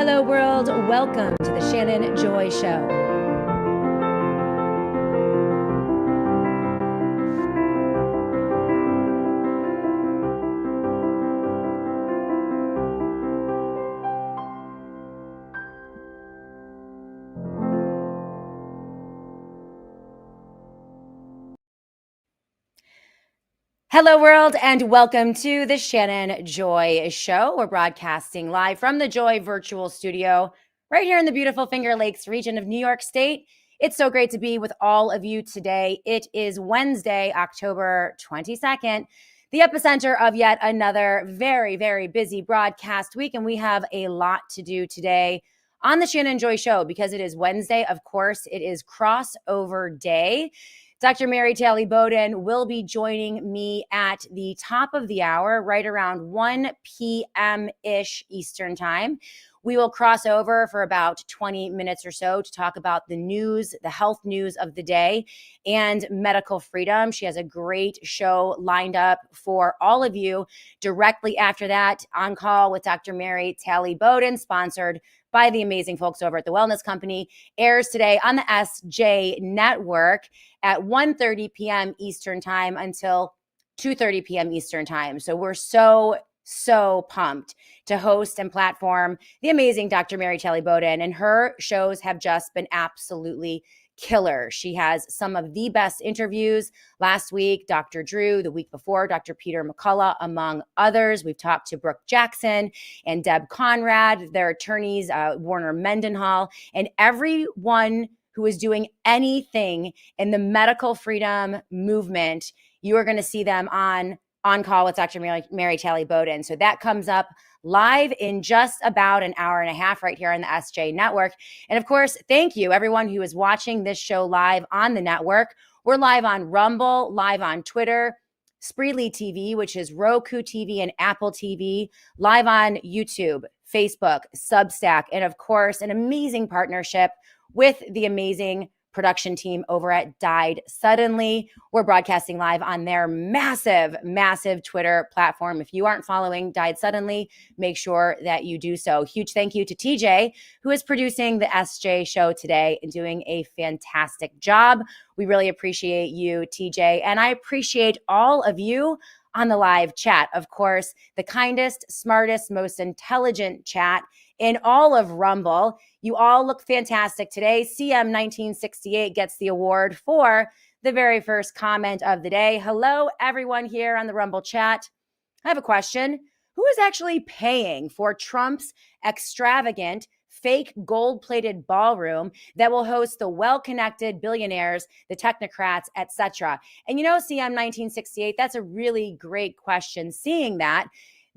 Hello, world. Welcome to the Shannon Joy Show. Hello, world, and welcome to the Shannon Joy Show. We're broadcasting live from the Joy Virtual Studio right here in the beautiful Finger Lakes region of New York State. It's so great to be with all of you today. It is Wednesday, October 22nd, the epicenter of yet another very, very busy broadcast week, and we have a lot to do today on the Shannon Joy Show because it is Wednesday. Of course, it is crossover day. Dr. Mary Talley Bowden will be joining me at the top of the hour, right around 1 p.m.-ish Eastern time. We will cross over for about 20 minutes or so to talk about the news, the health news of the day, and medical freedom. She has a great show lined up for all of you. Directly after that, On Call with Dr. Mary Talley Bowden, sponsored by the amazing folks over at the Wellness Company, airs today on the SJ Network at 1:30 p.m. Eastern time until 2:30 p.m. Eastern time. So we're so pumped to host and platform the amazing Dr. Mary Talley Bowden, and her shows have just been absolutely killer. She has some of the best interviews. Last week, Dr. Drew, the week before, Dr. Peter McCullough, among others. We've talked to Brooke Jackson and Deb Conrad, their attorneys, Warner Mendenhall, and everyone who is doing anything in the medical freedom movement. You are going to see them on Call with Dr. Mary Talley Bowden. So that comes up live in just about an hour and a half right here on the SJ Network. And of course, thank you everyone who is watching this show live on the network. We're live on Rumble, live on Twitter, Spreely TV, which is Roku TV and Apple TV, live on YouTube, Facebook, Substack, and of course, an amazing partnership with the amazing production team over at Died Suddenly. We're broadcasting live on their massive Twitter platform. If you aren't following Died Suddenly, make sure that you do so. Huge thank you to TJ, who is producing the SJ show today and doing a fantastic job. We really appreciate you, TJ, and I appreciate all of you on the live chat. Of course, the kindest, smartest, most intelligent chat in all of Rumble. You all look fantastic today. CM1968 gets the award for the very first comment of the day. Hello, everyone here on the Rumble chat. I have a question. Who is actually paying for Trump's extravagant, fake gold-plated ballroom that will host the well-connected billionaires, the technocrats, etc.? And you know, CM1968, that's a really great question. Seeing that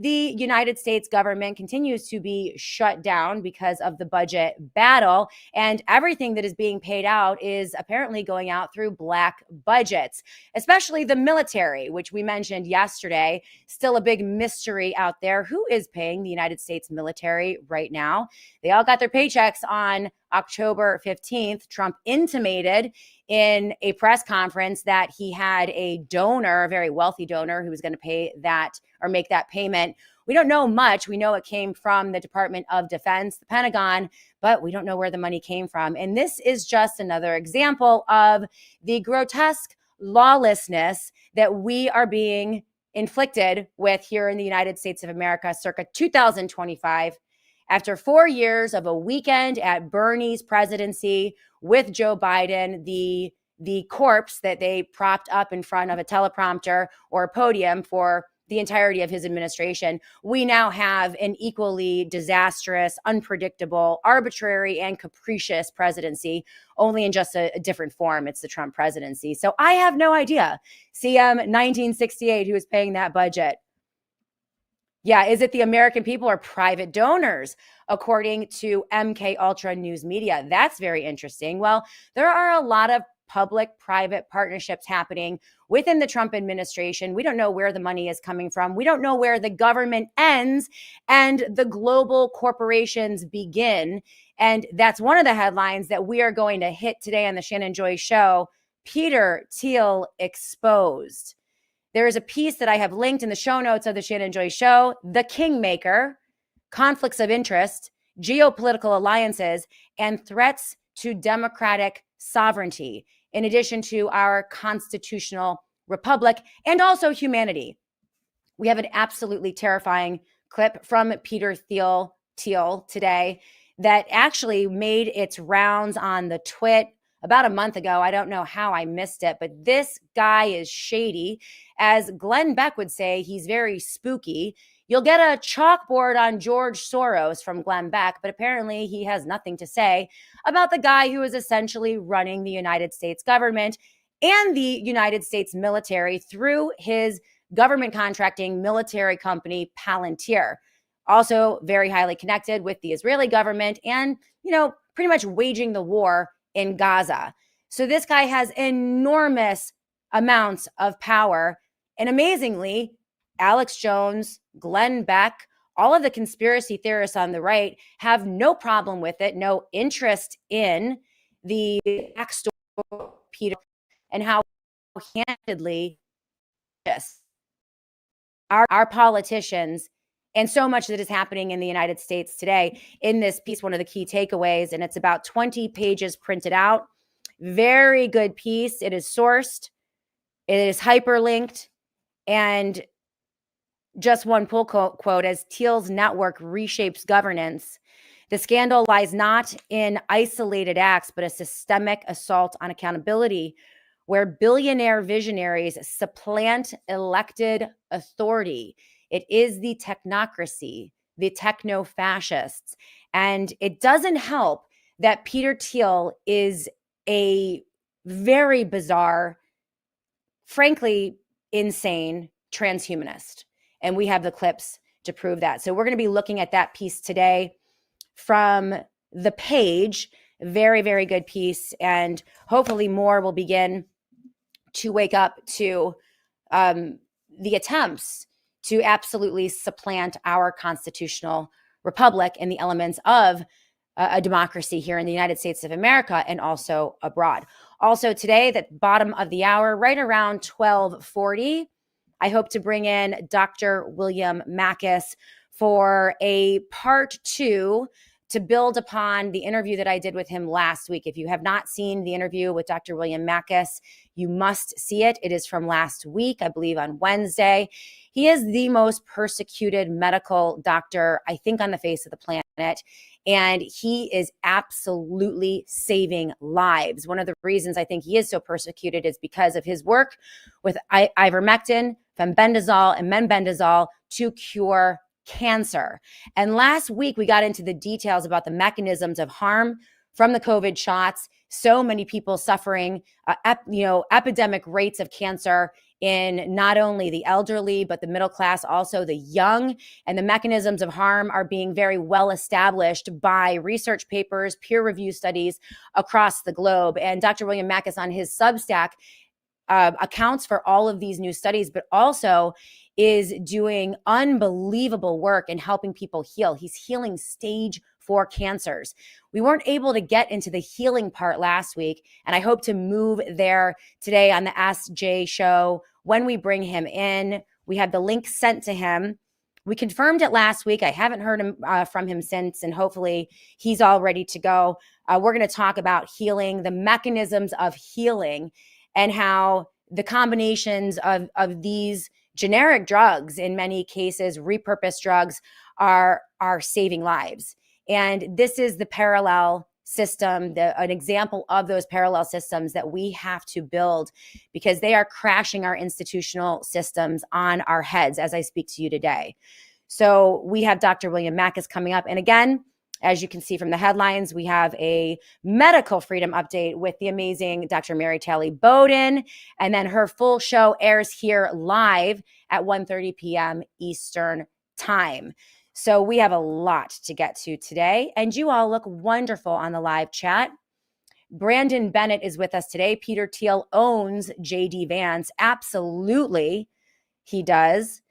the United States government continues to be shut down because of the budget battle, and everything that is being paid out is apparently going out through black budgets, especially the military, which we mentioned yesterday. Still a big mystery out there. Who is paying the United States military right now? They all got their paychecks on October 15th. Trump intimated in a press conference that he had a donor, a very wealthy donor, who was going to pay that or make that payment. We don't know much. We know it came from the Department of Defense, the Pentagon, but we don't know where the money came from. And this is just another example of the grotesque lawlessness that we are being inflicted with here in the United States of America circa 2025. After 4 years of a weekend at Bernie's presidency with Joe Biden, the corpse that they propped up in front of a teleprompter or a podium for the entirety of his administration, we now have an equally disastrous, unpredictable, arbitrary, and capricious presidency, only in just a different form. It's the Trump presidency. So I have no idea. CM 1968, who is paying that budget. Yeah, is it the American people or private donors, according to MK Ultra News Media? That's very interesting. Well, there are a lot of public-private partnerships happening within the Trump administration. We don't know where the money is coming from. We don't know where the government ends and the global corporations begin. And that's one of the headlines that we are going to hit today on the Shannon Joy Show. Peter Thiel exposed. There is a piece that I have linked in the show notes of the Shannon Joy Show, The Kingmaker, Conflicts of Interest, geopolitical alliances, and threats to democratic sovereignty, in addition to our constitutional republic and also humanity. We have an absolutely terrifying clip from Peter Thiel today that actually made its rounds on the twit about a month ago. I don't know how I missed it, but this guy is shady. As Glenn Beck would say, he's very spooky. You'll get a chalkboard on George Soros from Glenn Beck, but apparently he has nothing to say about the guy who is essentially running the United States government and the United States military through his government contracting military company, Palantir. Also very highly connected with the Israeli government and, pretty much waging the war in Gaza. So this guy has enormous amounts of power. And amazingly, Alex Jones, Glenn Beck, all of the conspiracy theorists on the right have no problem with it, no interest in the backstory, Peter, and how handedly our politicians and so much that is happening in the United States today. In this piece, one of the key takeaways, and it's about 20 pages printed out. Very good piece. It is sourced, it is hyperlinked, and just one pull quote, as Thiel's network reshapes governance, the scandal lies not in isolated acts, but a systemic assault on accountability, where billionaire visionaries supplant elected authority. It is the technocracy, the techno-fascists. And it doesn't help that Peter Thiel is a very bizarre, frankly, insane transhumanist. And we have the clips to prove that. So we're going to be looking at that piece today from The Page. Very, very good piece. And hopefully more will begin to wake up to the attempts to absolutely supplant our constitutional republic and the elements of a democracy here in the United States of America and also abroad. Also today, at bottom of the hour, right around 12:40, I hope to bring in Dr. William Makis for a part 2 to build upon the interview that I did with him last week. If you have not seen the interview with Dr. William Makis, you must see it. It is from last week, I believe on Wednesday. He is the most persecuted medical doctor, I think, on the face of the planet. And he is absolutely saving lives. One of the reasons I think he is so persecuted is because of his work with ivermectin, fenbendazole, and menbendazole to cure cancer. And last week, we got into the details about the mechanisms of harm from the COVID shots. So many people suffering, epidemic rates of cancer in not only the elderly, but the middle class, also the young. And the mechanisms of harm are being very well established by research papers, peer review studies across the globe. And Dr. William Makis on his Substack accounts for all of these new studies, but also is doing unbelievable work in helping people heal. He's healing stage 4 cancers. We weren't able to get into the healing part last week, and I hope to move there today on the Ask Jay show when we bring him in. We had the link sent to him. We confirmed it last week. I haven't heard from him since, and hopefully he's all ready to go. We're going to talk about healing, the mechanisms of healing, and how the combinations of these generic drugs, in many cases, repurposed drugs, are saving lives. And this is the parallel system, an example of those parallel systems that we have to build, because they are crashing our institutional systems on our heads as I speak to you today. So we have Dr. William Makis coming up. And again, as you can see from the headlines, we have a medical freedom update with the amazing Dr. Mary Talley Bowden. And then her full show airs here live at 1:30 p.m. Eastern Time. So we have a lot to get to today. And you all look wonderful on the live chat. Brandon Bennett is with us today. Peter Thiel owns J.D. Vance. Absolutely, he does.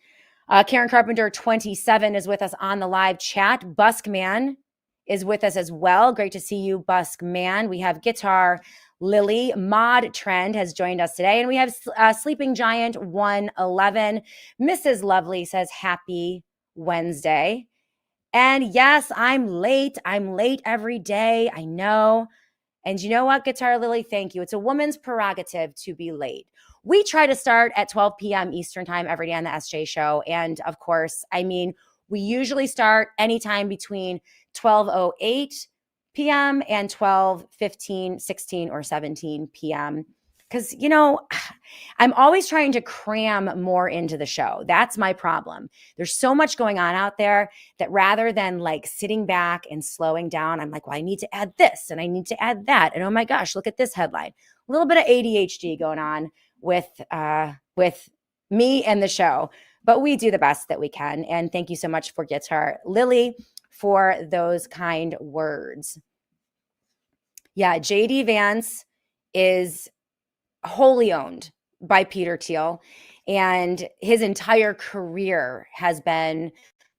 Karen Carpenter 27 is with us on the live chat. Buskman is with us as well. Great to see you, Buskman. We have Guitar Lily. Mod Trend has joined us today. And we have Sleeping Giant 111. Mrs. Lovely says happy Wednesday. And yes, I'm late. I'm late every day. I know. And you know what, Guitar Lily? Thank you. It's a woman's prerogative to be late. We try to start at 12 p.m. Eastern time every day on the SJ show. And of course, I mean, we usually start anytime between 12:08 p.m. and 12:15, 16, or 17 p.m. Because, I'm always trying to cram more into the show. That's my problem. There's so much going on out there that rather than like sitting back and slowing down, I'm like, well, I need to add this and I need to add that. And oh my gosh, look at this headline. A little bit of ADHD going on with me and the show, but we do the best that we can. And thank you so much for Guitar Lily for those kind words. Yeah, JD Vance is wholly owned by Peter Thiel, and his entire career has been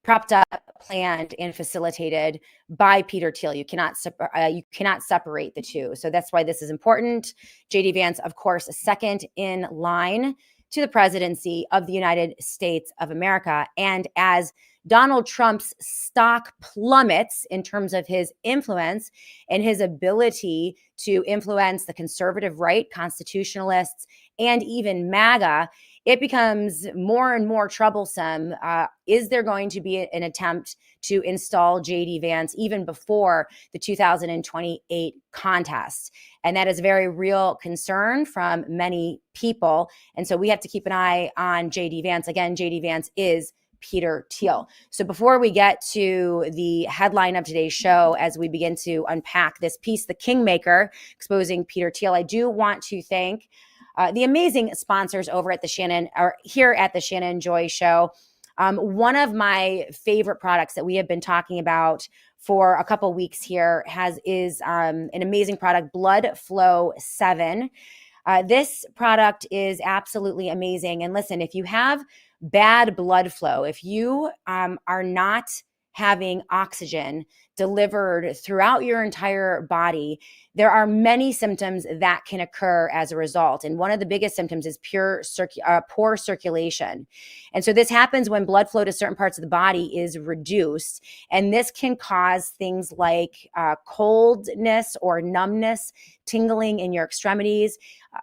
propped up, planned, and facilitated by Peter Thiel. You cannot separate the two. So that's why this is important. JD Vance, of course, second in line to the presidency of the United States of America. And as Donald Trump's stock plummets in terms of his influence and his ability to influence the conservative right, constitutionalists, and even MAGA, it becomes more and more troublesome. Is there going to be an attempt to install JD Vance even before the 2028 contest? And that is a very real concern from many people. And so we have to keep an eye on JD Vance. Again, JD Vance is Peter Thiel. So before we get to the headline of today's show, as we begin to unpack this piece, The Kingmaker, exposing Peter Thiel, I do want to thank the amazing sponsors over at here at the Shannon Joy Show. One of my favorite products that we have been talking about for a couple weeks here is an amazing product, Blood Flow 7. This product is absolutely amazing. And listen, if you have bad blood flow, if you are not having oxygen delivered throughout your entire body, there are many symptoms that can occur as a result. And one of the biggest symptoms is poor circulation. And so this happens when blood flow to certain parts of the body is reduced. And this can cause things like coldness or numbness, tingling in your extremities,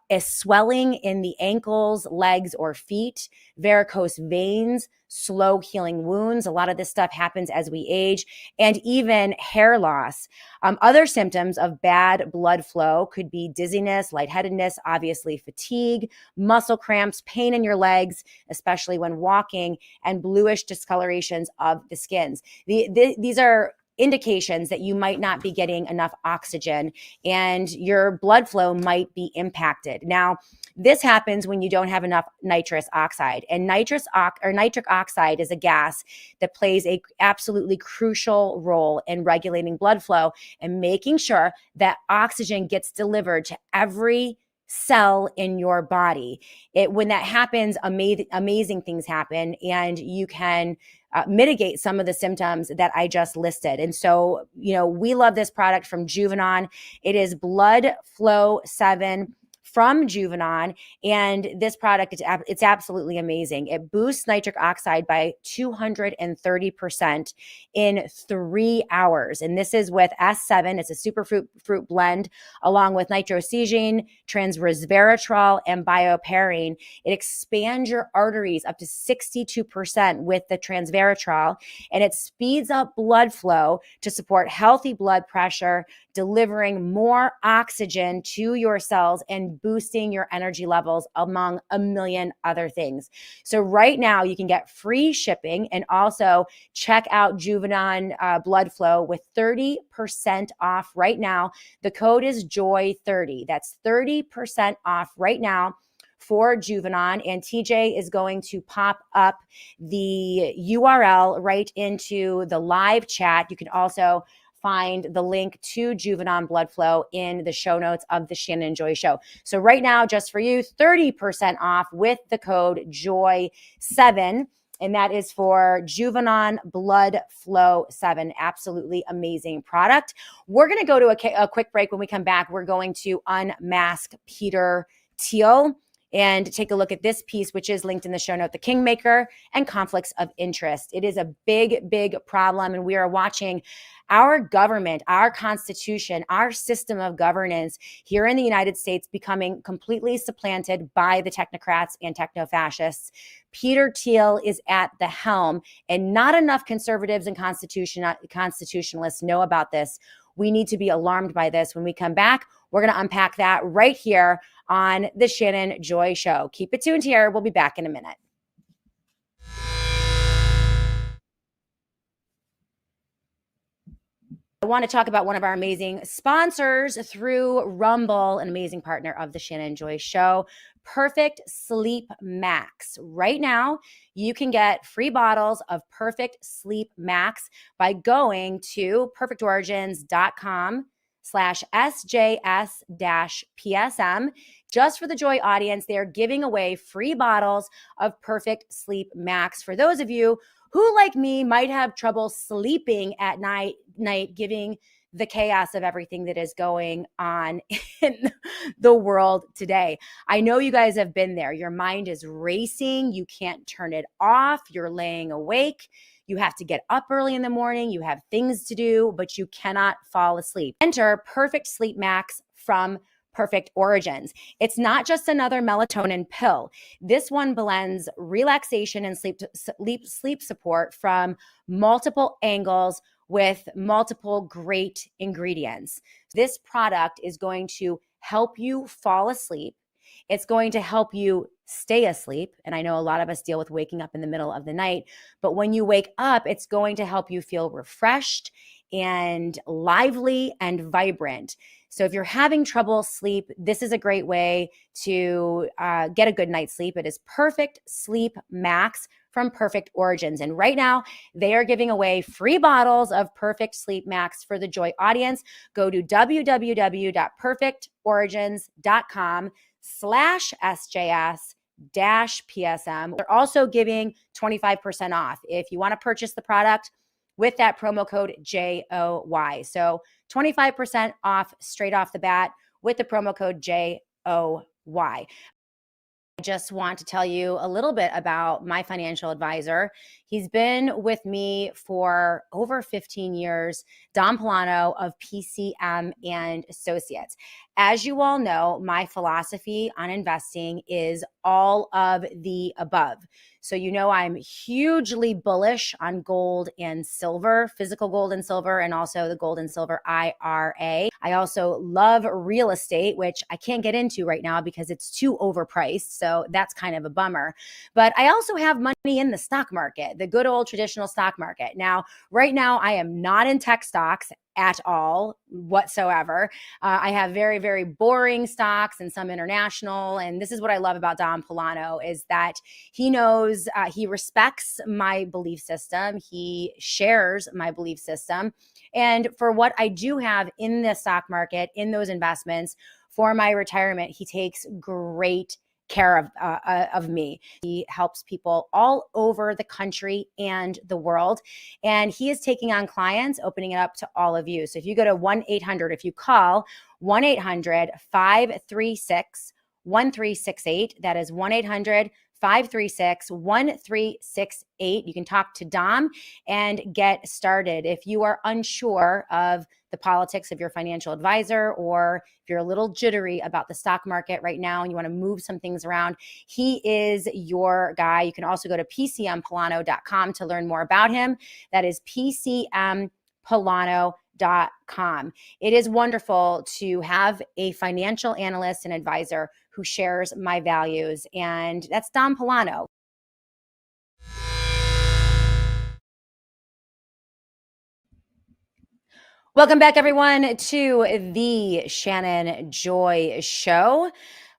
a swelling in the ankles, legs, or feet, varicose veins, slow healing wounds. A lot of this stuff happens as we age, and even hair loss. Other symptoms of bad blood flow could be dizziness, lightheadedness, obviously fatigue, muscle cramps, pain in your legs, especially when walking, and bluish discolorations of the skins. These are indications that you might not be getting enough oxygen and your blood flow might be impacted. Now, this happens when you don't have enough nitrous oxide. And nitric oxide is a gas that plays a absolutely crucial role in regulating blood flow and making sure that oxygen gets delivered to every cell in your body. When that happens, amazing things happen, and you can mitigate some of the symptoms that I just listed. And so, we love this product from Juvenon. It is Blood Flow 7 from Juvenon, and this product, it's absolutely amazing. It boosts nitric oxide by 230% in 3 hours. And this is with S7. It's a superfruit blend along with nitrosegine, transresveratrol, and bioperine. It expands your arteries up to 62% with the transveratrol, and it speeds up blood flow to support healthy blood pressure, delivering more oxygen to your cells and boosting your energy levels, among a million other things. So right now you can get free shipping and also check out Juvenon Blood Flow with 30% off right now. The code is JOY30. That's 30% off right now for Juvenon, and TJ is going to pop up the URL right into the live chat. You can also find the link to Juvenon Blood Flow in the show notes of the Shannon Joy Show. So right now, just for you, 30% off with the code JOY7. And that is for Juvenon Blood Flow 7. Absolutely amazing product. We're going to go to a quick break. When we come back, we're going to unmask Peter Thiel and take a look at this piece, which is linked in the show note, The Kingmaker and Conflicts of Interest. It is a big, big problem, and we are watching our government, our constitution, our system of governance here in the United States becoming completely supplanted by the technocrats and techno-fascists. Peter Thiel is at the helm, and not enough conservatives and constitutionalists know about this. We need to be alarmed by this. When we come back, we're going to unpack that right here on the Shannon Joy Show. Keep it tuned here. We'll be back in a minute. I want to talk about one of our amazing sponsors through Rumble, an amazing partner of the Shannon Joy Show, Perfect Sleep Max. Right now, you can get free bottles of Perfect Sleep Max by going to perfectorigins.com/SJS-PSM. Just for the Joy audience, they're giving away free bottles of Perfect Sleep Max. For those of you who, like me, might have trouble sleeping at night, giving the chaos of everything that is going on in the world today. I know you guys have been there. Your mind is racing. You can't turn it off. You're laying awake. You have to get up early in the morning. You have things to do, but you cannot fall asleep. Enter Perfect Sleep Max from Perfect Origins. It's not just another melatonin pill. This one blends relaxation and sleep support from multiple angles with multiple great ingredients. This product is going to help you fall asleep. It's going to help you stay asleep. And I know a lot of us deal with waking up in the middle of the night, but when you wake up, it's going to help you feel refreshed and lively and vibrant. So if you're having trouble sleep, this is a great way to get a good night's sleep. It is Perfect Sleep Max from Perfect Origins. And right now, they are giving away free bottles of Perfect Sleep Max for the Joy audience. Go to www.perfectorigins.com/SJS-PSM. They're also giving 25% off if you want to purchase the product with that promo code JOY. So 25% off straight off the bat with the promo code JOY. I just want to tell you a little bit about my financial advisor. He's been with me for over 15 years, Don Polano of PCM and Associates. As you all know, my philosophy on investing is all of the above. So you know I'm hugely bullish on gold and silver, physical gold and silver, and also the gold and silver IRA. I also love real estate, which I can't get into right now because it's too overpriced. So that's kind of a bummer. But I also have money in the stock market, the good old traditional stock market. Now, right now, I am not in tech stocks at all whatsoever. I have very, very boring stocks and some international. And this is what I love about Don Polano is that he knows, he respects my belief system. He shares my belief system. And for what I do have in the stock market, in those investments for my retirement, he takes great care of me. He helps people all over the country and the world. And he is taking on clients, opening it up to all of you. So if you go to 1-800, if you call 1-800-536-1368, that is 1-800-536-1368. You can talk to Dom and get started. If you are unsure of the politics of your financial advisor, or if you're a little jittery about the stock market right now and you want to move some things around, he is your guy. You can also go to pcmpolano.com to learn more about him. That is pcmpolano.com. It is wonderful to have a financial analyst and advisor who shares my values, and that's Don Polano. Welcome back, everyone, to the Shannon Joy Show.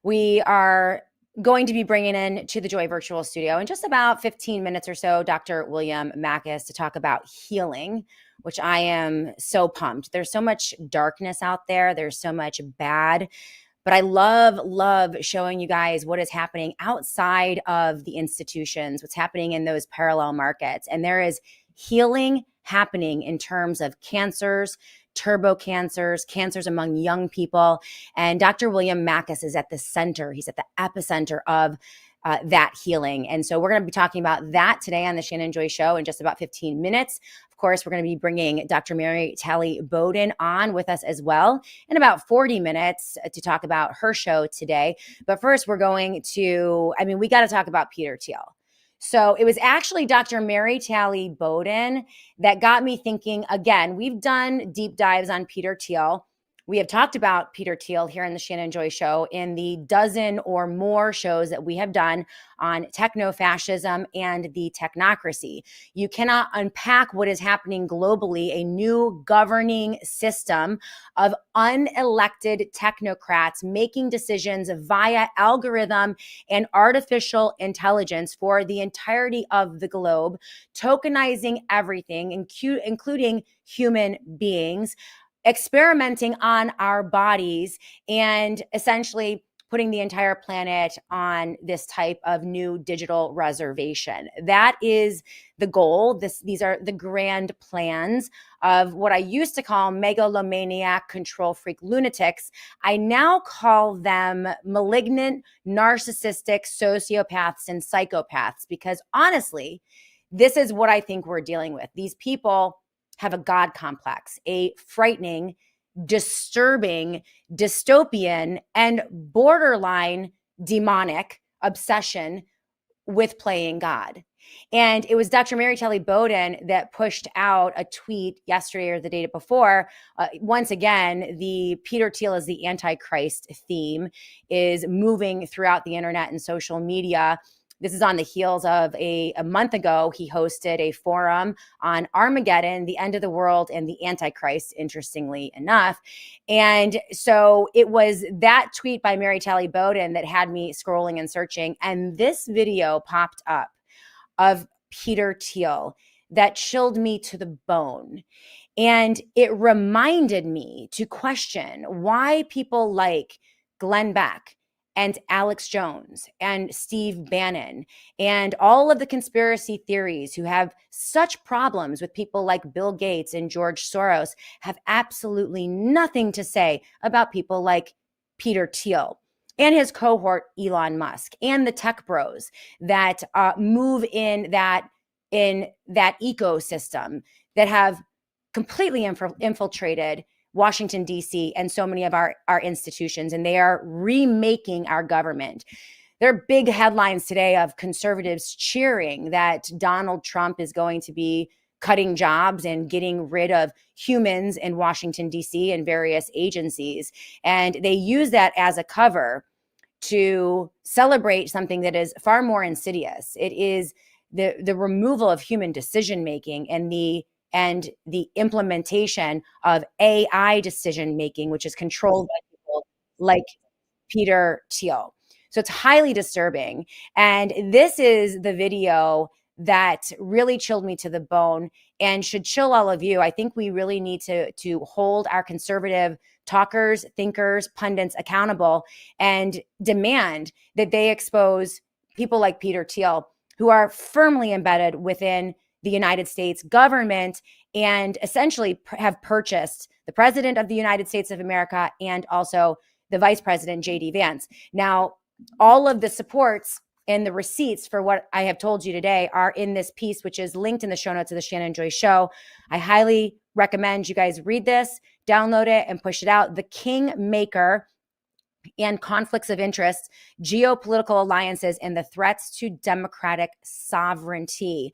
We are going to be bringing in to the Joy Virtual Studio in just about 15 minutes or so, Dr. William Makis to talk about healing, which I am so pumped. There's so much darkness out there. There's so much bad. But I love showing you guys what is happening outside of the institutions, what's happening in those parallel markets. And there is healing happening in terms of cancers, turbo cancers, cancers among young people. And Dr. William Makis is at the center. He's at the epicenter of that healing. And so we're going to be talking about that today on the Shannon Joy Show in just about 15 minutes. Of course, we're going to be bringing Dr. Mary Talley Bowden on with us as well in about 40 minutes to talk about her show today. But first, we're going to, we got to talk about Peter Thiel. So it was actually Dr. Mary Talley Bowden that got me thinking. Again, we've done deep dives on Peter Thiel. We have talked about Peter Thiel here in the Shannon Joy Show in the dozen or more shows that we have done on techno-fascism and the technocracy. You cannot unpack what is happening globally, a new governing system of unelected technocrats making decisions via algorithm and artificial intelligence for the entirety of the globe, tokenizing everything, including human beings, experimenting on our bodies, and essentially putting the entire planet on this type of new digital reservation. That is the goal. These are the grand plans of what I used to call megalomaniac control freak lunatics. I now call them malignant, narcissistic sociopaths and psychopaths, because honestly, this is what I think we're dealing with. These people have a God complex, a frightening, disturbing, dystopian, and borderline demonic obsession with playing God. And it was Dr. Mary Talley Bowden that pushed out a tweet yesterday or the day before. Once again, the Peter Thiel is the Antichrist theme is moving throughout the internet and social media. This is on the heels of a month ago, he hosted a forum on Armageddon, the end of the world, and the Antichrist, interestingly enough. And so it was that tweet by Mary Talley Bowden that had me scrolling and searching. And this video popped up of Peter Thiel that chilled me to the bone. And it reminded me to question why people like Glenn Beck and Alex Jones and Steve Bannon and all of the conspiracy theories who have such problems with people like Bill Gates and George Soros have absolutely nothing to say about people like Peter Thiel and his cohort Elon Musk and the tech bros that move in that ecosystem that have completely infiltrated Washington, D.C., and so many of our institutions, and they are remaking our government. There are big headlines today of conservatives cheering that Donald Trump is going to be cutting jobs and getting rid of humans in Washington, D.C. and various agencies. And they use that as a cover to celebrate something that is far more insidious. It is the removal of human decision-making and the implementation of AI decision-making, which is controlled by people like Peter Thiel. So it's highly disturbing. And this is the video that really chilled me to the bone and should chill all of you. I think we really need to hold our conservative talkers, thinkers, pundits accountable and demand that they expose people like Peter Thiel, who are firmly embedded within the United States government and essentially have purchased the president of the United States of America and also the vice president, J.D. Vance. Now, all of the supports and the receipts for what I have told you today are in this piece, which is linked in the show notes of the Shannon Joy Show. I highly recommend you guys read this, download it, and push it out. The Kingmaker and Conflicts of Interest, Geopolitical Alliances, and the Threats to Democratic Sovereignty.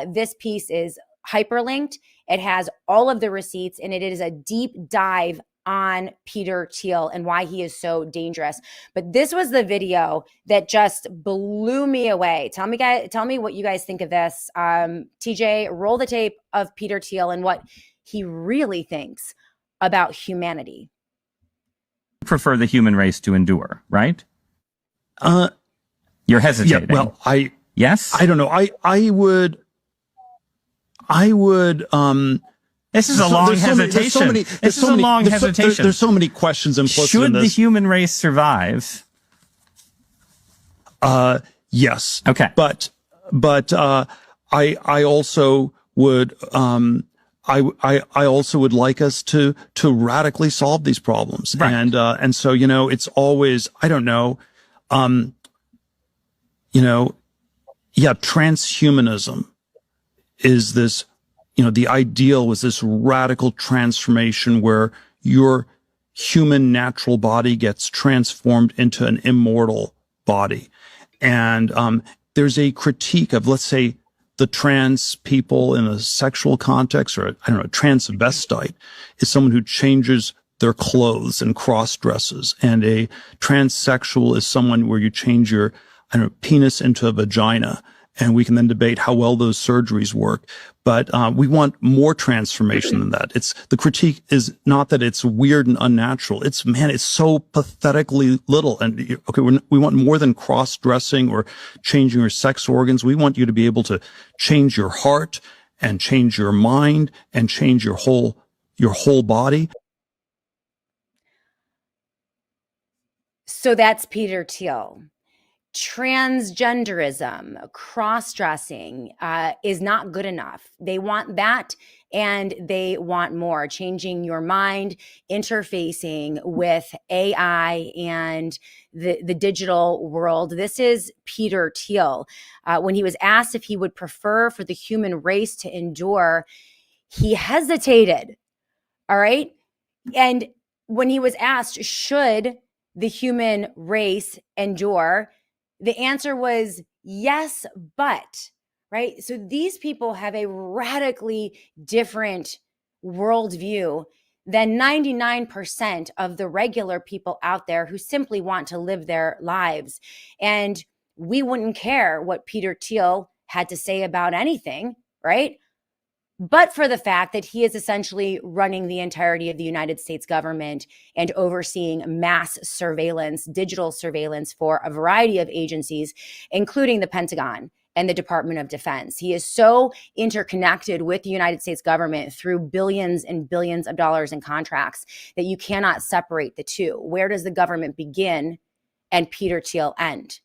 This piece is hyperlinked. It has all of the receipts, and it is a deep dive on Peter Thiel and why he is so dangerous. But this was the video that just blew me away. Tell me what you guys think of this. TJ, roll the tape of Peter Thiel and what he really thinks about humanity. Prefer the human race to endure, right? You're hesitating. Yeah, well, yes? I don't know. I would, this is a long hesitation. This is a long hesitation. There's so many questions implicit in this. Should the human race survive? Yes. Okay. But I also would, I also would like us to radically solve these problems. Right. And so, it's always, I don't know, transhumanism is this, the ideal was this radical transformation where your human natural body gets transformed into an immortal body. And there's a critique of, let's say, the trans people in a sexual context, or I don't know, a transvestite is someone who changes their clothes and cross dresses. And a transsexual is someone where you change your, penis into a vagina. And we can then debate how well those surgeries work. But we want more transformation than that. The critique is not that it's weird and unnatural. It's so pathetically little. And okay, we want more than cross-dressing or changing your sex organs. We want you to be able to change your heart and change your mind and change your whole body. So that's Peter Thiel. Transgenderism, cross-dressing is not good enough. They want that, and they want more. Changing your mind, interfacing with AI and the digital world. This is Peter Thiel. When he was asked if he would prefer for the human race to endure, he hesitated. All right? And when he was asked, should the human race endure, the answer was yes, but, right? So these people have a radically different worldview than 99% of the regular people out there who simply want to live their lives. And we wouldn't care what Peter Thiel had to say about anything, right? But for the fact that he is essentially running the entirety of the United States government and overseeing mass surveillance, digital surveillance for a variety of agencies, including the Pentagon and the Department of Defense. He is so interconnected with the United States government through billions and billions of dollars in contracts that you cannot separate the two. Where does the government begin and Peter Thiel end?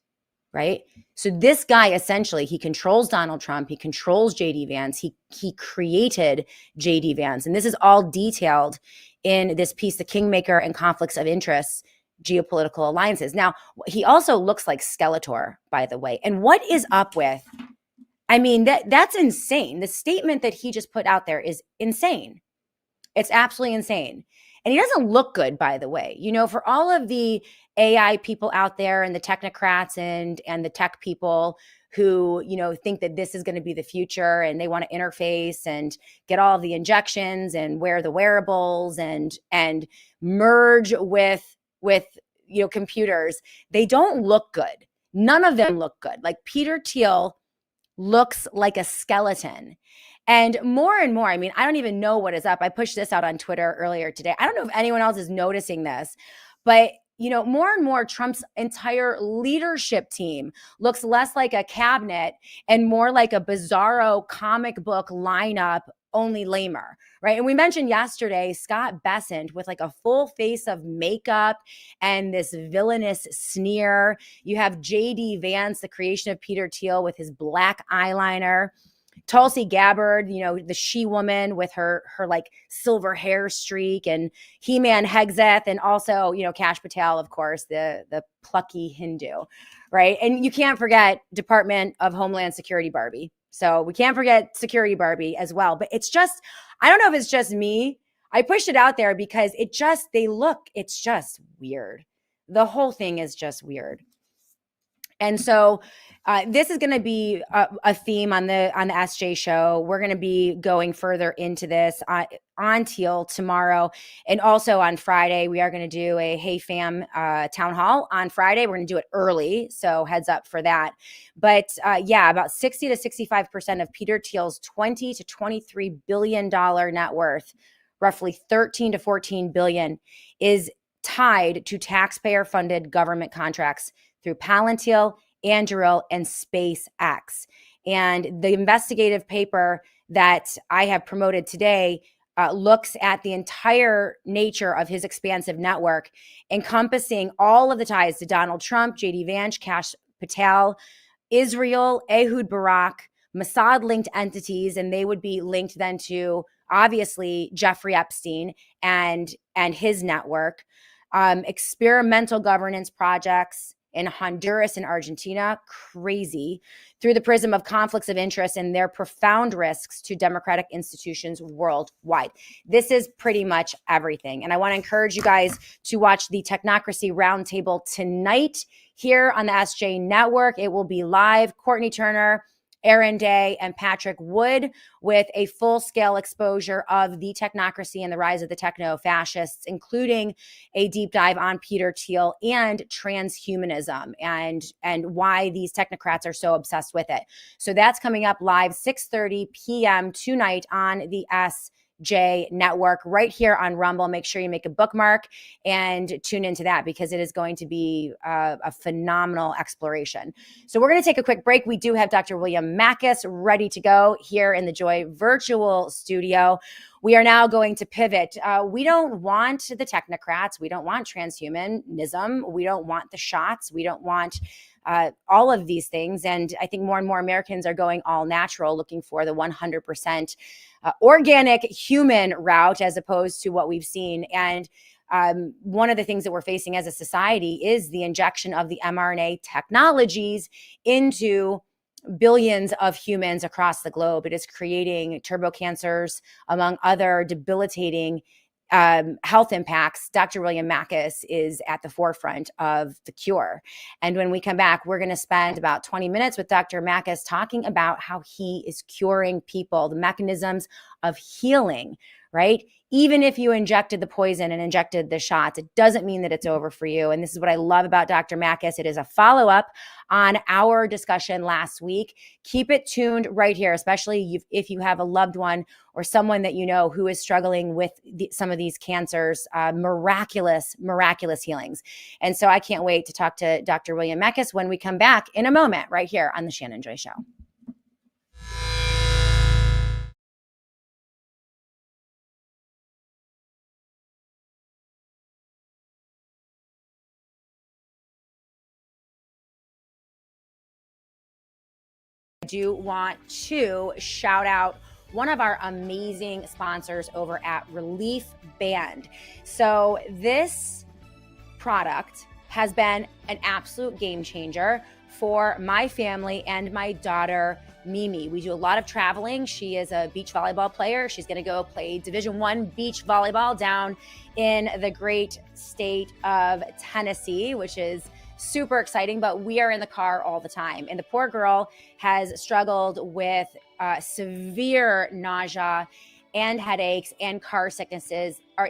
Right? So this guy, essentially, he controls Donald Trump. He controls JD Vance. He created JD Vance. And this is all detailed in this piece, The Kingmaker and Conflicts of Interest, Geopolitical Alliances. Now, he also looks like Skeletor, by the way. And what is up with, that's insane. The statement that he just put out there is insane. It's absolutely insane. And he doesn't look good, by the way. For all of the AI people out there and the technocrats and the tech people who, think that this is going to be the future and they want to interface and get all the injections and wear the wearables and merge with computers, they don't look good. None of them look good. Like Peter Thiel looks like a skeleton. And more, I don't even know what is up. I pushed this out on Twitter earlier today. I don't know if anyone else is noticing this, but more and more Trump's entire leadership team looks less like a cabinet and more like a bizarro comic book lineup, only lamer, right? And we mentioned yesterday Scott Bessent with like a full face of makeup and this villainous sneer. You have JD Vance, the creation of Peter Thiel, with his black eyeliner. Tulsi Gabbard, the she-woman with her like silver hair streak, and He-Man Hegseth, and also, Kash Patel, of course, the plucky Hindu, right? And you can't forget Department of Homeland Security Barbie. So we can't forget Security Barbie as well. But it's just, I don't know if it's just me. I pushed it out there because it's just weird. The whole thing is just weird. And so this is going to be a theme on the SJ show. We're going to be going further into this on Thiel tomorrow, and also on Friday we are going to do a Hey Fam town hall on Friday. We're going to do it early, so heads up for that. But about 60 to 65% of Peter Thiel's $20 to $23 billion net worth, roughly 13 to 14 billion, is tied to taxpayer-funded government contracts through Palantir, Anduril, and SpaceX. And the investigative paper that I have promoted today looks at the entire nature of his expansive network, encompassing all of the ties to Donald Trump, JD Vance, Kash Patel, Israel, Ehud Barak, Mossad-linked entities, and they would be linked then to obviously Jeffrey Epstein and his network, experimental governance projects in Honduras and Argentina, crazy, through the prism of conflicts of interest and their profound risks to democratic institutions worldwide. This is pretty much everything. And I want to encourage you guys to watch the Technocracy Roundtable tonight here on the SJ Network. It will be live. Courtney Turner, Aaron Day, and Patrick Wood with a full-scale exposure of the technocracy and the rise of the techno-fascists, including a deep dive on Peter Thiel and transhumanism and why these technocrats are so obsessed with it. So that's coming up live 6:30 p.m. tonight on the SJ Network right here on Rumble. Make sure you make a bookmark and tune into that because it is going to be a phenomenal exploration. So we're going to take a quick break. We do have Dr. William Makis ready to go here in the Joy virtual studio. We are now going to pivot. We don't want the technocrats. We don't want transhumanism. We don't want the shots. We don't want all of these things. And I think more and more Americans are going all natural, looking for the 100% organic human route as opposed to what we've seen. And one of the things that we're facing as a society is the injection of the mRNA technologies into billions of humans across the globe. It is creating turbo cancers, among other debilitating health impacts. Dr. William Makis is at the forefront of the cure. And when we come back, we're going to spend about 20 minutes with Dr. Makis talking about how he is curing people, the mechanisms of healing, right? Even if you injected the poison and injected the shots, it doesn't mean that it's over for you. And this is what I love about Dr. Makis. It is a follow-up on our discussion last week. Keep it tuned right here, especially if you have a loved one or someone that you know who is struggling with some of these cancers, miraculous healings. And so I can't wait to talk to Dr. William Makis when we come back in a moment right here on the Shannon Joy Show. Do want to shout out one of our amazing sponsors over at Relief Band. So this product has been an absolute game changer for my family and my daughter, Mimi. We do a lot of traveling. She is a beach volleyball player. She's going to go play Division I beach volleyball down in the great state of Tennessee, which is super exciting, but we are in the car all the time. And the poor girl has struggled with severe nausea and headaches and car sickness her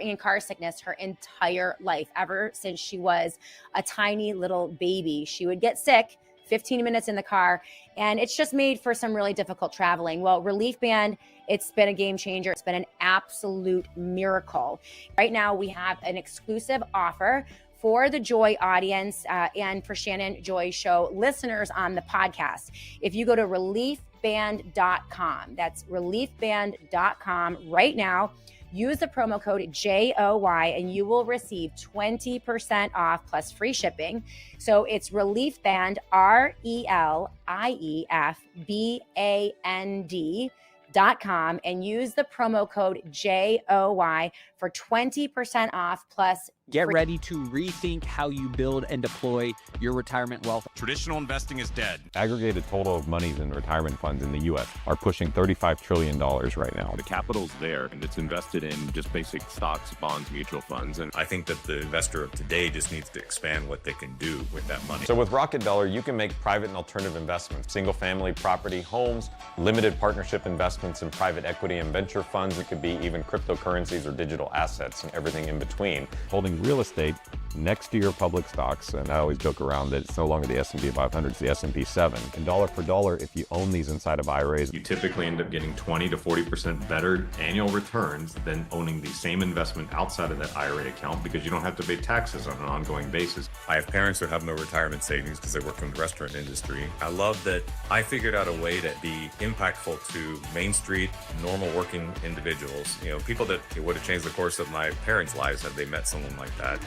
entire life, ever since she was a tiny little baby. She would get sick 15 minutes in the car, and it's just made for some really difficult traveling. Well, Relief Band, it's been a game changer. It's been an absolute miracle. Right now, we have an exclusive offer for the Joy audience and for Shannon Joy Show listeners on the podcast. If you go to reliefband.com, that's reliefband.com right now, use the promo code JOY and you will receive 20% off plus free shipping. So it's Relief Band, ReliefBand.com, and use the promo code JOY for 20% off plus Get ready to rethink how you build and deploy your retirement wealth. Traditional investing is dead. Aggregated total of monies in retirement funds in the U.S. are pushing $35 trillion right now. The capital's there, and it's invested in just basic stocks, bonds, mutual funds. And I think that the investor of today just needs to expand what they can do with that money. So with Rocket Dollar, you can make private and alternative investments, single-family property, homes, limited partnership investments in private equity and venture funds. It could be even cryptocurrencies or digital assets and everything in between. Holding real estate next to your public stocks, and I always joke around that it's no longer the S&P 500, it's the S&P 7. And dollar for dollar, if you own these inside of IRAs, you typically end up getting 20 to 40% better annual returns than owning the same investment outside of that IRA account, because you don't have to pay taxes on an ongoing basis. I have parents who have no retirement savings because they work in the restaurant industry. I love that I figured out a way to be impactful to Main Street, normal working individuals, people that it would have changed the course of my parents' lives had they met someone like that.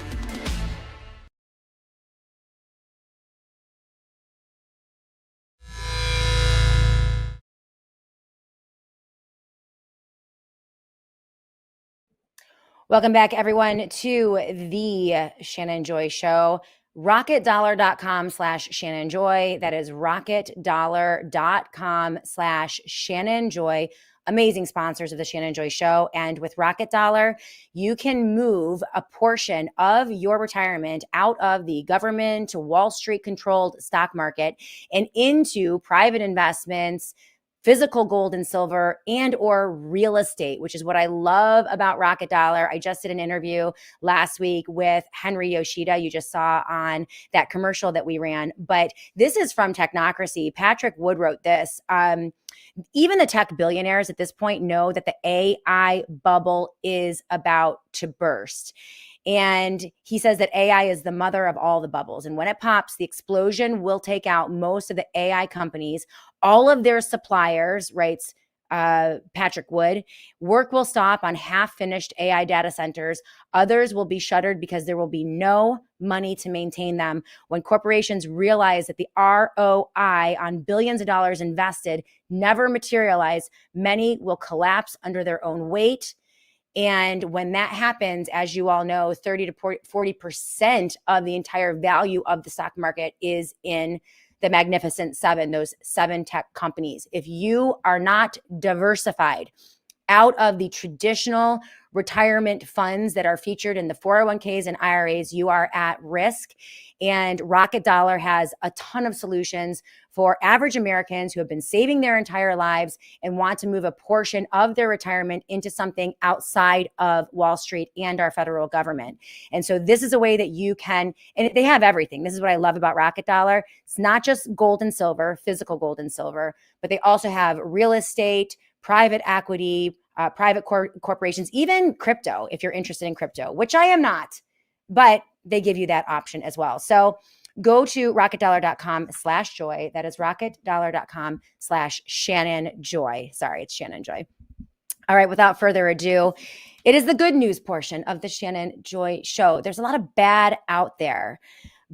Welcome back, everyone, to the Shannon Joy Show. RocketDollar.com/Shannon Joy. That is RocketDollar.com/Shannon Joy. Amazing sponsors of the Shannon Joy Show. And with Rocket Dollar, you can move a portion of your retirement out of the government to Wall Street controlled stock market and into private investments, physical gold and silver, and or real estate, which is what I love about Rocket Dollar. I just did an interview last week with Henry Yoshida. You just saw on that commercial that we ran, but this is from Technocracy. Patrick Wood wrote this. Even the tech billionaires at this point know that the AI bubble is about to burst. And he says that AI is the mother of all the bubbles. And when it pops, the explosion will take out most of the AI companies, all of their suppliers, writes Patrick Wood. Work will stop on half-finished AI data centers. Others will be shuttered because there will be no money to maintain them. When corporations realize that the ROI on billions of dollars invested never materialize, many will collapse under their own weight. And when that happens, as you all know, 30 to 40% of the entire value of the stock market is in the Magnificent Seven, those 7 tech companies. If you are not diversified out of the traditional retirement funds that are featured in the 401ks and IRAs, you are at risk. And Rocket Dollar has a ton of solutions for average Americans who have been saving their entire lives and want to move a portion of their retirement into something outside of Wall Street and our federal government. And so this is a way that you can, and they have everything. This is what I love about Rocket Dollar. It's not just gold and silver, physical gold and silver, but they also have real estate, private equity, private corporations, even crypto, if you're interested in crypto, which I am not, but they give you that option as well. So go to rocketdollar.com/joy. That is rocketdollar.com/Shannon Joy. Sorry, it's Shannon Joy. All right, without further ado, it is the good news portion of the Shannon Joy Show. There's a lot of bad out there,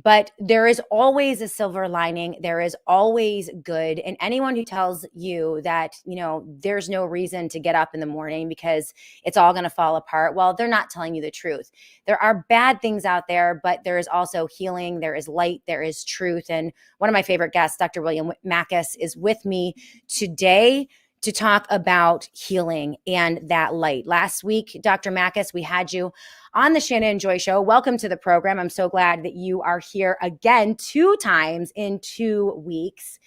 but there is always a silver lining. There is always good. And anyone who tells you that, there's no reason to get up in the morning because it's all going to fall apart, well, they're not telling you the truth. There are bad things out there, but there is also healing. There is light. There is truth. And one of my favorite guests, Dr. William Makis, is with me today to talk about healing and that light. Last week, Dr. Makis, we had you on the Shannon Joy Show. Welcome to the program. I'm so glad that you are here again 2 times in 2 weeks.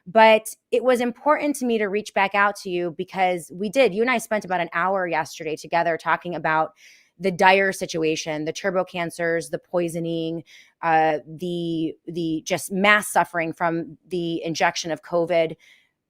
But it was important to me to reach back out to you because you and I spent about an hour yesterday together talking about the dire situation, the turbo cancers, the poisoning, the just mass suffering from the injection of COVID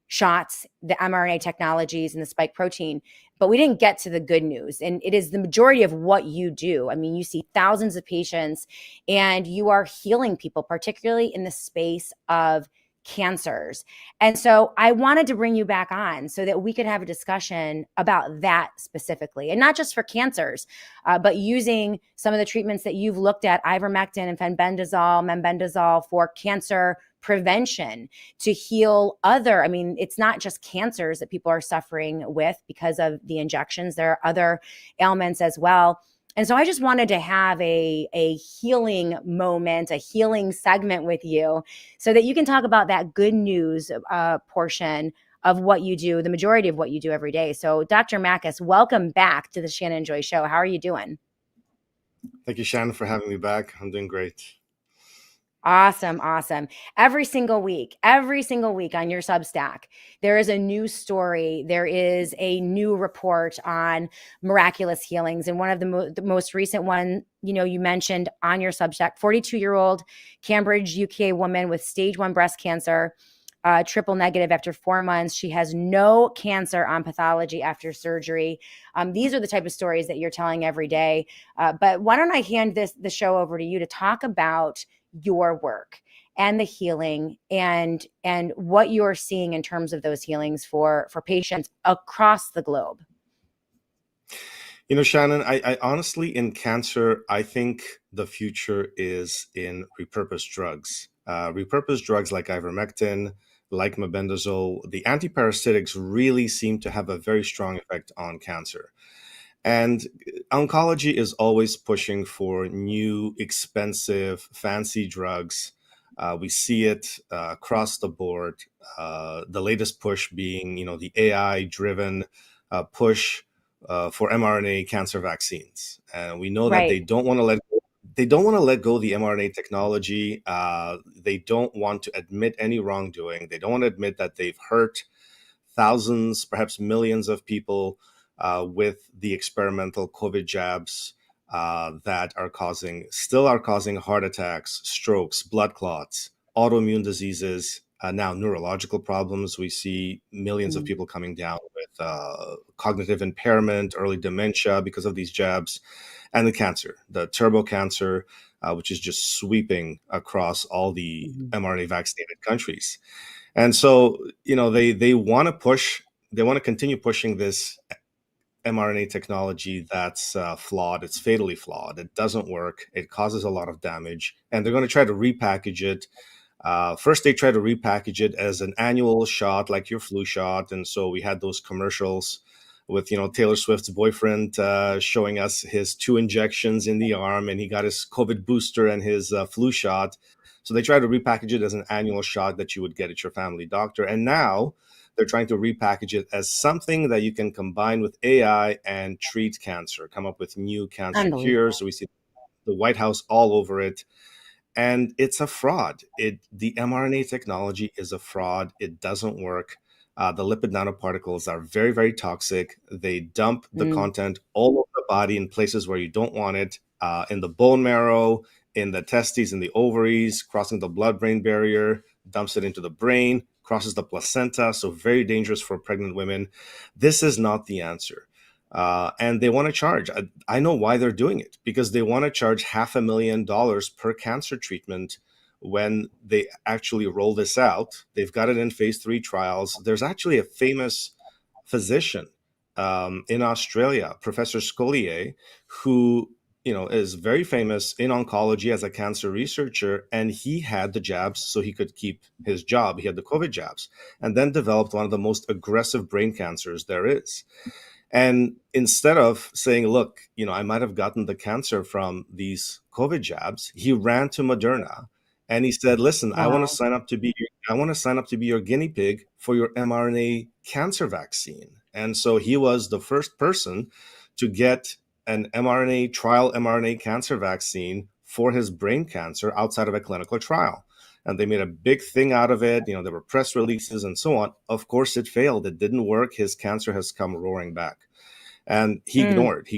shots, the mRNA technologies, and the spike protein. But we didn't get to the good news. And it is the majority of what you do. I mean, you see thousands of patients and you are healing people, particularly in the space of cancers. And so I wanted to bring you back on so that we could have a discussion about that specifically, and not just for cancers, but using some of the treatments that you've looked at, ivermectin and mebendazole for cancer prevention to heal it's not just cancers that people are suffering with because of the injections. There are other ailments as well. And so I just wanted to have a healing moment, a healing segment with you so that you can talk about that good news portion of what you do, the majority of what you do every day. So Dr. Makis, welcome back to the Shannon Joy Show. How are you doing? Thank you, Shannon, for having me back. I'm doing great. Awesome. Every single week on your Substack, there is a new story. There is a new report on miraculous healings. And one of the most recent one, you mentioned on your Substack, 42-year-old Cambridge, UK woman with stage 1 breast cancer, triple negative after 4 months. She has no cancer on pathology after surgery. These are the type of stories that you're telling every day. But why don't I hand the show over to you to talk about your work and the healing and what you're seeing in terms of those healings for patients across the globe. Shannon, I honestly, in cancer, I think the future is in repurposed drugs. Repurposed drugs like ivermectin, like mebendazole, the antiparasitics really seem to have a very strong effect on cancer. And oncology is always pushing for new, expensive, fancy drugs. We see it across the board. The latest push being, the AI-driven push for mRNA cancer vaccines, and we know that Right. they don't want to let go of the mRNA technology. They don't want to admit any wrongdoing. They don't want to admit that they've hurt thousands, perhaps millions of people with the experimental COVID jabs that still are causing heart attacks, strokes, blood clots, autoimmune diseases, now neurological problems. We see millions of people coming down with cognitive impairment, early dementia because of these jabs, and the cancer, the turbo cancer, which is just sweeping across all the mRNA vaccinated countries. And so, they want to continue pushing this mRNA technology that's flawed. It's fatally flawed. It doesn't work. It causes a lot of damage. And they're going to try to repackage it. First, they try to repackage it as an annual shot, like your flu shot. And so we had those commercials with, Taylor Swift's boyfriend showing us his 2 injections in the arm, and he got his COVID booster and his flu shot. So they try to repackage it as an annual shot that you would get at your family doctor. And now they're trying to repackage it as something that you can combine with AI and treat cancer, come up with new cancer cures. So we see the White House all over it. And it's a fraud. The mRNA technology is a fraud. It doesn't work. The lipid nanoparticles are very, very toxic. They dump the content all over the body in places where you don't want it, in the bone marrow, in the testes, in the ovaries, crossing the blood-brain barrier, dumps it into the brain, crosses the placenta, so very dangerous for pregnant women. This is not the answer. And they want to charge. I know why they're doing it, because they want to charge $500,000 per cancer treatment when they actually roll this out. They've got it in phase 3 trials. There's actually a famous physician in Australia, Professor Scollier, who is very famous in oncology as a cancer researcher, and he had the jabs so he could keep his job. He had the COVID jabs, and then developed one of the most aggressive brain cancers there is. And instead of saying, look, I might have gotten the cancer from these COVID jabs, he ran to Moderna and he said, listen, I want to sign up to be your guinea pig for your mRNA cancer vaccine. And so he was the first person to get an mRNA cancer vaccine for his brain cancer outside of a clinical trial. And they made a big thing out of it. There were press releases and so on. Of course, it failed. It didn't work. His cancer has come roaring back. And he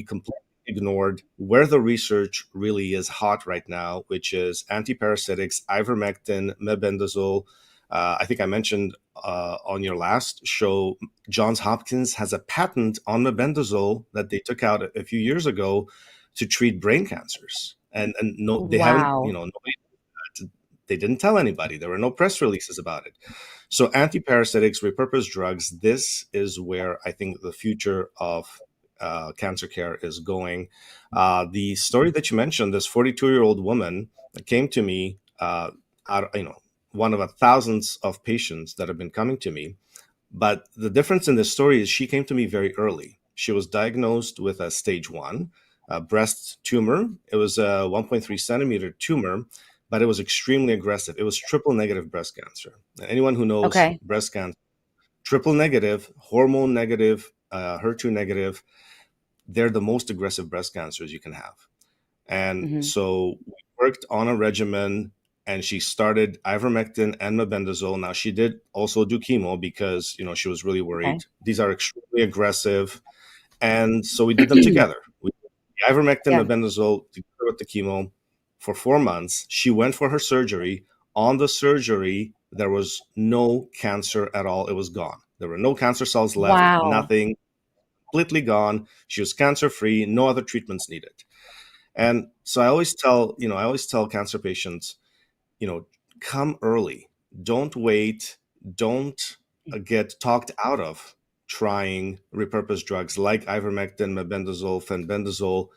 completely ignored where the research really is hot right now, which is antiparasitics, ivermectin, mebendazole. I think I mentioned on your last show, Johns Hopkins has a patent on mebendazole that they took out a few years ago to treat brain cancers. And no, they haven't, nobody, they didn't tell anybody. There were no press releases about it. So antiparasitics, repurposed drugs, this is where I think the future of cancer care is going. The story that you mentioned, this 42-year-old woman that came to me, one of thousands of patients that have been coming to me. But the difference in this story is she came to me very early. She was diagnosed with a stage 1 breast tumor. It was a 1.3 centimeter tumor, but it was extremely aggressive. It was triple negative breast cancer. And anyone who knows breast cancer, triple negative, hormone negative, HER2 negative, they're the most aggressive breast cancers you can have. And so we worked on a regimen, and she started ivermectin and mebendazole. Now, she did also do chemo because, she was really worried. These are extremely aggressive. And so we did them together. We did the ivermectin, mebendazole together with the chemo for 4 months. She went for her surgery. On the surgery, there was no cancer at all. It was gone. There were no cancer cells left, nothing, completely gone. She was cancer-free, no other treatments needed. And so I always tell cancer patients, come early. Don't wait. Don't get talked out of trying repurposed drugs like ivermectin, mebendazole, fenbendazole.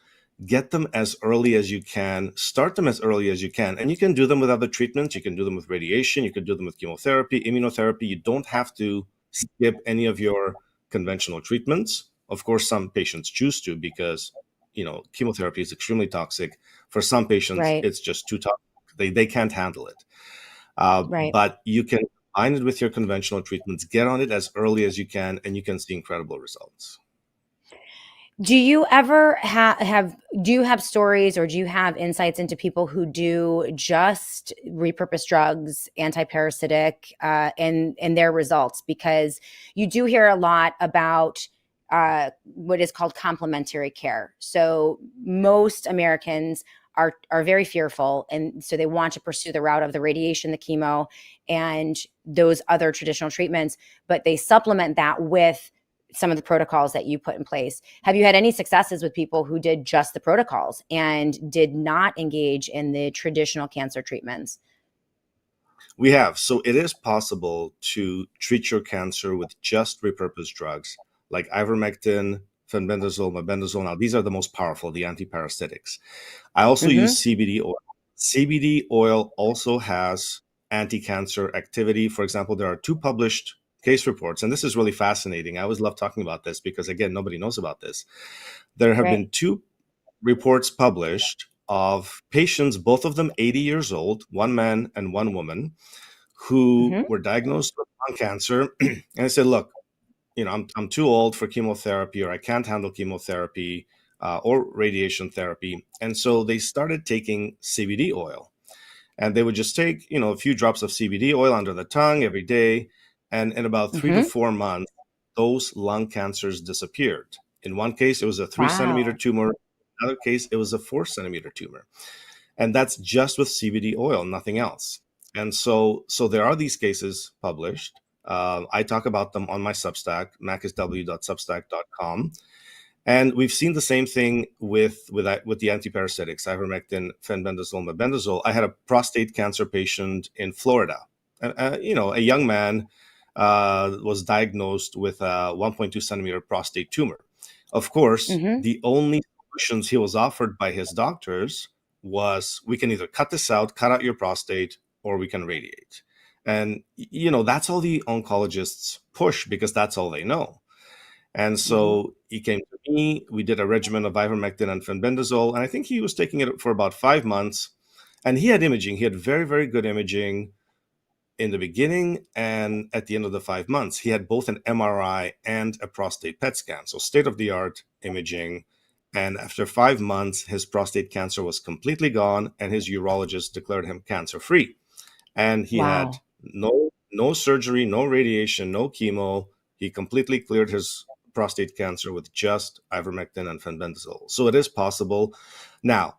Get them as early as you can. Start them as early as you can. And you can do them with other treatments. You can do them with radiation. You can do them with chemotherapy, immunotherapy. You don't have to skip any of your conventional treatments. Of course, some patients choose to because, chemotherapy is extremely toxic. For some patients, Right. it's just too toxic. They can't handle it. Right. But you can combine it with your conventional treatments, get on it as early as you can, and you can see incredible results. Do you ever do you have stories or do you have insights into people who do just repurposed drugs, antiparasitic, and their results? Because you do hear a lot about what is called complementary care. So most Americans are very fearful, and so they want to pursue the route of the radiation, the chemo, and those other traditional treatments, but they supplement that with some of the protocols that you put in place. Have you had any successes with people who did just the protocols and did not engage in the traditional cancer treatments? We have. So it is possible to treat your cancer with just repurposed drugs like ivermectin, fenbendazole, mebendazole. Now, these are the most powerful, the antiparasitics. I also use CBD oil. CBD oil also has anti-cancer activity. For example, there are 2 published case reports, and this is really fascinating. I always love talking about this because, again, nobody knows about this. There have been 2 reports published of patients, both of them 80 years old, 1 man and 1 woman, who were diagnosed with lung cancer. And I said, look, I'm too old for chemotherapy, or I can't handle chemotherapy or radiation therapy. And so they started taking CBD oil. And they would just take, a few drops of CBD oil under the tongue every day. And in about 3 to 4 months, those lung cancers disappeared. In one case, it was a 3-centimeter tumor. In another case, it was a 4-centimeter tumor. And that's just with CBD oil, nothing else. And so there are these cases published. I talk about them on my Substack, macasw.substack.com. And we've seen the same thing with the antiparasitics, ivermectin, fenbendazole, mebendazole. I had a prostate cancer patient in Florida. A young man was diagnosed with a 1.2 centimeter prostate tumor. Of course, the only solutions he was offered by his doctors was, we can either cut this out, cut out your prostate, or we can radiate. And, that's all the oncologists push because that's all they know. And so he came to me, we did a regimen of ivermectin and fenbendazole, and I think he was taking it for about 5 months. And he had imaging. He had very, very good imaging in the beginning and at the end of the 5 months. He had both an MRI and a prostate PET scan, so state-of-the-art imaging. And after 5 months, his prostate cancer was completely gone, and his urologist declared him cancer-free. And he had no surgery, no radiation, no chemo. He completely cleared his prostate cancer with just ivermectin and fenbendazole. So it is possible. Now,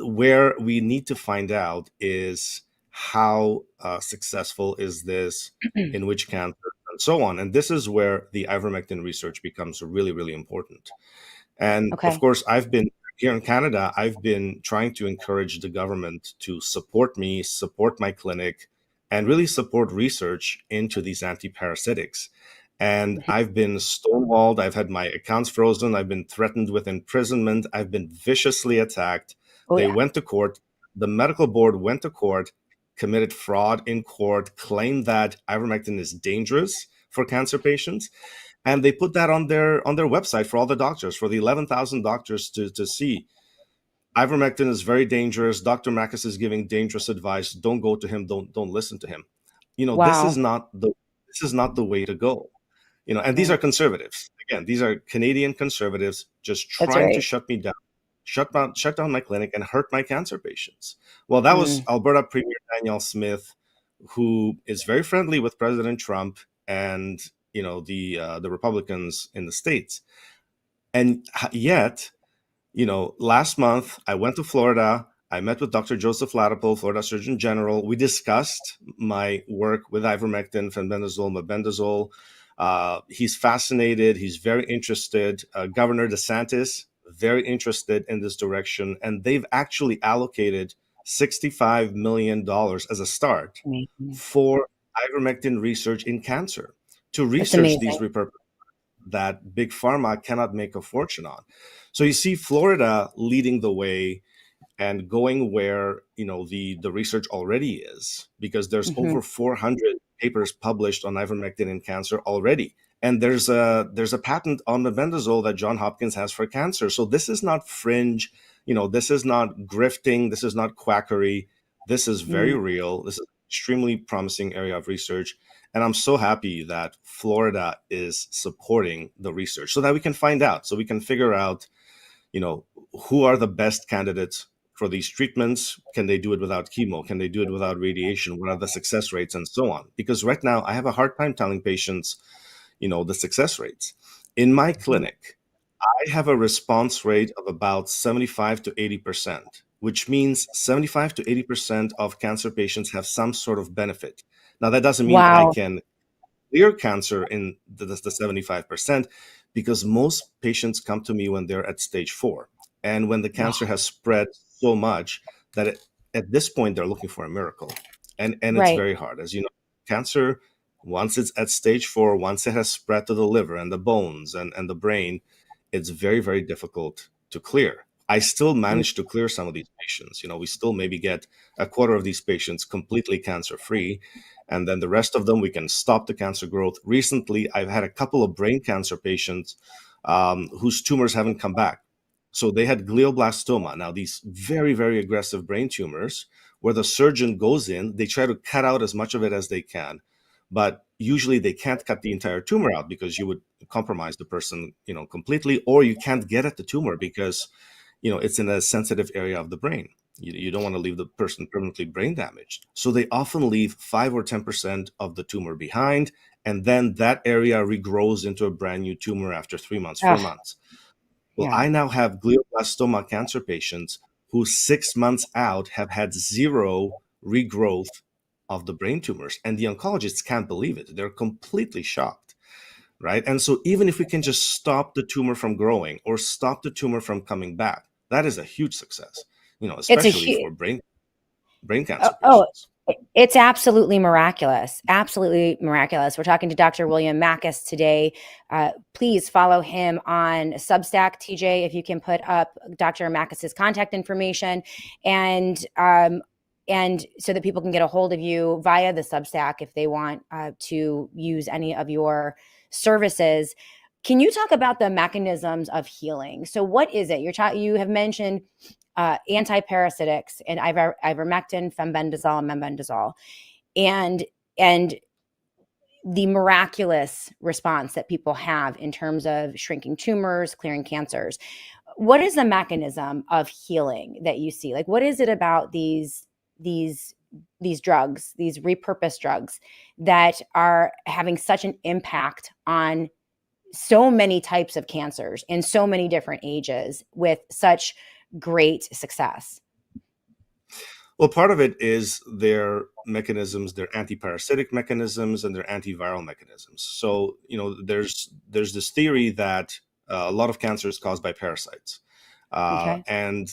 where we need to find out is how successful is this, in which cancer, and so on. And this is where the ivermectin research becomes really, really important. And of course, I've been here in Canada, I've been trying to encourage the government to support me, support my clinic, and really support research into these antiparasitics. And I've been stonewalled. I've had my accounts frozen. I've been threatened with imprisonment. I've been viciously attacked. They went to court. The medical board went to court, committed fraud in court, claimed that ivermectin is dangerous for cancer patients. And they put that on their website for all the doctors, for the 11,000 doctors to see. Ivermectin is very dangerous. Dr. Makis is giving dangerous advice. Don't go to him. Don't listen to him. This is not the way to go. And these are conservatives. Again, these are Canadian conservatives just trying to shut me down, shut down my clinic and hurt my cancer patients. Well, that was Alberta Premier Danielle Smith, who is very friendly with President Trump and the Republicans in the States. And yet, last month I went to Florida. I met with Dr. Joseph Latipo, Florida Surgeon General. We discussed my work with ivermectin, fenbendazole, mebendazole. He's fascinated. He's very interested. Governor DeSantis, very interested in this direction. And they've actually allocated $65 million as a start for ivermectin research in cancer, to research these repurposed that big pharma cannot make a fortune on. So you see Florida leading the way and going where the research already is, because there's over 400 papers published on ivermectin in cancer already. And there's a patent on mebendazole that John Hopkins has for cancer. So this is not fringe, this is not grifting, this is not quackery. This is very real. This is an extremely promising area of research. And I'm so happy that Florida is supporting the research so that we can find out, so we can figure out, who are the best candidates for these treatments. Can they do it without chemo? Can they do it without radiation? What are the success rates and so on? Because right now I have a hard time telling patients, the success rates. In my clinic, I have a response rate of about 75 to 80%, which means 75 to 80% of cancer patients have some sort of benefit. Now, that doesn't mean I can clear cancer in the 75%, because most patients come to me when they're at stage 4. And when the cancer has spread so much that at this point, they're looking for a miracle. And it's very hard. As you know, cancer, once it's at stage 4, once it has spread to the liver and the bones and the brain, it's very, very difficult to clear. I still manage to clear some of these patients. We still maybe get a quarter of these patients completely cancer-free, and then the rest of them, we can stop the cancer growth. Recently, I've had a couple of brain cancer patients whose tumors haven't come back. So they had glioblastoma. Now, these very, very aggressive brain tumors, where the surgeon goes in, they try to cut out as much of it as they can. But usually they can't cut the entire tumor out because you would compromise the person, completely, or you can't get at the tumor because, it's in a sensitive area of the brain. You don't want to leave the person permanently brain damaged. So they often leave 5 or 10% of the tumor behind, and then that area regrows into a brand new tumor after 3 months, 4 months. Well, I now have glioblastoma cancer patients who 6 months out have had zero regrowth of the brain tumors, and the oncologists can't believe it. They're completely shocked, right? And so even if we can just stop the tumor from growing or stop the tumor from coming back, that is a huge success, especially for brain cancer patients. It's absolutely miraculous. Absolutely miraculous. We're talking to Dr. William Makis today. Please follow him on Substack, TJ, if you can put up Dr. Makis's contact information, and so that people can get a hold of you via the Substack if they want to use any of your services. Can you talk about the mechanisms of healing? So what is it? You have mentioned antiparasitics and ivermectin, fenbendazole, and mebendazole, and the miraculous response that people have in terms of shrinking tumors, clearing cancers. What is the mechanism of healing that you see? Like, what is it about these drugs, these repurposed drugs, that are having such an impact on so many types of cancers in so many different ages with such great success? Well, part of it is their mechanisms, their antiparasitic mechanisms and their antiviral mechanisms. So, there's this theory that a lot of cancer is caused by parasites. And,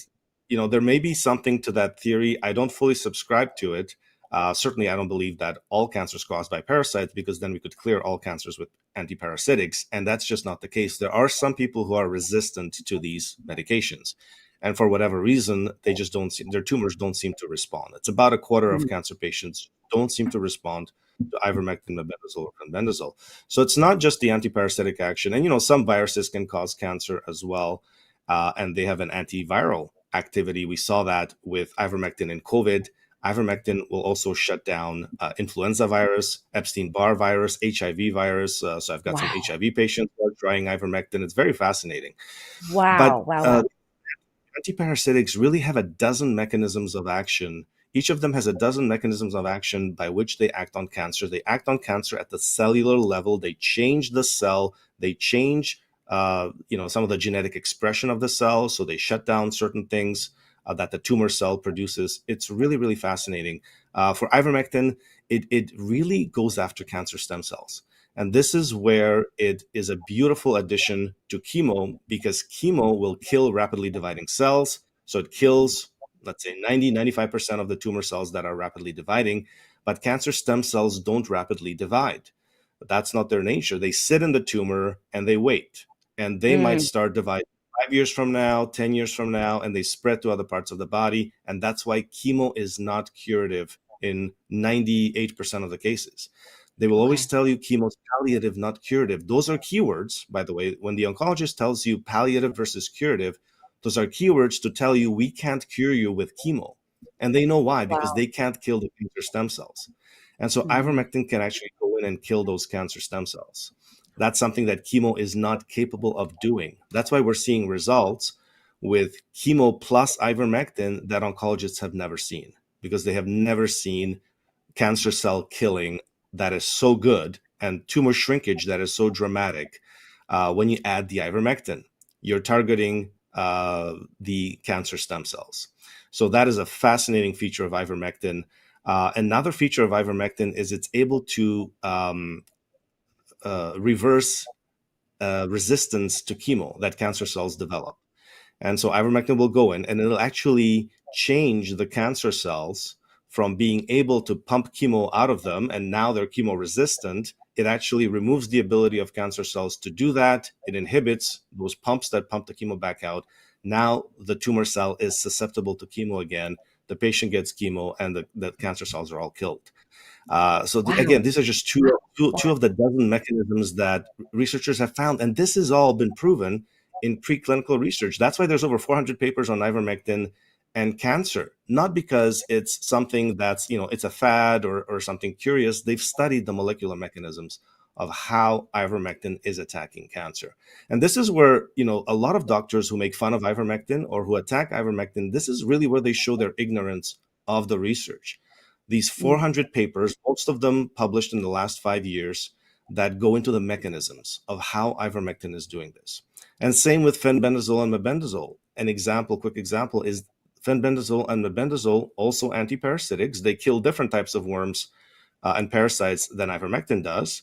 there may be something to that theory. I don't fully subscribe to it. Certainly, I don't believe that all cancer is caused by parasites, because then we could clear all cancers with antiparasitics. And that's just not the case. There are some people who are resistant to these medications. And for whatever reason, they just their tumors don't seem to respond. It's about a quarter of cancer patients don't seem to respond to ivermectin, mebendazole, or fenbendazole. So it's not just the antiparasitic action. And, some viruses can cause cancer as well. And they have an antiviral activity. We saw that with ivermectin in COVID. Ivermectin will also shut down influenza virus, Epstein-Barr virus, HIV virus. So I've got some HIV patients who are trying ivermectin. It's very fascinating. Wow. Antiparasitics really have a dozen mechanisms of action. Each of them has a dozen mechanisms of action by which they act on cancer. They act on cancer at the cellular level. They change the cell. They change, some of the genetic expression of the cell. So they shut down certain things that the tumor cell produces. It's really, really fascinating. For ivermectin, it really goes after cancer stem cells. And this is where it is a beautiful addition to chemo, because chemo will kill rapidly dividing cells. So it kills, let's say, 95% of the tumor cells that are rapidly dividing, but cancer stem cells don't rapidly divide. But that's not their nature. They sit in the tumor and they wait, and they might start dividing 5 years from now, 10 years from now, and they spread to other parts of the body. And that's why chemo is not curative in 98% of the cases. They will always tell you chemo is palliative, not curative. Those are keywords, by the way. When the oncologist tells you palliative versus curative, those are keywords to tell you we can't cure you with chemo. And they know why, because they can't kill the cancer stem cells. And so ivermectin can actually go in and kill those cancer stem cells. That's something that chemo is not capable of doing. That's why we're seeing results with chemo plus ivermectin that oncologists have never seen, because they have never seen cancer cell killing that is so good and tumor shrinkage that is so dramatic. When you add the ivermectin, you're targeting the cancer stem cells. So that is a fascinating feature of ivermectin. Another feature of ivermectin is it's able to reverse resistance to chemo that cancer cells develop. And so ivermectin will go in and it'll actually change the cancer cells from being able to pump chemo out of them, and now they're chemo resistant. It actually removes the ability of cancer cells to do that. It inhibits those pumps that pump the chemo back out. Now the tumor cell is susceptible to chemo again. The patient gets chemo and the cancer cells are all killed. Again, these are just two of the dozen mechanisms that researchers have found. And this has all been proven in preclinical research. That's why there's over 400 papers on ivermectin and cancer, not because it's something that's, it's a fad or something curious. They've studied the molecular mechanisms of how ivermectin is attacking cancer. And this is where, a lot of doctors who make fun of ivermectin or who attack ivermectin, this is really where they show their ignorance of the research. These 400 papers, most of them published in the last 5 years, that go into the mechanisms of how ivermectin is doing this. And same with fenbendazole and mebendazole. Quick example is fenbendazole and mebendazole, also antiparasitics. They kill different types of worms and parasites than ivermectin does.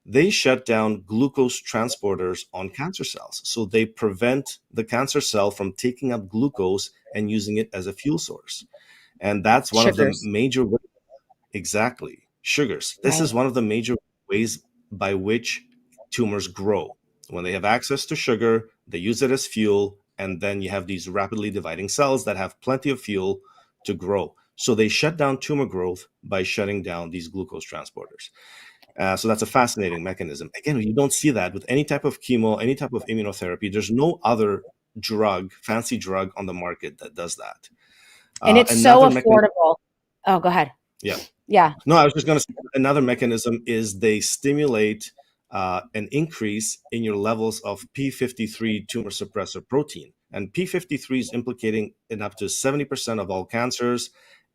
They shut down glucose transporters on cancer cells. So they prevent the cancer cell from taking up glucose and using it as a fuel source. And that's one of the major ways. Exactly. Sugars. This is one of the major ways by which tumors grow. When they have access to sugar, they use it as fuel, and then you have these rapidly dividing cells that have plenty of fuel to grow. So they shut down tumor growth by shutting down these glucose transporters. So that's a fascinating mechanism. Again, you don't see that with any type of chemo, any type of immunotherapy. There's no other fancy drug on the market that does that. And it's so affordable. Oh, go ahead. Yeah. No, I was just going to say another mechanism is they stimulate an increase in your levels of p53 tumor suppressor protein. And p53 is implicating in up to 70% of all cancers.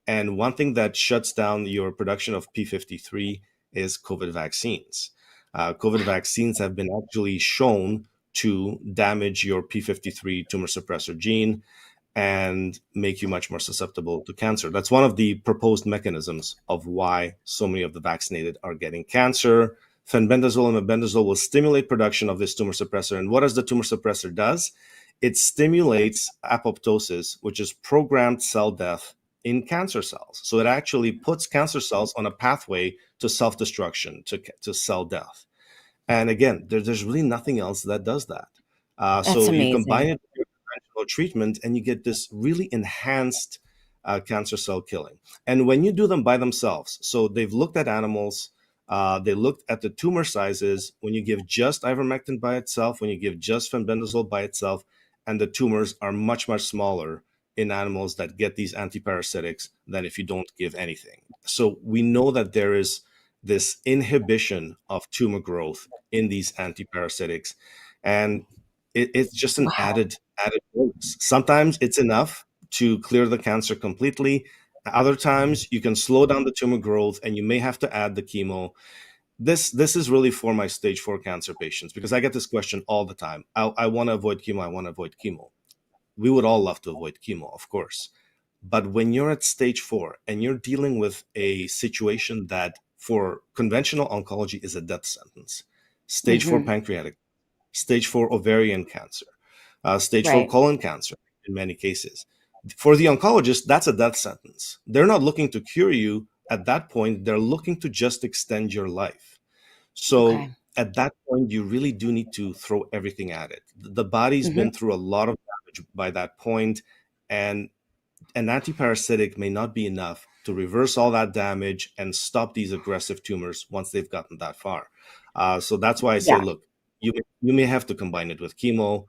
And one thing that shuts down your production of p53 is COVID vaccines. COVID vaccines have been actually shown to damage your p53 tumor suppressor gene and make you much more susceptible to cancer. That's one of the proposed mechanisms of why so many of the vaccinated are getting cancer. Fenbendazole and mebendazole will stimulate production of this tumor suppressor. And what does the tumor suppressor does? It stimulates apoptosis, which is programmed cell death in cancer cells. So it actually puts cancer cells on a pathway to self-destruction, to cell death. And again, there's really nothing else that does that. So amazing. You combine it with conventional treatment and you get this really enhanced cancer cell killing. And when you do them by themselves, so they've looked at animals, they looked at the tumor sizes when you give just ivermectin by itself, when you give just fenbendazole by itself, and the tumors are much, much smaller in animals that get these antiparasitics than if you don't give anything. So we know that there is this inhibition of tumor growth in these antiparasitics, and it's just an added bonus. Sometimes it's enough to clear the cancer completely. Other times you can slow down the tumor growth and you may have to add the chemo. This is really for my stage 4 cancer patients, because I get this question all the time. I want to avoid chemo. I want to avoid chemo. We would all love to avoid chemo, of course. But when you're at stage 4 and you're dealing with a situation that for conventional oncology is a death sentence, stage 4 pancreatic, stage 4 ovarian cancer, stage 4 colon cancer in many cases. For the oncologist, that's a death sentence. They're not looking to cure you at that point. They're looking to just extend your life. So at that point, you really do need to throw everything at it. The body's been through a lot of damage by that point, and an antiparasitic may not be enough to reverse all that damage and stop these aggressive tumors once they've gotten that far. So that's why I say, look, you may have to combine it with chemo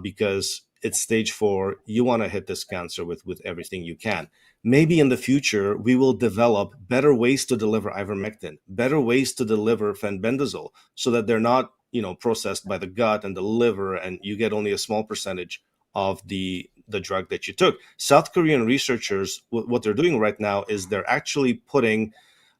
because it's stage 4. You want to hit this cancer with everything you can. Maybe in the future, we will develop better ways to deliver ivermectin, better ways to deliver fenbendazole, so that they're not, processed by the gut and the liver, and you get only a small percentage of the drug that you took. South Korean researchers, what they're doing right now is they're actually putting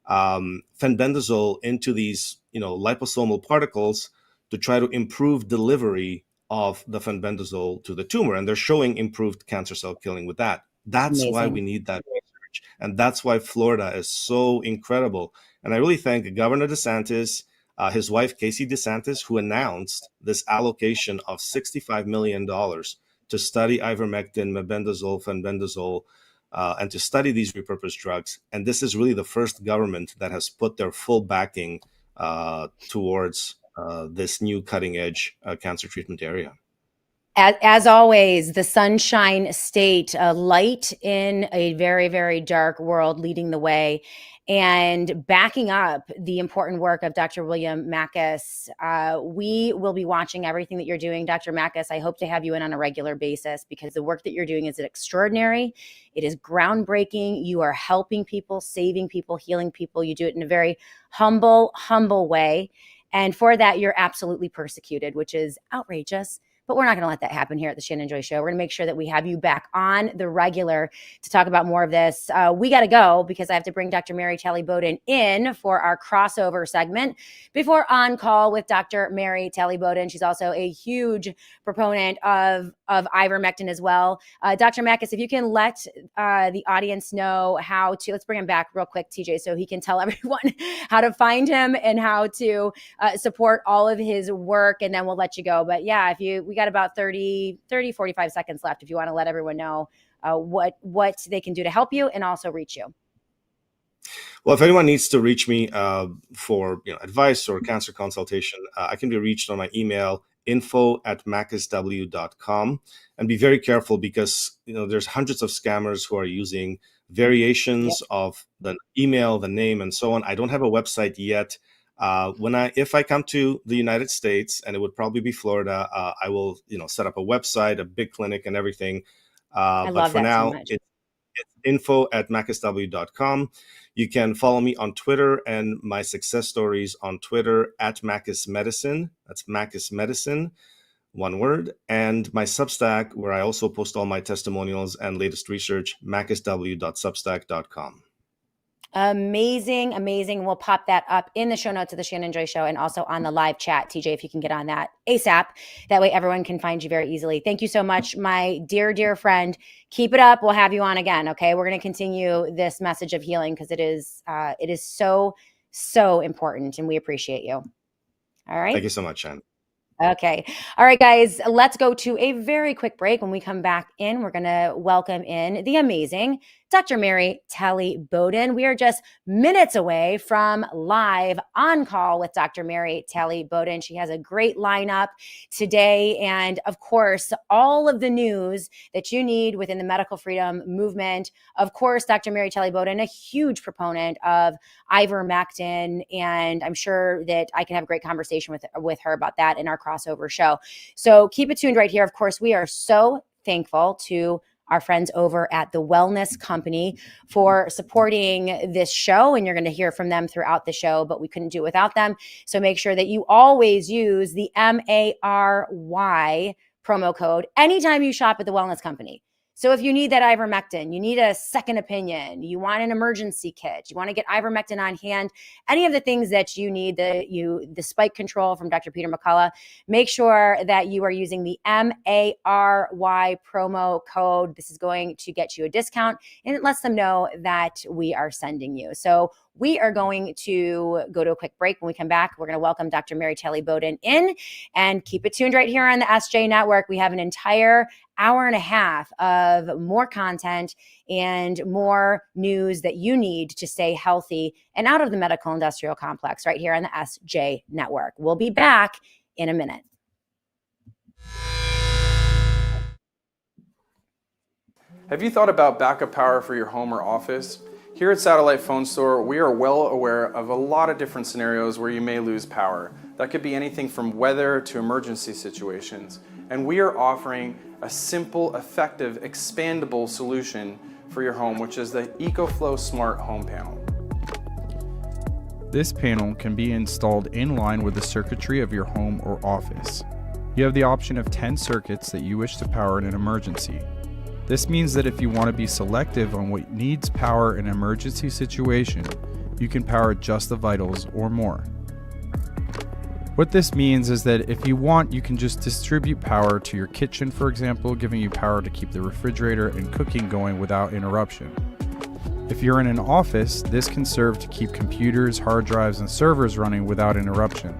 fenbendazole into these, liposomal particles to try to improve delivery of the fenbendazole to the tumor. And they're showing improved cancer cell killing with that. That's Amazing. why we need that research. And that's why Florida is so incredible. And I really thank Governor DeSantis, his wife, Casey DeSantis, who announced this allocation of $65 million to study ivermectin, mebendazole, fenbendazole, and to study these repurposed drugs. And this is really the first government that has put their full backing towards this new cutting-edge cancer treatment area. As always, the Sunshine State, a light in a very, very dark world, leading the way and backing up the important work of Dr. William Makis. We will be watching everything that you're doing, Dr. Makis. I hope to have you in on a regular basis because the work that you're doing is extraordinary. It is groundbreaking. You are helping people, saving people, healing people. You do it in a very humble way. And for that, you're absolutely persecuted, which is outrageous. But we're not going to let that happen here at the Shannon Joy Show. We're going to make sure that we have you back on the regular to talk about more of this. We got to go because I have to bring Dr. Mary Talley Bowden in for our crossover segment before On Call with Dr. Mary Talley Bowden. She's also a huge proponent of ivermectin as well. Dr. Makis, if you can let the audience know how to, let's bring him back real quick, TJ, so he can tell everyone how to find him and how to support all of his work, and then we'll let you go. But yeah, we got about 45 seconds left if you want to let everyone know what they can do to help you and also reach you. Well, if anyone needs to reach me for advice or cancer consultation, I can be reached on my email, info@makisw.com, and be very careful because there's hundreds of scammers who are using variations of the email, the name, and so on. I don't have a website yet. If I come to the United States, and it would probably be Florida, I will set up a website, a big clinic, and everything. But for now, it's info@makisw.com. You can follow me on Twitter and my success stories on Twitter @Makis Medicine. That's Makis Medicine, one word. And my Substack, where I also post all my testimonials and latest research, makisw.substack.com. Amazing. We'll pop that up in the show notes of the Shannon Joy Show and also on the live chat, TJ, if you can get on that ASAP. That way everyone can find you very easily. Thank you so much, my dear friend. Keep it up. We'll have you on again. Okay. We're going to continue this message of healing because it is so important, and we appreciate you. All right. Thank you so much, Shannon. Okay. All right, guys, let's go to a very quick break. When we come back in, we're going to welcome in the amazing Dr. Mary Talley Bowden. We are just minutes away from live On Call with Dr. Mary Talley Bowden. She has a great lineup today. And of course, all of the news that you need within the medical freedom movement. Of course, Dr. Mary Talley Bowden, a huge proponent of ivermectin. And I'm sure that I can have a great conversation with her about that in our crossover show. So keep it tuned right here. Of course, we are so thankful to our friends over at the Wellness Company for supporting this show. And you're going to hear from them throughout the show, but we couldn't do it without them. So make sure that you always use the MARY promo code anytime you shop at the Wellness Company. So if you need that ivermectin, you need a second opinion, you want an emergency kit, you want to get ivermectin on hand, any of the things that you need, the spike control from Dr. Peter McCullough, make sure that you are using the MARY promo code. This is going to get you a discount, and it lets them know that we are sending you. So we are going to go to a quick break. When we come back, we're going to welcome Dr. Mary Talley Bowden in, and keep it tuned right here on the SJ Network. We have an entire hour and a half of more content and more news that you need to stay healthy and out of the medical industrial complex right here on the SJ Network. We'll be back in a minute. Have you thought about backup power for your home or office? Here at Satellite Phone Store, we are well aware of a lot of different scenarios where you may lose power. That could be anything from weather to emergency situations. And we are offering a simple, effective, expandable solution for your home, which is the EcoFlow Smart Home Panel. This panel can be installed in line with the circuitry of your home or office. You have the option of 10 circuits that you wish to power in an emergency. This means that if you want to be selective on what needs power in an emergency situation, you can power just the vitals or more. What this means is that if you want, you can just distribute power to your kitchen, for example, giving you power to keep the refrigerator and cooking going without interruption. If you're in an office, this can serve to keep computers, hard drives, and servers running without interruption.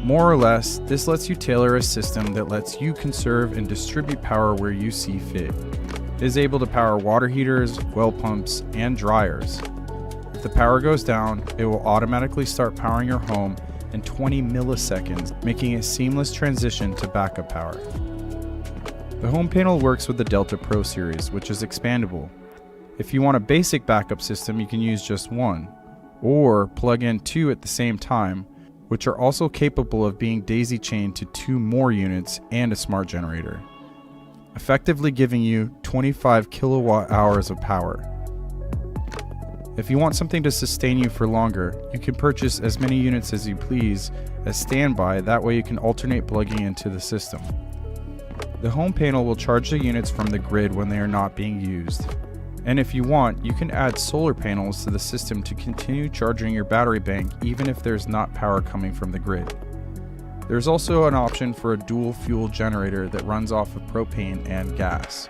More or less, this lets you tailor a system that lets you conserve and distribute power where you see fit. It is able to power water heaters, well pumps, and dryers. If the power goes down, it will automatically start powering your home in 20 milliseconds, making a seamless transition to backup power. The home panel works with the Delta Pro series, which is expandable. If you want a basic backup system, you can use just one, or plug in two at the same time, which are also capable of being daisy-chained to 2 more units and a smart generator, effectively giving you 25 kilowatt hours of power. If you want something to sustain you for longer, you can purchase as many units as you please as standby, that way you can alternate plugging into the system. The home panel will charge the units from the grid when they are not being used. And if you want, you can add solar panels to the system to continue charging your battery bank even if there's not power coming from the grid. There's also an option for a dual fuel generator that runs off of propane and gas.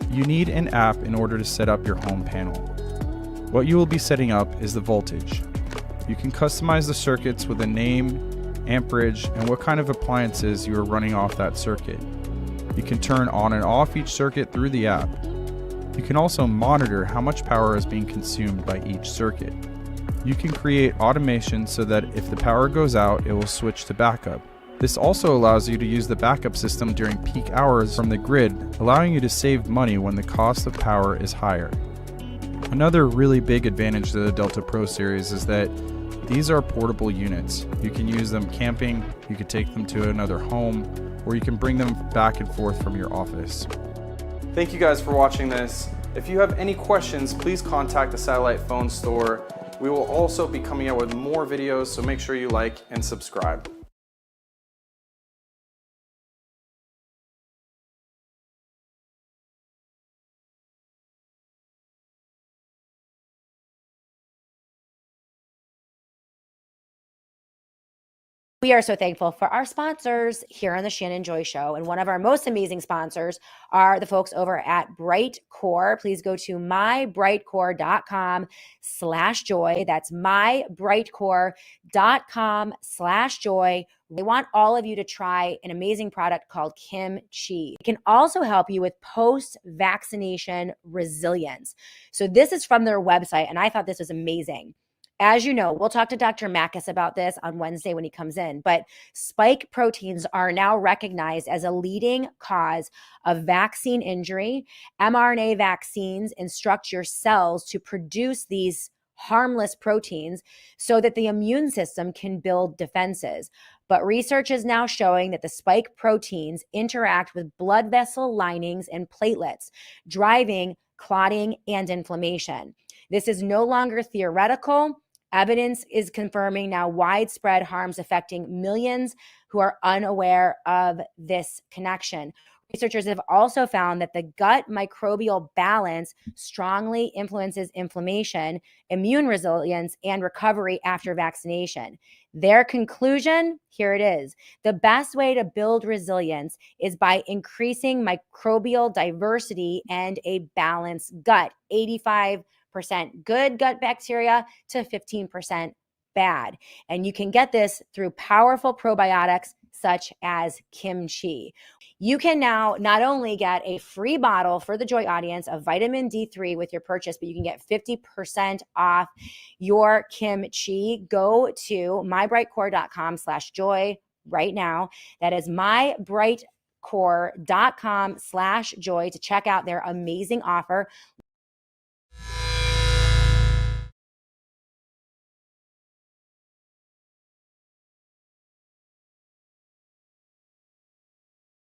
You need an app in order to set up your home panel. What you will be setting up is the voltage. You can customize the circuits with a name, amperage, and what kind of appliances you are running off that circuit. You can turn on and off each circuit through the app. You can also monitor how much power is being consumed by each circuit. You can create automation so that if the power goes out, it will switch to backup. This also allows you to use the backup system during peak hours from the grid, allowing you to save money when the cost of power is higher. Another really big advantage to the Delta Pro series is that these are portable units. You can use them camping, you can take them to another home, or you can bring them back and forth from your office. Thank you guys for watching this. If you have any questions, please contact the Satellite Phone Store. We will also be coming out with more videos, so make sure you like and subscribe. We are so thankful for our sponsors here on the Shannon Joy Show. And one of our most amazing sponsors are the folks over at Brightcore. Please go to mybrightcore.com/joy. That's mybrightcore.com/joy. We want all of you to try an amazing product called kimchi. It can also help you with post-vaccination resilience. So this is from their website, and I thought this was amazing. As you know, we'll talk to Dr. Makis about this on Wednesday when he comes in, but spike proteins are now recognized as a leading cause of vaccine injury. mRNA vaccines instruct your cells to produce these harmless proteins so that the immune system can build defenses. But research is now showing that the spike proteins interact with blood vessel linings and platelets, driving clotting and inflammation. This is no longer theoretical. Evidence is confirming now widespread harms affecting millions who are unaware of this connection. Researchers have also found that the gut microbial balance strongly influences inflammation, immune resilience, and recovery after vaccination. Their conclusion, here it is: the best way to build resilience is by increasing microbial diversity and a balanced gut. 85% good gut bacteria to 15% bad. And you can get this through powerful probiotics such as kimchi. You can now not only get a free bottle for the Joy audience of vitamin D3 with your purchase, but you can get 50% off your kimchi. Go to mybrightcore.com/joy right now. That is mybrightcore.com/joy to check out their amazing offer.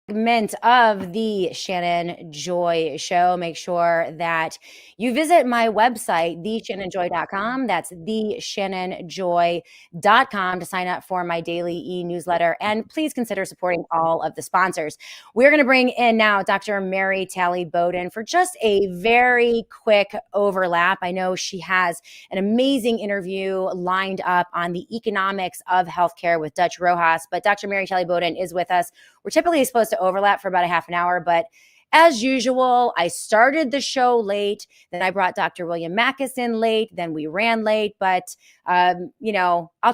Segment of the Shannon Joy Show. Make sure that you visit my website, theshannonjoy.com. That's theshannonjoy.com to sign up for my daily e-newsletter. And please consider supporting all of the sponsors. We're going to bring in now Dr. Mary Talley Bowden for just a very quick overlap. I know she has an amazing interview lined up on the economics of healthcare with Dutch Rojas, but Dr. Mary Talley Bowden is with us. We're typically supposed to overlap for about a half an hour, but as usual, I started the show late. Then I brought Dr. William Mackis in late. Then we ran late, but I'll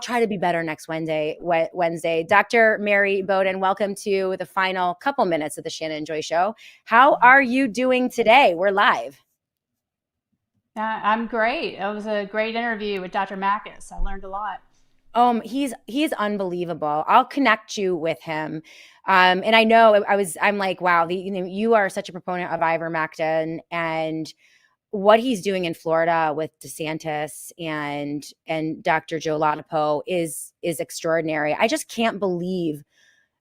try to be better next Wednesday. Dr. Mary Bowden, welcome to the final couple minutes of the Shannon Joy Show. How are you doing today? We're live. I'm great. It was a great interview with Dr. Mackis. I learned a lot. He's unbelievable. I'll connect you with him. And I know I'm like, wow, you are such a proponent of ivermectin and what he's doing in Florida with DeSantis and Dr. Joe Ladapo is extraordinary. I just can't believe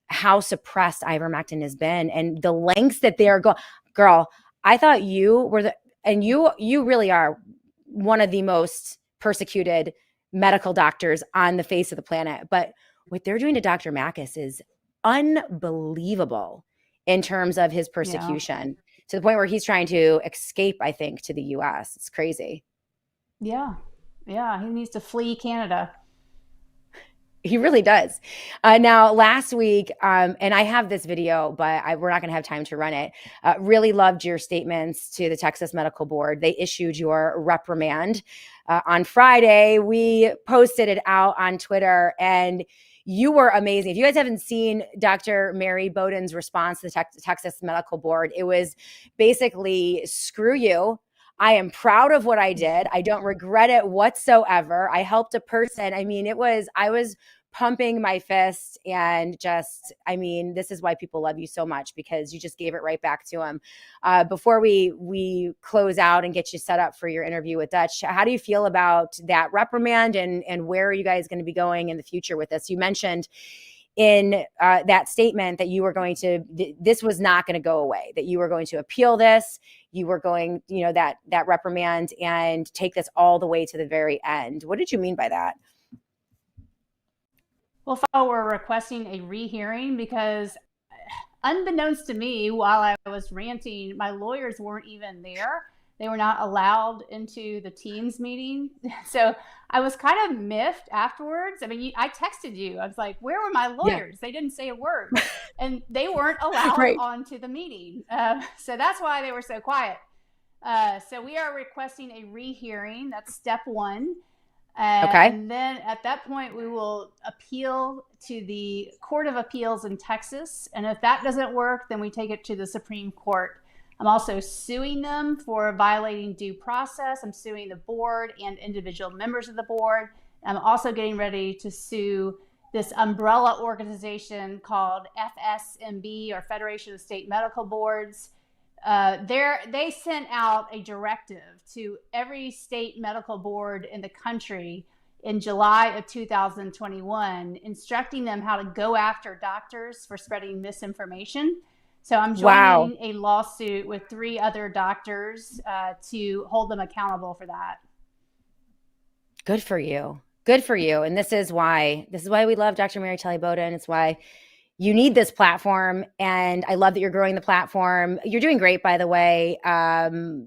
how suppressed ivermectin has been and the lengths that they are going. Girl, I thought you were you really are one of the most persecuted medical doctors on the face of the planet. But what they're doing to Dr. Mackis is unbelievable in terms of his persecution, to the point where he's trying to escape, I think, to the US. It's crazy. Yeah. He needs to flee Canada. He really does. Now, last week, and I have this video, but we're not going to have time to run it. Really loved your statements to the Texas Medical Board. They issued your reprimand on Friday. We posted it out on Twitter, and you were amazing. If you guys haven't seen Dr. Mary Bowden's response to the Texas Medical Board, it was basically, screw you. I am proud of what I did. I don't regret it whatsoever. I helped a person. I mean, I was pumping my fist and this is why people love you so much, because you just gave it right back to them. Before we close out and get you set up for your interview with Dutch, how do you feel about that reprimand and where are you guys going to be going in the future with this? You mentioned in that statement that you were this was not going to go away, that you were going to appeal this, you were going, that reprimand and take this all the way to the very end. What did you mean by that? Well, we're requesting a rehearing because unbeknownst to me, while I was ranting, my lawyers weren't even there. They were not allowed into the Teams meeting. So I was kind of miffed afterwards. I mean, I texted you. I was like, where were my lawyers? Yeah. They didn't say a word. And they weren't allowed onto the meeting. So that's why they were so quiet. So we are requesting a rehearing. That's step one. Okay. And then at that point, we will appeal to the Court of Appeals in Texas. And if that doesn't work, then we take it to the Supreme Court. I'm also suing them for violating due process. I'm suing the board and individual members of the board. I'm also getting ready to sue this umbrella organization called FSMB, or Federation of State Medical Boards. They sent out a directive to every state medical board in the country in July of 2021, instructing them how to go after doctors for spreading misinformation. So I'm joining a lawsuit with 3 other doctors to hold them accountable for that. Good for you. Good for you. And this is why we love Dr. Mary Talley Bowden. It's why you need this platform. And I love that you're growing the platform. You're doing great, by the way.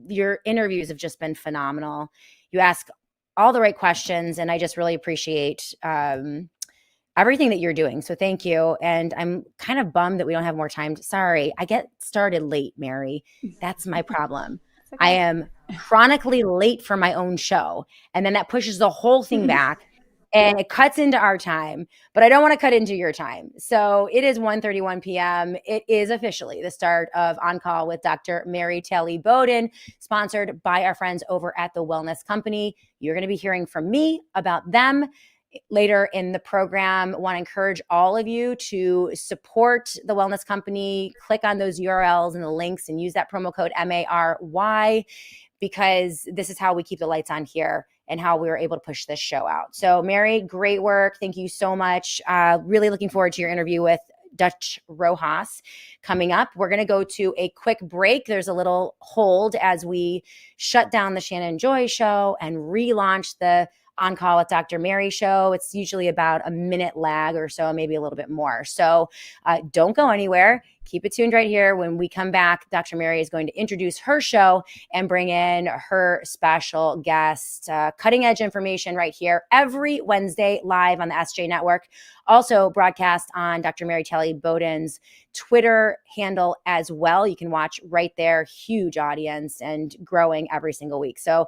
Your interviews have just been phenomenal. You ask all the right questions, and I just really appreciate everything that you're doing. So thank you. And I'm kind of bummed that we don't have more time. Sorry, I get started late, Mary. That's my problem. Okay. I am chronically late for my own show. And then that pushes the whole thing back and it cuts into our time, but I don't want to cut into your time. So it is 1:31 p.m. It is officially the start of On Call with Dr. Mary Talley Bowden, sponsored by our friends over at the Wellness Company. You're going to be hearing from me about them later in the program. I want to encourage all of you to support the Wellness Company. Click on those URLs and the links and use that promo code MARY. because this is how we keep the lights on here and how we were able to push this show out. So Mary, great work. Thank you so much. Really looking forward to your interview with Dutch Rojas coming up. We're going to go to a quick break. There's a little hold as we shut down the Shannon Joy show and relaunch the On Call with Dr. Mary show. It's usually about a minute lag or so, maybe a little bit more. So don't go anywhere. Keep it tuned right here. When we come back, Dr. Mary is going to introduce her show and bring in her special guest. Cutting edge information right here every Wednesday live on the SJ Network. Also broadcast on Dr. Mary Telly Bowden's Twitter handle as well. You can watch right there. Huge audience and growing every single week. So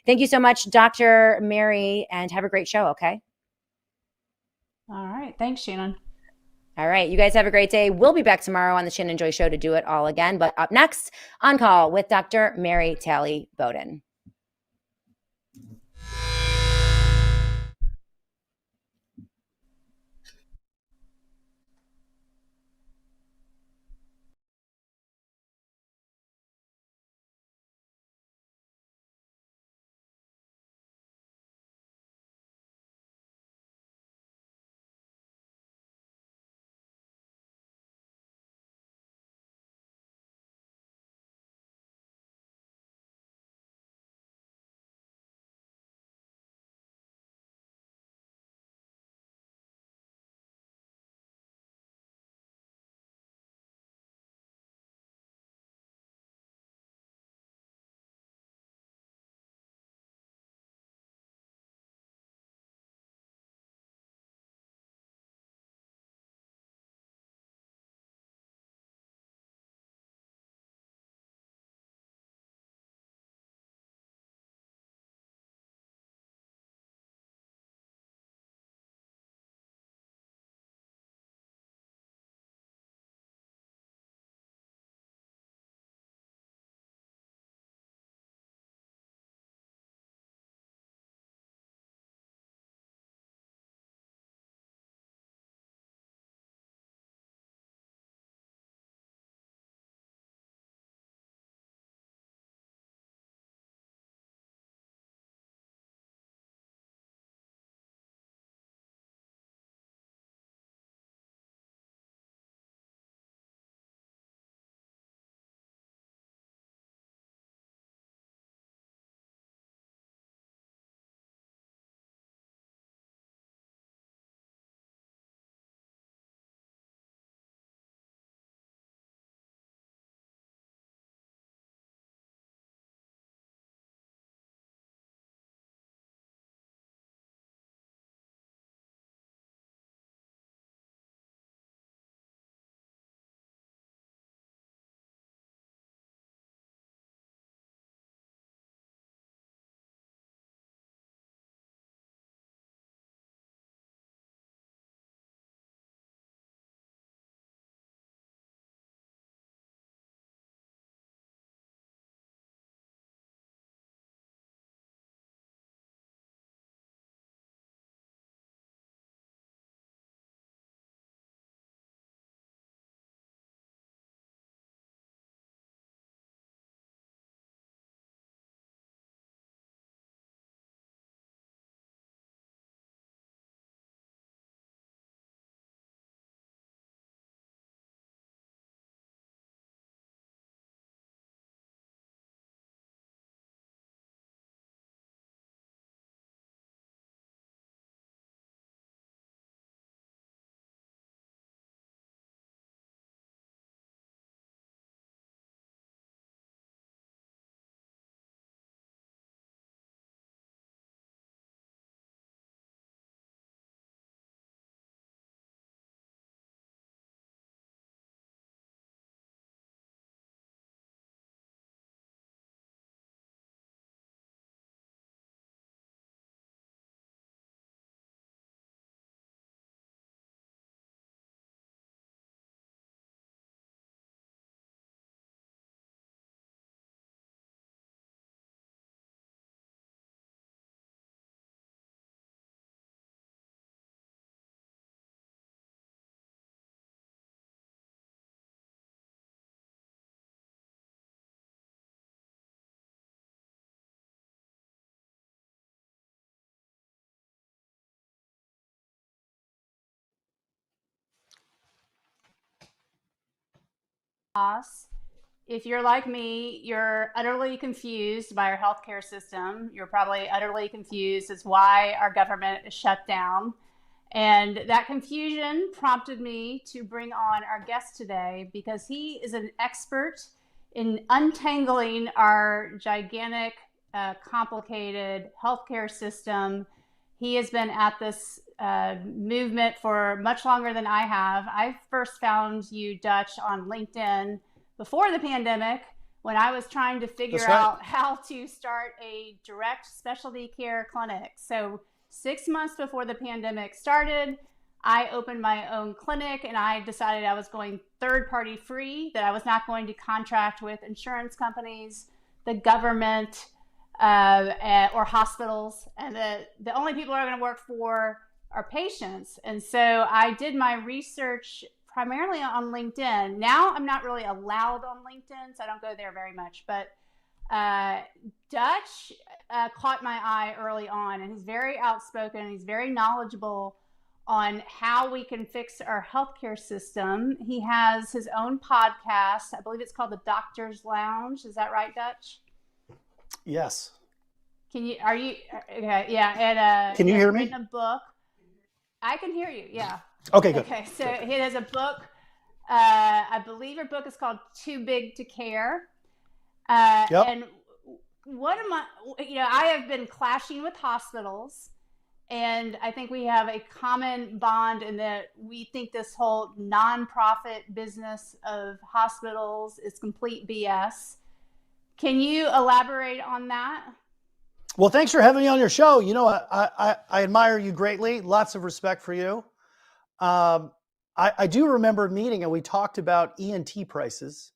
thank you so much, Dr. Mary, and have a great show, okay? All right. Thanks, Shannon. All right. You guys have a great day. We'll be back tomorrow on the Shannon Joy Show to do it all again. But up next, On Call with Dr. Mary Talley Bowden. If you're like me, you're utterly confused by our healthcare system. You're probably utterly confused as why our government is shut down. And that confusion prompted me to bring on our guest today because he is an expert in untangling our gigantic, complicated healthcare system. He has been at this movement for much longer than I have. I first found you, Dutch, on LinkedIn before the pandemic when I was trying to figure out how to start a direct specialty care clinic. So 6 months before the pandemic started, I opened my own clinic and I decided I was going third-party free, that I was not going to contract with insurance companies, the government, or hospitals, and the only people are going to work for are patients. And so I did my research primarily on LinkedIn. Now I'm not really allowed on LinkedIn, so I don't go there very much. But Dutch caught my eye early on, and he's very outspoken. He's very knowledgeable on how we can fix our healthcare system. He has his own podcast. I believe it's called The Doctor's Lounge. Is that right, Dutch? Yes. Okay, yeah. And can you hear me? Written a book. I can hear you. Yeah. Okay, good. Okay, so he has a book. I believe your book is called Too Big to Care. Yep. And what am I have been clashing with hospitals, and I think we have a common bond in that we think this whole nonprofit business of hospitals is complete BS. Can you elaborate on that? Well, thanks for having me on your show. You know, I admire you greatly. Lots of respect for you. I do remember a meeting and we talked about ENT prices.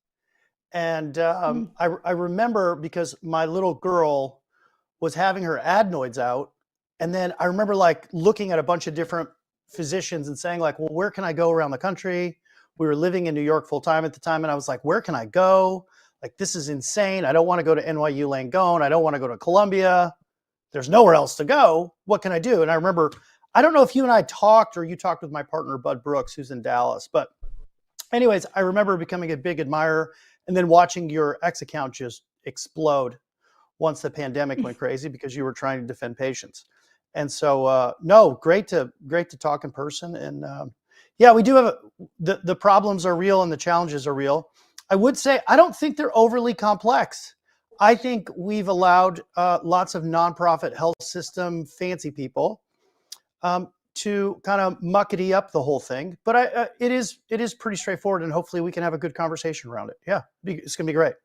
And I remember because my little girl was having her adenoids out. And then I remember like looking at a bunch of different physicians and saying like, well, where can I go around the country? We were living in New York full time at the time. And I was like, where can I go? Like, this is insane. I don't want to go to NYU Langone. I don't want to go to Columbia. There's nowhere else to go. What can I do? And I remember, I don't know if you and I talked or you talked with my partner, Bud Brooks, who's in Dallas. But anyways, I remember becoming a big admirer and then watching your X account just explode once the pandemic went crazy because you were trying to defend patients. And so, no, great to talk in person. And yeah, we do have the problems are real and the challenges are real. I would say, I don't think they're overly complex. I think we've allowed lots of nonprofit health system fancy people to kind of muckety up the whole thing. But it is pretty straightforward, and hopefully we can have a good conversation around it. Yeah, it's going to be great.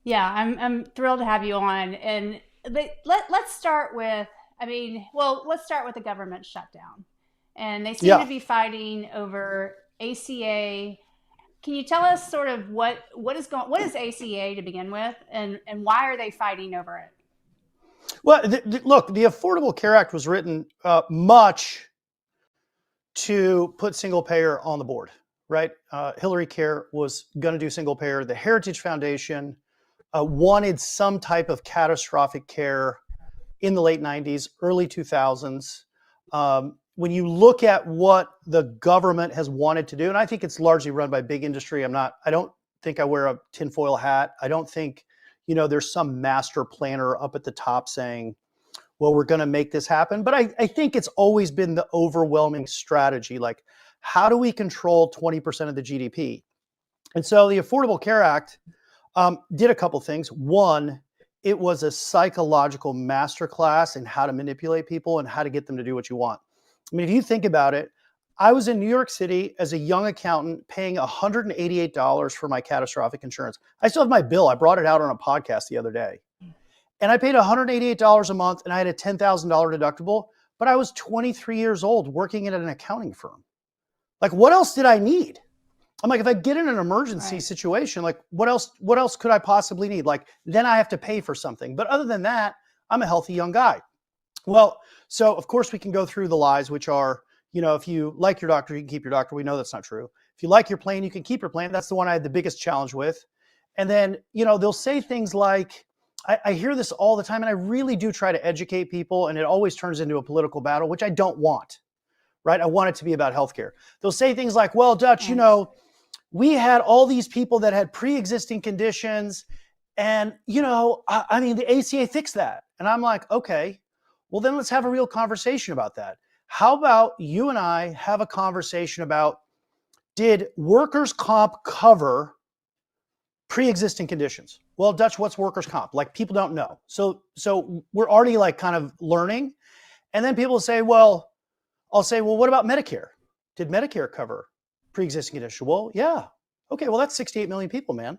Yeah, I'm thrilled to have you on. And let's start with, let's start with the government shutdown. And they seem to be fighting over ACA. Can you tell us sort of what is ACA to begin with, and why are they fighting over it? Well, look, the Affordable Care Act was written much to put single payer on the board, right? Hillary Care was going to do single payer. The Heritage Foundation wanted some type of catastrophic care in the late 90s, early 2000s. When you look at what the government has wanted to do, and I think it's largely run by big industry. I don't think I wear a tinfoil hat. I don't think, there's some master planner up at the top saying, well, we're going to make this happen. But I think it's always been the overwhelming strategy. Like, how do we control 20% of the GDP? And so the Affordable Care Act did a couple things. One, it was a psychological masterclass in how to manipulate people and how to get them to do what you want. I mean, if you think about it, I was in New York City as a young accountant paying $188 for my catastrophic insurance. I still have my bill. I brought it out on a podcast the other day. And I paid $188 a month and I had a $10,000 deductible, but I was 23 years old working at an accounting firm. Like, what else did I need? I'm like, if I get in an emergency situation, like what else could I possibly need? Like, then I have to pay for something. But other than that, I'm a healthy young guy. Well, so of course we can go through the lies, which are, if you like your doctor, you can keep your doctor. We know that's not true. If you like your plane, you can keep your plane. That's the one I had the biggest challenge with. And then, they'll say things like, I hear this all the time, and I really do try to educate people, and it always turns into a political battle, which I don't want, right? I want it to be about healthcare. They'll say things like, well, Dutch, we had all these people that had pre-existing conditions. And, I mean, the ACA fixed that. And I'm like, okay, well, then let's have a real conversation about that. How about you and I have a conversation about, did workers' comp cover pre-existing conditions? Well, Dutch, what's workers' comp? Like, people don't know. So we're already like kind of learning. And then people say, well, I'll say, well, what about Medicare? Did Medicare cover pre-existing conditions? Well, yeah. Okay, well, that's 68 million people, man.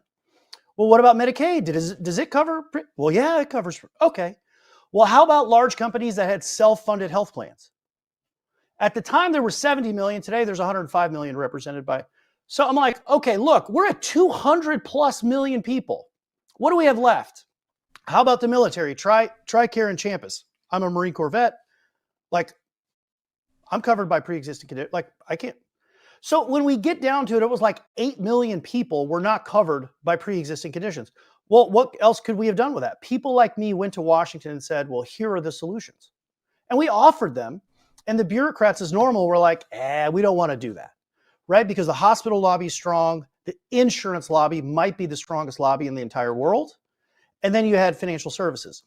Well, what about Medicaid? Does it cover? Well, yeah, it covers. Okay. Well, how about large companies that had self-funded health plans? At the time, there were 70 million. Today, there's 105 million represented by. So I'm like, okay, look, we're at 200 plus million people. What do we have left? How about the military? TRICARE and Champus. I'm a Marine Corps vet. Like, I'm covered by pre-existing conditions. Like, I can't. So when we get down to it, it was like 8 million people were not covered by pre-existing conditions. Well, what else could we have done with that? People like me went to Washington and said, well, here are the solutions. And we offered them. And the bureaucrats, as normal, were like, we don't want to do that, right? Because the hospital lobby is strong. The insurance lobby might be the strongest lobby in the entire world. And then you had financial services.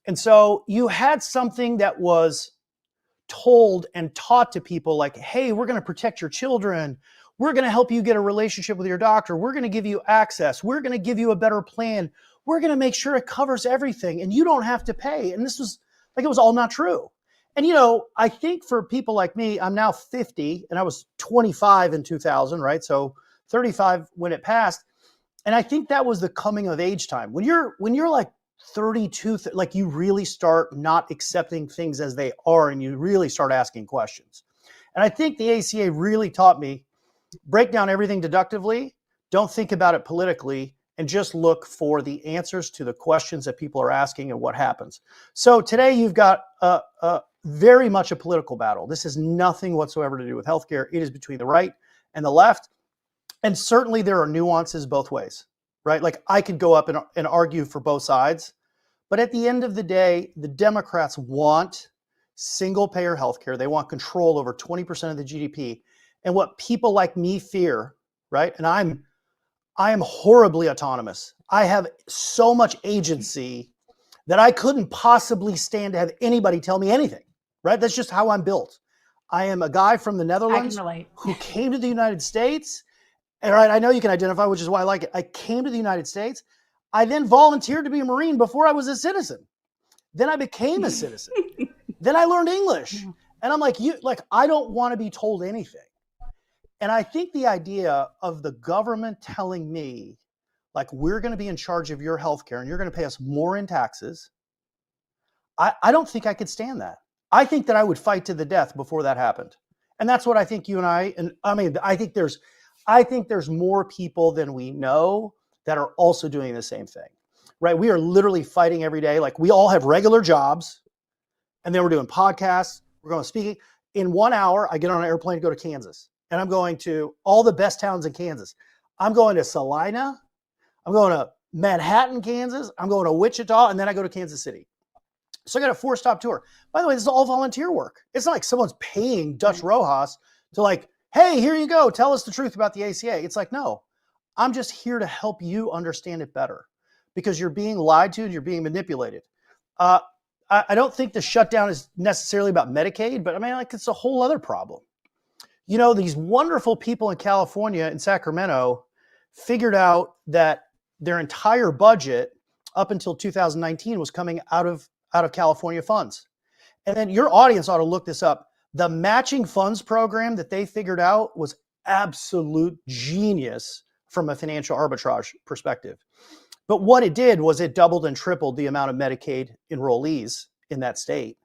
And so you had something that was told and taught to people like, hey, we're going to protect your children. We're going to help you get a relationship with your doctor. We're going to give you access. We're going to give you a better plan. We're going to make sure it covers everything and you don't have to pay. And this was like, it was all not true. And, I think for people like me, I'm now 50 and I was 25 in 2000, right? So 35 when it passed. And I think that was the coming of age time. When you're like 32, like you really start not accepting things as they are and you really start asking questions. And I think the ACA really taught me, break down everything deductively, don't think about it politically, and just look for the answers to the questions that people are asking and what happens. So today you've got very much a political battle. This has nothing whatsoever to do with healthcare. It is between the right and the left. And certainly there are nuances both ways, right? Like I could go up and argue for both sides. But at the end of the day, the Democrats want single payer healthcare. They want control over 20% of the GDP. And what people like me fear, right? And I am horribly autonomous. I have so much agency that I couldn't possibly stand to have anybody tell me anything, right? That's just how I'm built. I am a guy from the Netherlands who came to the United States. And right, I know you can identify, which is why I like it. I came to the United States. I then volunteered to be a Marine before I was a citizen. Then I became a citizen. Then I learned English. And I'm like, I don't want to be told anything. And I think the idea of the government telling me, like, we're going to be in charge of your healthcare and you're going to pay us more in taxes, I don't think I could stand that. I think that I would fight to the death before that happened. And that's what I think you and I think there's more people than we know that are also doing the same thing, right? We are literally fighting every day. Like we all have regular jobs and then we're doing podcasts. We're going speaking. In 1 hour, I get on an airplane to go to Kansas and I'm going to all the best towns in Kansas. I'm going to Salina. I'm going to Manhattan, Kansas. I'm going to Wichita, and then I go to Kansas City. So I got a 4-stop tour. By the way, this is all volunteer work. It's not like someone's paying Dutch Rojas to like, hey, here you go. Tell us the truth about the ACA. It's like, no, I'm just here to help you understand it better because you're being lied to and you're being manipulated. I don't think the shutdown is necessarily about Medicaid, but I mean, like it's a whole other problem. These wonderful people in California and Sacramento figured out that their entire budget up until 2019 was coming out of California funds. And then your audience ought to look this up. The matching funds program that they figured out was absolute genius from a financial arbitrage perspective. But what it did was it doubled and tripled the amount of Medicaid enrollees in that state.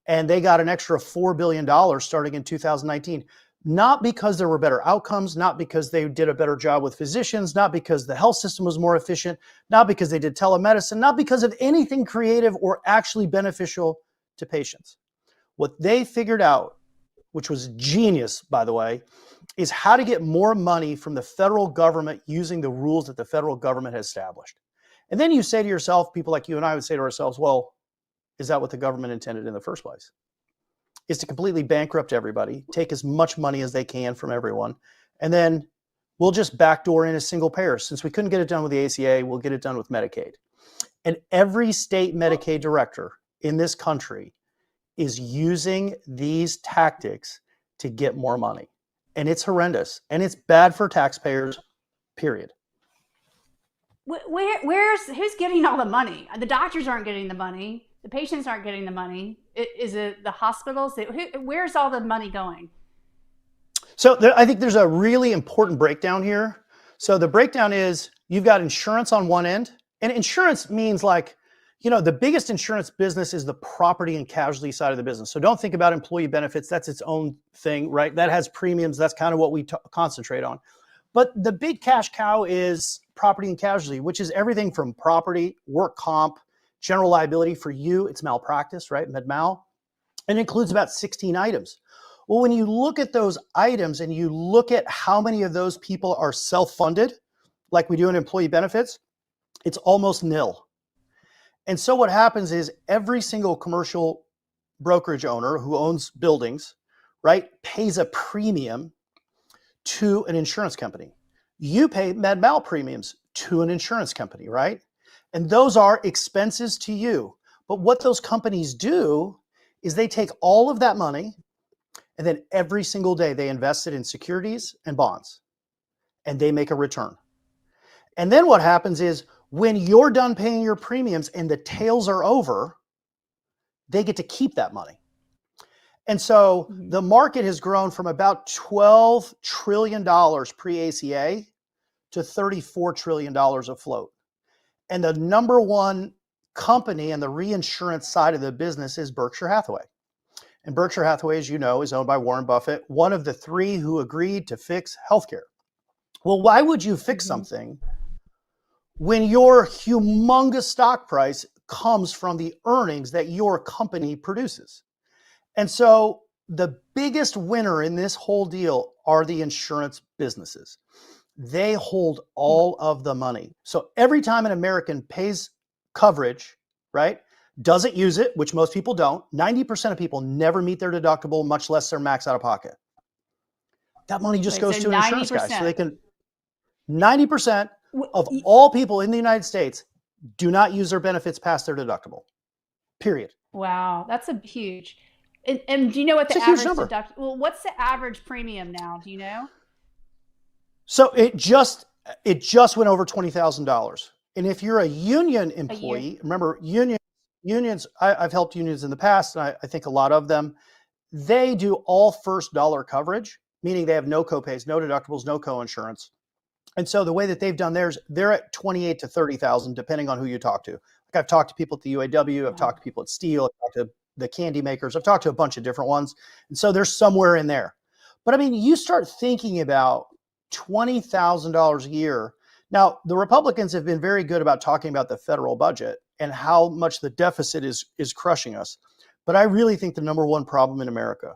And they got an extra $4 billion starting in 2019. Not because there were better outcomes, not because they did a better job with physicians, not because the health system was more efficient, not because they did telemedicine, not because of anything creative or actually beneficial to patients. What they figured out, which was genius, by the way, is how to get more money from the federal government using the rules that the federal government has established. And then you say to yourself, people like you and I would say to ourselves, well, is that what the government intended in the first place? Is to completely bankrupt everybody, take as much money as they can from everyone, and then we'll just backdoor in a single payer. Since we couldn't get it done with the ACA, we'll get it done with Medicaid. And every state Medicaid director in this country is using these tactics to get more money. And it's horrendous. And it's bad for taxpayers, period. Who's getting all the money? The doctors aren't getting the money. The patients aren't getting the money. Is it the hospitals? Where's all the money going? So I think there's a really important breakdown here. So the breakdown is you've got insurance on one end, and insurance means like, the biggest insurance business is the property and casualty side of the business. So don't think about employee benefits. That's its own thing, right? That has premiums. That's kind of what we concentrate on. But the big cash cow is property and casualty, which is everything from property, work comp, general liability. For you, it's malpractice, right? Med-mal. And it includes about 16 items. Well, when you look at those items and you look at how many of those people are self-funded, like we do in employee benefits, it's almost nil. And so what happens is every single commercial brokerage owner who owns buildings, right, pays a premium to an insurance company. You pay med-mal premiums to an insurance company, right? And those are expenses to you. But what those companies do is they take all of that money and then every single day they invest it in securities and bonds and they make a return. And then what happens is when you're done paying your premiums and the tails are over, they get to keep that money. And so the market has grown from about $12 trillion pre-ACA to $34 trillion afloat. And the number one company in the reinsurance side of the business is Berkshire Hathaway. And Berkshire Hathaway, as you know, is owned by Warren Buffett, one of the three who agreed to fix healthcare. Well, why would you fix something when your humongous stock price comes from the earnings that your company produces? And so the biggest winner in this whole deal are the insurance businesses. They hold all of the money. So every time an American pays coverage, right, doesn't use it, which most people don't, 90% of people never meet their deductible, much less their max out of pocket. That money just goes to an insurance guy. So they can, 90% of all people in the United States do not use their benefits past their deductible, period. Wow, that's a huge. And do you know what the average deductible? Well, what's the average premium now? Do you know? So it just went over $20,000. And if you're a union employee, remember unions. I've helped unions in the past, and I think a lot of them, they do all first dollar coverage, meaning they have no copays, no deductibles, no coinsurance. And so the way that they've done theirs, they're at 28 to 30,000, depending on who you talk to. Like I've talked to people at the UAW, I've talked to people at Steel, I've talked to the candy makers, I've talked to a bunch of different ones. And so there's somewhere in there. But I mean, you start thinking about $20,000 a year. Now, the Republicans have been very good about talking about the federal budget and how much the deficit is crushing us. But I really think the number one problem in America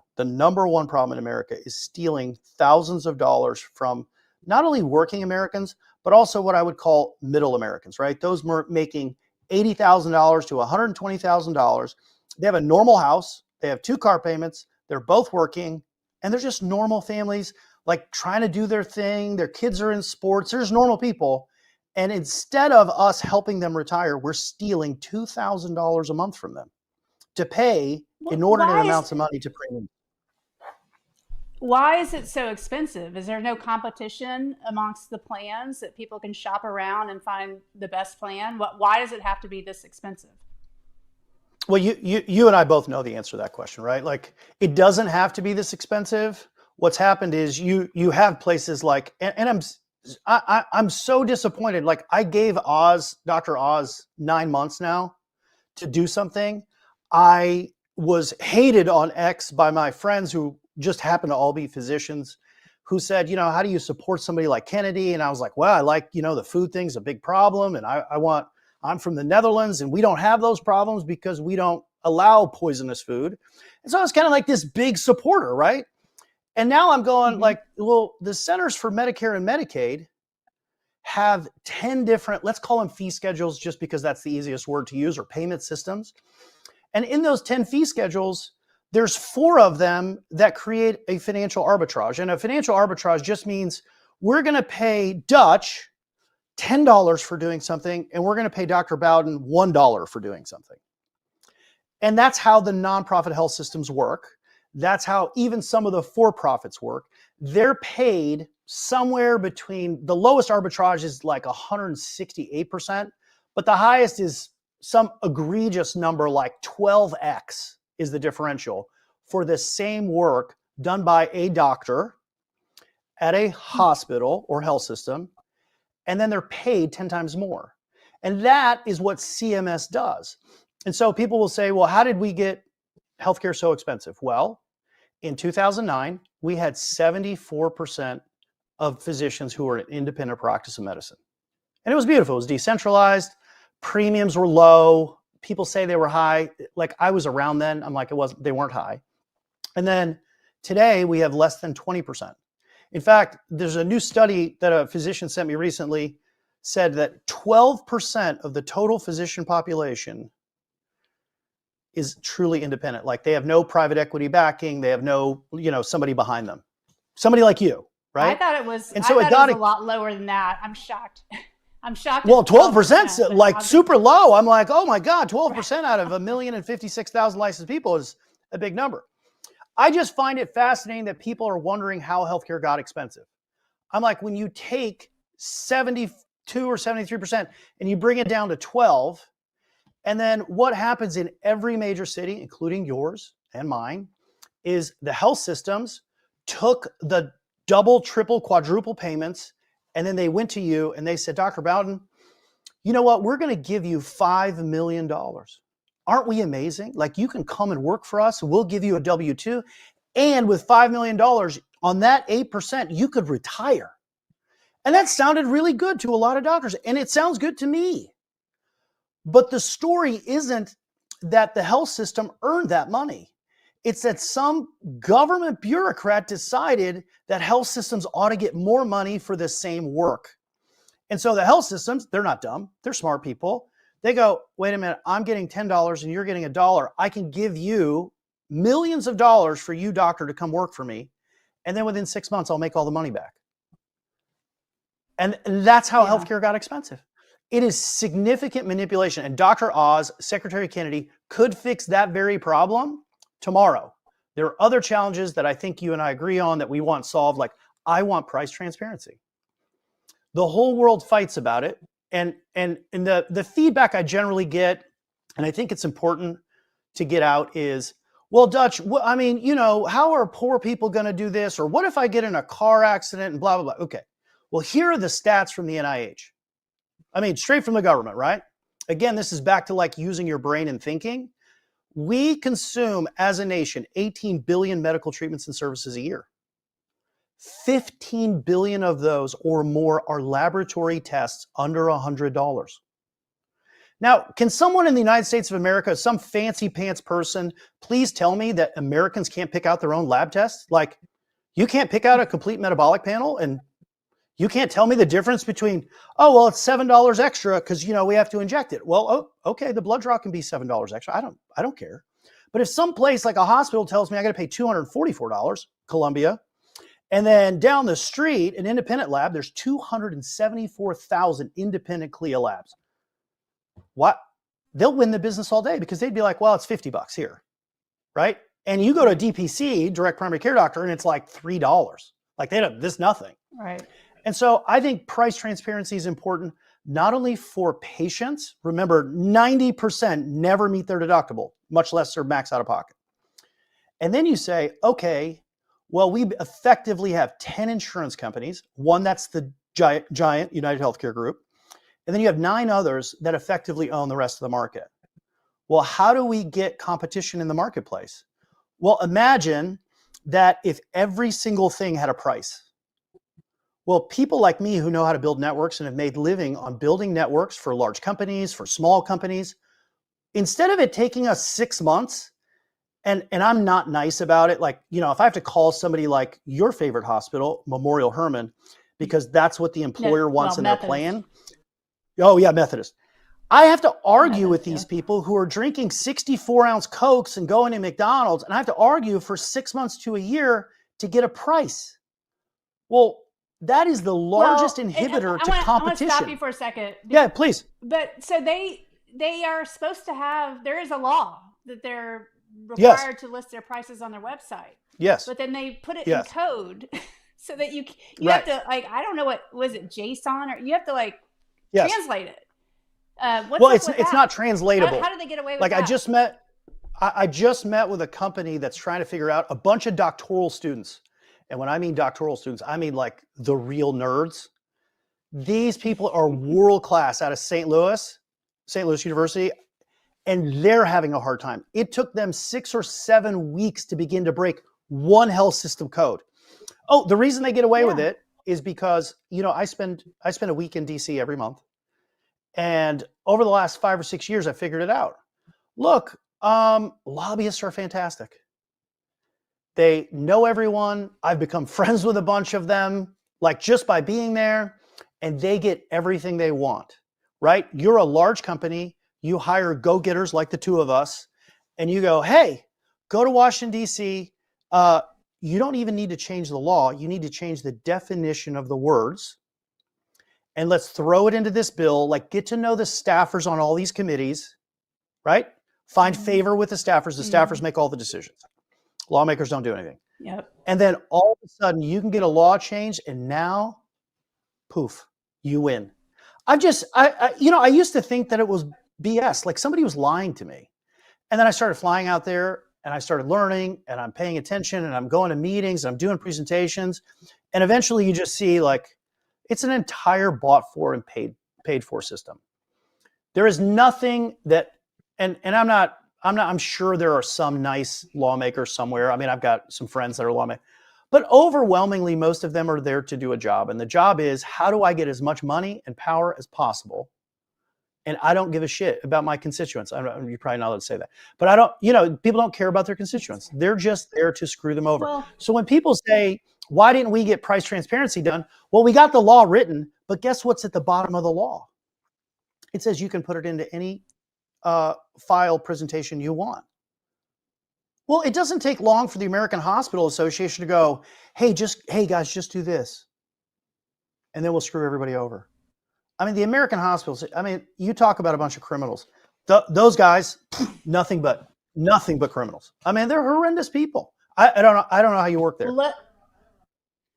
is stealing thousands of dollars from not only working Americans, but also what I would call middle Americans, right? Those making $80,000 to $120,000. They have a normal house. They have 2 car payments. They're both working, and they're just normal families, like trying to do their thing. Their kids are in sports. There's normal people. And instead of us helping them retire, we're stealing $2,000 a month from them to pay inordinate amounts of money to premium. Why is it so expensive? Is there no competition amongst the plans that people can shop around and find the best plan? Why does it have to be this expensive? Well, you and I both know the answer to that question, right? Like, it doesn't have to be this expensive. What's happened is you have places like, and I'm so disappointed. Like, I gave Dr. Oz 9 months now to do something. I was hated on X by my friends who just happen to all be physicians, who said, how do you support somebody like Kennedy? And I was like, well, I like, the food thing's a big problem. And I'm from the Netherlands and we don't have those problems because we don't allow poisonous food. And so I was kind of like this big supporter, right? And now I'm going like, well, the Centers for Medicare and Medicaid have 10 different, let's call them fee schedules, just because that's the easiest word to use, or payment systems. And in those 10 fee schedules, there's 4 of them that create a financial arbitrage. And a financial arbitrage just means we're going to pay Dutch $10 for doing something, and we're going to pay Dr. Bowden $1 for doing something. And that's how the nonprofit health systems work. That's how even some of the for-profits work. They're paid somewhere between, the lowest arbitrage is like 168%, but the highest is some egregious number like 12x is the differential for the same work done by a doctor at a hospital or health system, and then they're paid 10 times more. And that is what CMS does. And so people will say, well, how did we get healthcare so expensive? Well, in 2009, we had 74% of physicians who were in independent practice of medicine. And it was beautiful. It was decentralized. Premiums were low. People say they were high. Like I was around then. I'm like, they weren't high. And then today we have less than 20%. In fact, there's a new study that a physician sent me recently said that 12% of the total physician population is truly independent. Like they have no private equity backing. They have no, somebody behind them. Somebody like you, right? I thought it was, and so it was a lot lower than that. I'm shocked. I'm shocked. Well, 12% like super low. I'm like, oh my God, 12% out of 1,056,000 licensed people is a big number. I just find it fascinating that people are wondering how healthcare got expensive. I'm like, when you take 72 or 73% and you bring it down to 12, and then what happens in every major city, including yours and mine, is the health systems took the double, triple, quadruple payments, and then they went to you and they said, Dr. Bowden, you know what? We're going to give you $5 million. Aren't we amazing? Like you can come and work for us. We'll give you a W-2. And with $5 million on that 8%, you could retire. And that sounded really good to a lot of doctors. And it sounds good to me. But the story isn't that the health system earned that money. It's that some government bureaucrat decided that health systems ought to get more money for the same work. And so the health systems, they're not dumb. They're smart people. They go, wait a minute, I'm getting $10 and you're getting $1. I can give you millions of dollars for you, doctor, to come work for me. And then within 6 months, I'll make all the money back. And that's how healthcare got expensive. It is significant manipulation. And Dr. Oz, Secretary Kennedy, could fix that very problem tomorrow. There are other challenges that I think you and I agree on that we want solved. Like I want price transparency. The whole world fights about it. And the feedback I generally get, and I think it's important to get out is, well, Dutch, I mean, how are poor people going to do this? Or what if I get in a car accident and blah, blah, blah. Okay. Well, here are the stats from the NIH. I mean, straight from the government, right? Again, this is back to like using your brain and thinking. We consume as a nation 18 billion medical treatments and services a year. 15 billion of those or more are laboratory tests under $100. Now, can someone in the United States of America, some fancy pants person, please tell me that Americans can't pick out their own lab tests? Like, you can't pick out a complete metabolic panel and you can't tell me the difference between, oh, well, it's $7 extra because, we have to inject it. Well, okay, the blood draw can be $7 extra. I don't care. But if some place like a hospital tells me I got to pay $244, Columbia, and then down the street, an independent lab, there's 274,000 independent CLIA labs. What? They'll win the business all day because they'd be like, well, it's $50 here, right? And you go to a DPC, direct primary care doctor, and it's like $3. Like this nothing. Right. And so I think price transparency is important, not only for patients. Remember, 90% never meet their deductible, much less their max out of pocket. And then you say, okay, well, we effectively have 10 insurance companies. One, that's the giant United Healthcare Group. And then you have 9 others that effectively own the rest of the market. Well, how do we get competition in the marketplace? Well, imagine that if every single thing had a price. Well, people like me who know how to build networks and have made living on building networks for large companies, for small companies, instead of it taking us 6 months, and I'm not nice about it, like, if I have to call somebody like your favorite hospital, Memorial Hermann, because that's what the employer wants in Methodist. their plan. Oh yeah, Methodist. I have to argue with these people who are drinking 64-ounce Cokes and going to McDonald's, and I have to argue for 6 months to a year to get a price. Well, That is the largest inhibitor to competition. I want to stop you for a second. Yeah, please. But so they are supposed to have, there is a law that they're required to list their prices on their website. Yes. But then they put it in code so that you have to, like, I don't know what, was it JSON, or you have to translate it. It's not translatable. How did they get away with that? I just met with a company that's trying to figure out a bunch of doctoral students. And when I mean doctoral students, I mean like the real nerds. These people are world-class out of St. Louis University, and they're having a hard time. It took them 6 or 7 weeks to begin to break one health system code. Oh, the reason they get away with it is because, I spend a week in DC every month. And over the last 5 or 6 years, I figured it out. Look, lobbyists are fantastic. They know everyone. I've become friends with a bunch of them, like just by being there, and they get everything they want, right? You're a large company. You hire go-getters like the two of us, and you go, hey, go to Washington, D.C. You don't even need to change the law. You need to change the definition of the words. And let's throw it into this bill, like get to know the staffers on all these committees, right? Find favor with the staffers. The staffers make all the decisions. Lawmakers don't do anything. Yep. And then all of a sudden you can get a law changed, and now, poof, you win. I used to think that it was BS, like somebody was lying to me. And then I started flying out there, and I started learning, and I'm paying attention, and I'm going to meetings, and I'm doing presentations. And eventually you just see like, it's an entire bought for and paid for system. There is nothing that, and I'm sure there are some nice lawmakers somewhere. I mean, I've got some friends that are lawmakers, but overwhelmingly, most of them are there to do a job. And the job is, how do I get as much money and power as possible? And I don't give a shit about my constituents. You're probably not allowed to say that, but I don't, people don't care about their constituents. They're just there to screw them over. Well, so when people say, why didn't we get price transparency done? Well, we got the law written, but guess what's at the bottom of the law? It says you can put it into any file presentation you want. Well, it doesn't take long for the American Hospital Association to go, hey guys, just do this. And then we'll screw everybody over. I mean, the American hospitals, you talk about a bunch of criminals. Those guys, nothing but criminals. I mean, they're horrendous people. I don't know how you work there.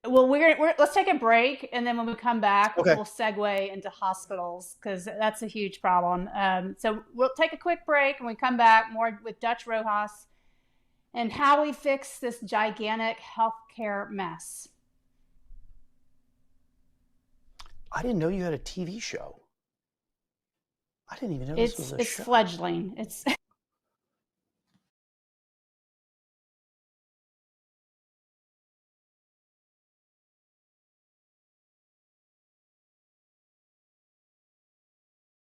Well, let's take a break, and then when we come back, we'll segue into hospitals, because that's a huge problem. So we'll take a quick break, and we come back more with Dutch Rojas and how we fix this gigantic healthcare mess. I didn't know you had a TV show. I didn't even know this was a show. It's fledgling. It's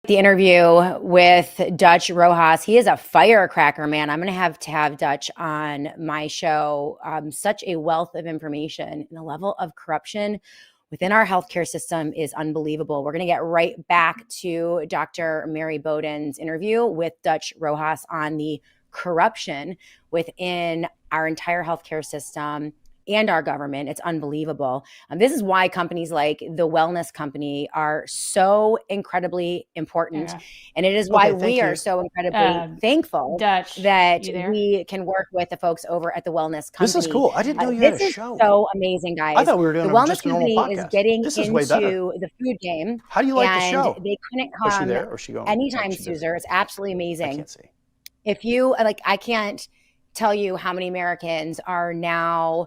the interview with Dutch Rojas. He is a firecracker, man. I'm going to have Dutch on my show. Such a wealth of information, and the level of corruption within our healthcare system is unbelievable. We're going to get right back to Dr. Mary Bowden's interview with Dutch Rojas on the corruption within our entire healthcare system and our government. It's unbelievable. This is why companies like the Wellness Company are so incredibly important. Yeah. And it is why we are so incredibly thankful Dutch, that we can work with the folks over at the Wellness Company. This is cool. I didn't know you had a show. This is so amazing, guys. I thought we were doing the Wellness just a Company normal is podcast. getting this is into the food game. How do you like the show? They couldn't come is she there, or is she going? Anytime, Suzer. It's absolutely amazing. I can't see. If you I can't tell you how many Americans are now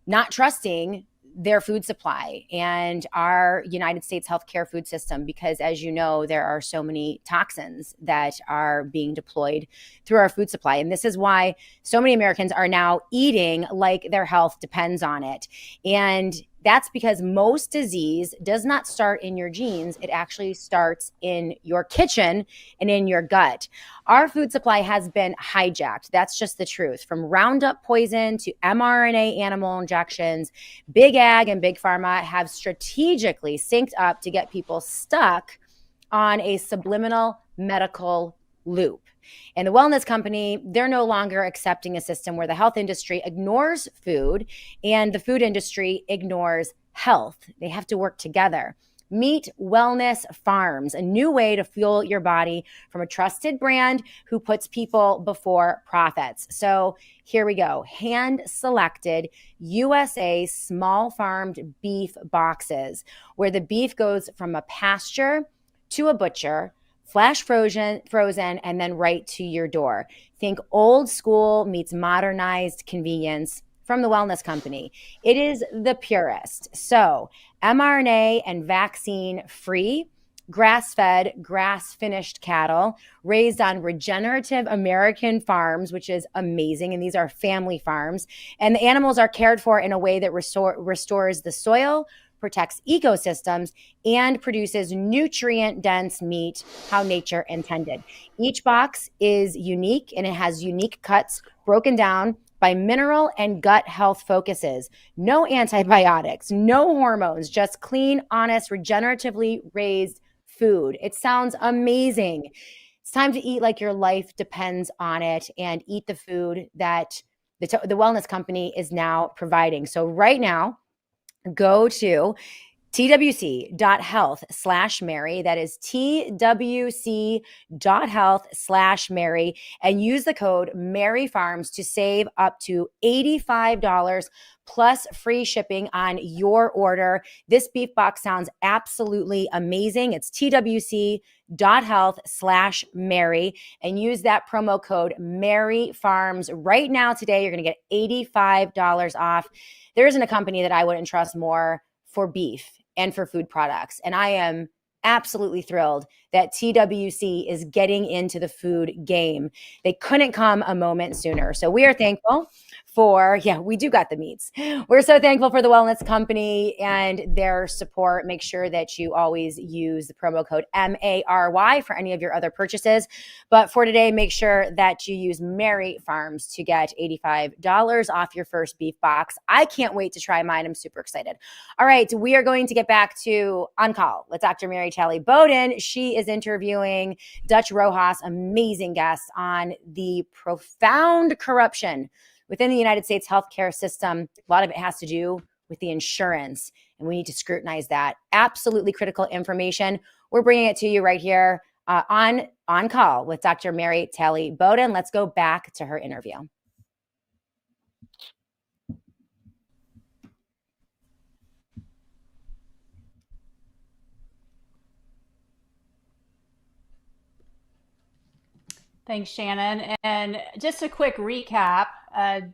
not trusting their food supply and our United States healthcare food system, because as you know, there are so many toxins that are being deployed through our food supply. And this is why so many Americans are now eating like their health depends on it. And that's because most disease does not start in your genes. It actually starts in your kitchen and in your gut. Our food supply has been hijacked. That's just the truth. From Roundup poison to mRNA animal injections, Big Ag and Big Pharma have strategically synced up to get people stuck on a subliminal medical loop. And the Wellness Company, they're no longer accepting a system where the health industry ignores food and the food industry ignores health. They have to work together. Meet Wellness Farms, a new way to fuel your body from a trusted brand who puts people before profits. So here we go. Hand-selected USA small farmed beef boxes, where the beef goes from a pasture to a butcher, flash frozen, and then right to your door. Think old school meets modernized convenience from the Wellness Company. It is the purest. So mRNA and vaccine-free, grass-fed, grass-finished cattle raised on regenerative American farms, which is amazing. And these are family farms. And the animals are cared for in a way that restores the soil, protects ecosystems, and produces nutrient-dense meat how nature intended. Each box is unique, and it has unique cuts broken down by mineral and gut health focuses. No antibiotics, no hormones, just clean, honest, regeneratively raised food. It sounds amazing. It's time to eat like your life depends on it and eat the food that the Wellness Company is now providing. So right now, go to twc.health/Mary. That is twc.health/Mary, and use the code MaryFarms to save up to $85 plus free shipping on your order. This beef box sounds absolutely amazing. It's twc.health/Mary, and use that promo code MaryFarms right now. Today, you're going to get $85 off. There isn't a company that I wouldn't trust more for beef and for food products. And I am absolutely thrilled that TWC is getting into the food game. They couldn't come a moment sooner. So we are thankful for, we do got the meats. We're so thankful for the Wellness Company and their support. Make sure that you always use the promo code MARY for any of your other purchases. But for today, make sure that you use Mary Farms to get $85 off your first beef box. I can't wait to try mine. I'm super excited. All right, we are going to get back to On Call with Dr. Mary Talley Bowden. She is interviewing Dutch Rojas, amazing guest, on the profound corruption within the United States healthcare system. A lot of it has to do with the insurance, and we need to scrutinize that. Absolutely critical information. We're bringing it to you right here on Call with Dr. Mary Talley Bowden. Let's go back to her interview. Thanks, Shannon. And just a quick recap,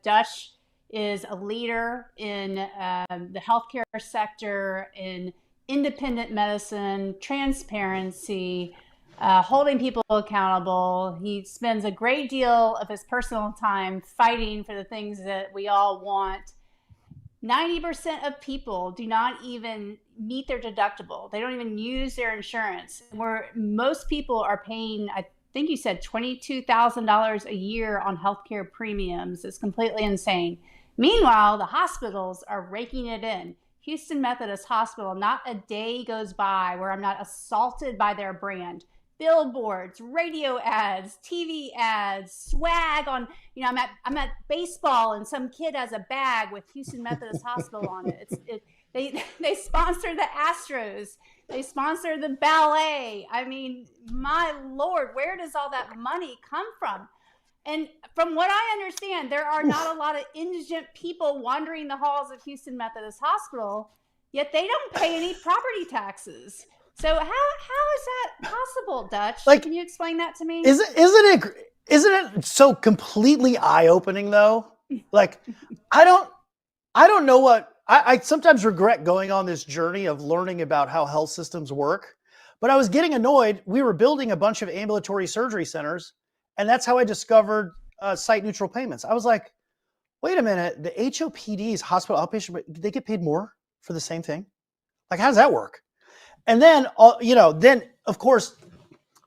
Dutch is a leader in the healthcare sector, in independent medicine, transparency, holding people accountable. He spends a great deal of his personal time fighting for the things that we all want. 90% of people do not even meet their deductible. They don't even use their insurance. Where most people are paying, I think you said $22,000 a year on healthcare premiums. It's completely insane. Meanwhile, the hospitals are raking it in. Houston Methodist Hospital, not a day goes by where I'm not assaulted by their brand. Billboards, radio ads, TV ads, swag on, I'm at baseball and some kid has a bag with Houston Methodist Hospital on it. They sponsor the Astros. They sponsor the ballet. I mean, my Lord, where does all that money come from? And from what I understand, there are not a lot of indigent people wandering the halls of Houston Methodist Hospital, yet they don't pay any property taxes. So how is that possible, Dutch? Can you explain that to me? Isn't it so completely eye-opening though? I don't know what I sometimes regret going on this journey of learning about how health systems work, but I was getting annoyed. We were building a bunch of ambulatory surgery centers, and that's how I discovered site neutral payments. I was like, wait a minute, the HOPDs, hospital outpatient, they get paid more for the same thing? How does that work? And then, then of course,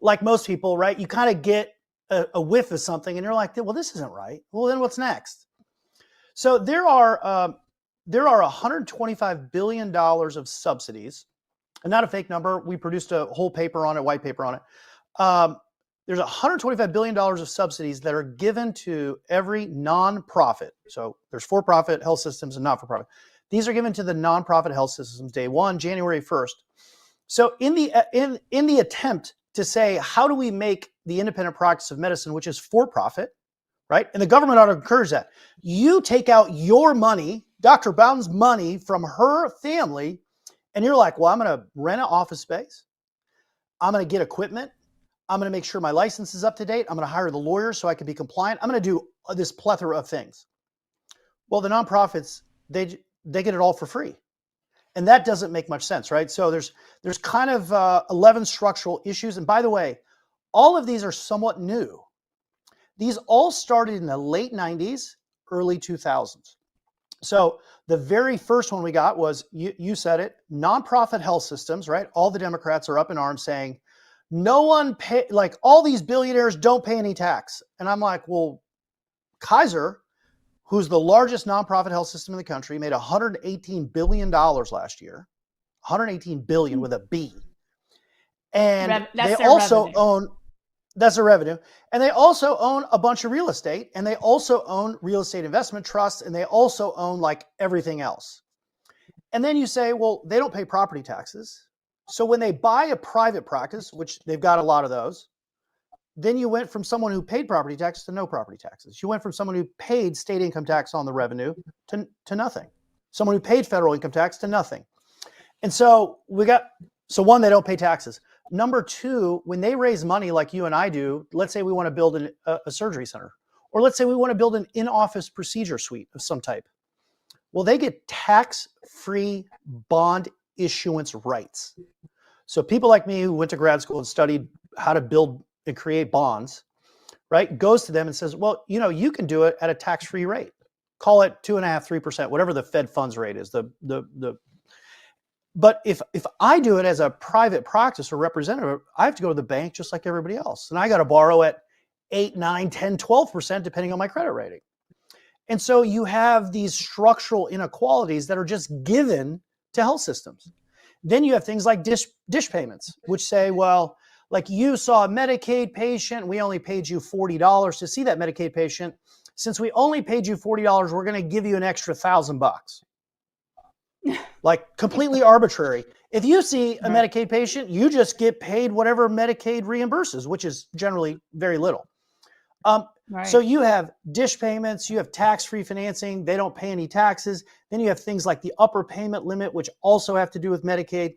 like most people, right, you kind of get a whiff of something and you're like, well, this isn't right. Well, then what's next? So there are $125 billion of subsidies, and not a fake number. We produced a whole paper on it, white paper on it, there's $125 billion of subsidies that are given to every nonprofit. So there's for-profit health systems and not-for-profit. These are given to the nonprofit health systems day one, January 1st. So in the attempt to say, how do we make the independent practice of medicine, which is for-profit, right? And the government ought to encourage that. You take out your money, Dr. Bowden's money from her family, and you're like, well, I'm going to rent an office space. I'm going to get equipment. I'm going to make sure my license is up to date. I'm going to hire the lawyers so I can be compliant. I'm going to do this plethora of things. Well, the nonprofits, they get it all for free. And that doesn't make much sense, right? So there's kind of 11 structural issues. And by the way, all of these are somewhat new. These all started in the late 90s, early 2000s. So the very first one we got was, you said it, nonprofit health systems, right? All the Democrats are up in arms saying, no one pay, like all these billionaires don't pay any tax. And I'm like, well, Kaiser, who's the largest nonprofit health system in the country, made $118 billion last year, $118 billion with a B. And they also own, that's a revenue. And they also own a bunch of real estate, and they also own real estate investment trusts, and they also own like everything else. And then you say, well, they don't pay property taxes. So when they buy a private practice, which they've got a lot of those, then you went from someone who paid property taxes to no property taxes. You went from someone who paid state income tax on the revenue to nothing. Someone who paid federal income tax to nothing. And so one, they don't pay taxes. Number two, when they raise money like you and I do, let's say we want to build a surgery center, or let's say we want to build an in-office procedure suite of some type. Well, they get tax-free bond issuance rights. So people like me who went to grad school and studied how to build and create bonds, right, goes to them and says, well, you can do it at a tax-free rate. Call it 2.5%, 3%, whatever the Fed funds rate is. But if I do it as a private practice or representative, I have to go to the bank just like everybody else. And I got to borrow at 8, 9, 10, 12%, depending on my credit rating. And so you have these structural inequalities that are just given to health systems. Then you have things like dish payments, which say, well, like you saw a Medicaid patient, we only paid you $40 to see that Medicaid patient. Since we only paid you $40, we're going to give you an extra $1,000. Like completely arbitrary. If you see a Medicaid patient, you just get paid whatever Medicaid reimburses, which is generally very little. So you have dish payments, you have tax-free financing, they don't pay any taxes. Then you have things like the upper payment limit, which also have to do with Medicaid.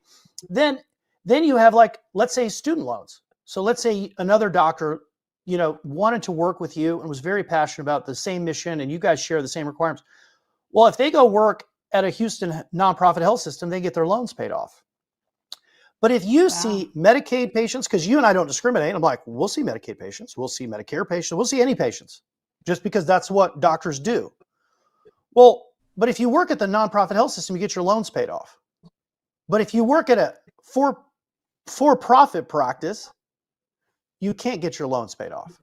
Then you have, like, let's say student loans. So let's say another doctor, wanted to work with you and was very passionate about the same mission, and you guys share the same requirements. Well, if they go work at a Houston nonprofit health system, they get their loans paid off. But if you see Medicaid patients, because you and I don't discriminate, I'm like, we'll see Medicaid patients, we'll see Medicare patients, we'll see any patients, just because that's what doctors do. Well, but if you work at the nonprofit health system, you get your loans paid off. But if you work at a for-profit practice, you can't get your loans paid off.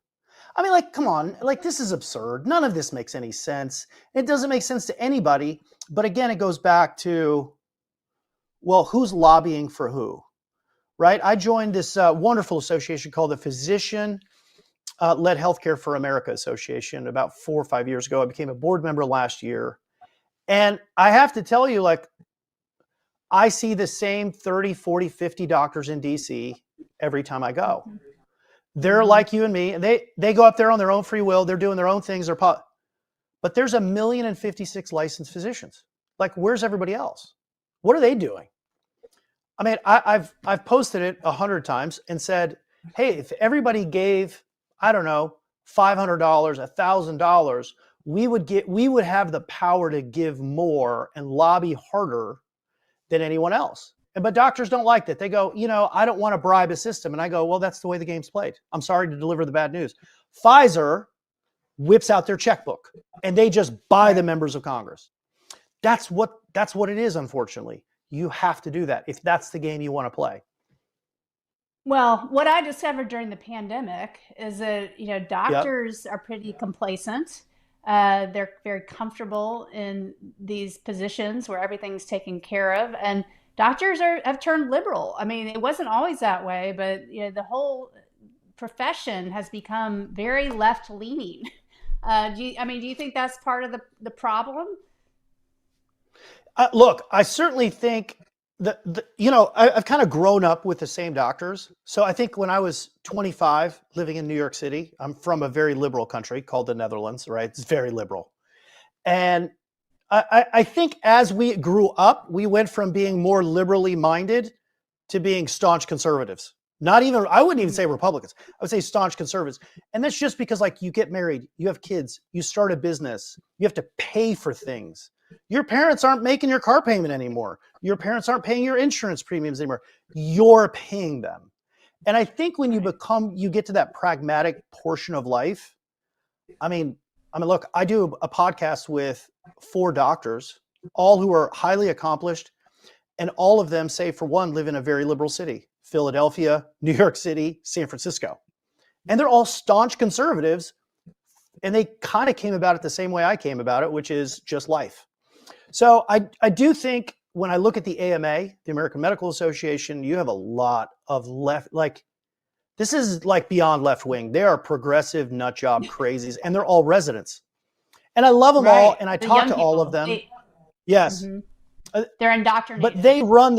I mean, like, come on, like, this is absurd. None of this makes any sense. It doesn't make sense to anybody. But again, it goes back to, well, who's lobbying for who, right? I joined this wonderful association called the Physician-Led Healthcare for America Association about 4 or 5 years ago. I became a board member last year. And I have to tell you, like, I see the same 30, 40, 50 doctors in DC every time I go. They're like you and me, and they go up there on their own free will. They're doing their own things. But there's 1,056,000 licensed physicians. Like, where's everybody else? What are they doing? I mean, I've posted it 100 times and said, hey, if everybody gave, I don't know, $500, $1,000, we would have the power to give more and lobby harder than anyone else. But doctors don't like that. They go, I don't want to bribe a system. And I go, well, that's the way the game's played. I'm sorry to deliver the bad news. Pfizer whips out their checkbook and they just buy the members of Congress. That's what it is, unfortunately. You have to do that if that's the game you want to play. Well, what I discovered during the pandemic is that, doctors are pretty complacent. They're very comfortable in these positions where everything's taken care of. And doctors have turned liberal. I mean, it wasn't always that way, but the whole profession has become very left leaning. Do you think that's part of the problem? Look, I certainly think that, I've kind of grown up with the same doctors. So I think when I was 25 living in New York City, I'm from a very liberal country called the Netherlands, right? It's very liberal. And I think as we grew up, we went from being more liberally minded to being staunch conservatives. I wouldn't even say Republicans. I would say staunch conservatives. And that's just because, like, you get married, you have kids, you start a business, you have to pay for things. Your parents aren't making your car payment anymore. Your parents aren't paying your insurance premiums anymore. You're paying them. And I think when you get to that pragmatic portion of life, look, I do a podcast with 4 doctors, all who are highly accomplished, and all of them, save for one, live in a very liberal city: Philadelphia, New York City, San Francisco. And they're all staunch conservatives, and they kind of came about it the same way I came about it, which is just life. So I do think when I look at the AMA, the American Medical Association, you have a lot of left, like, this is like beyond left wing. They are progressive nut job crazies, and they're all residents. And I love them all, and I talk to all of them. Yes. Mm-hmm. They're indoctrinated. But they run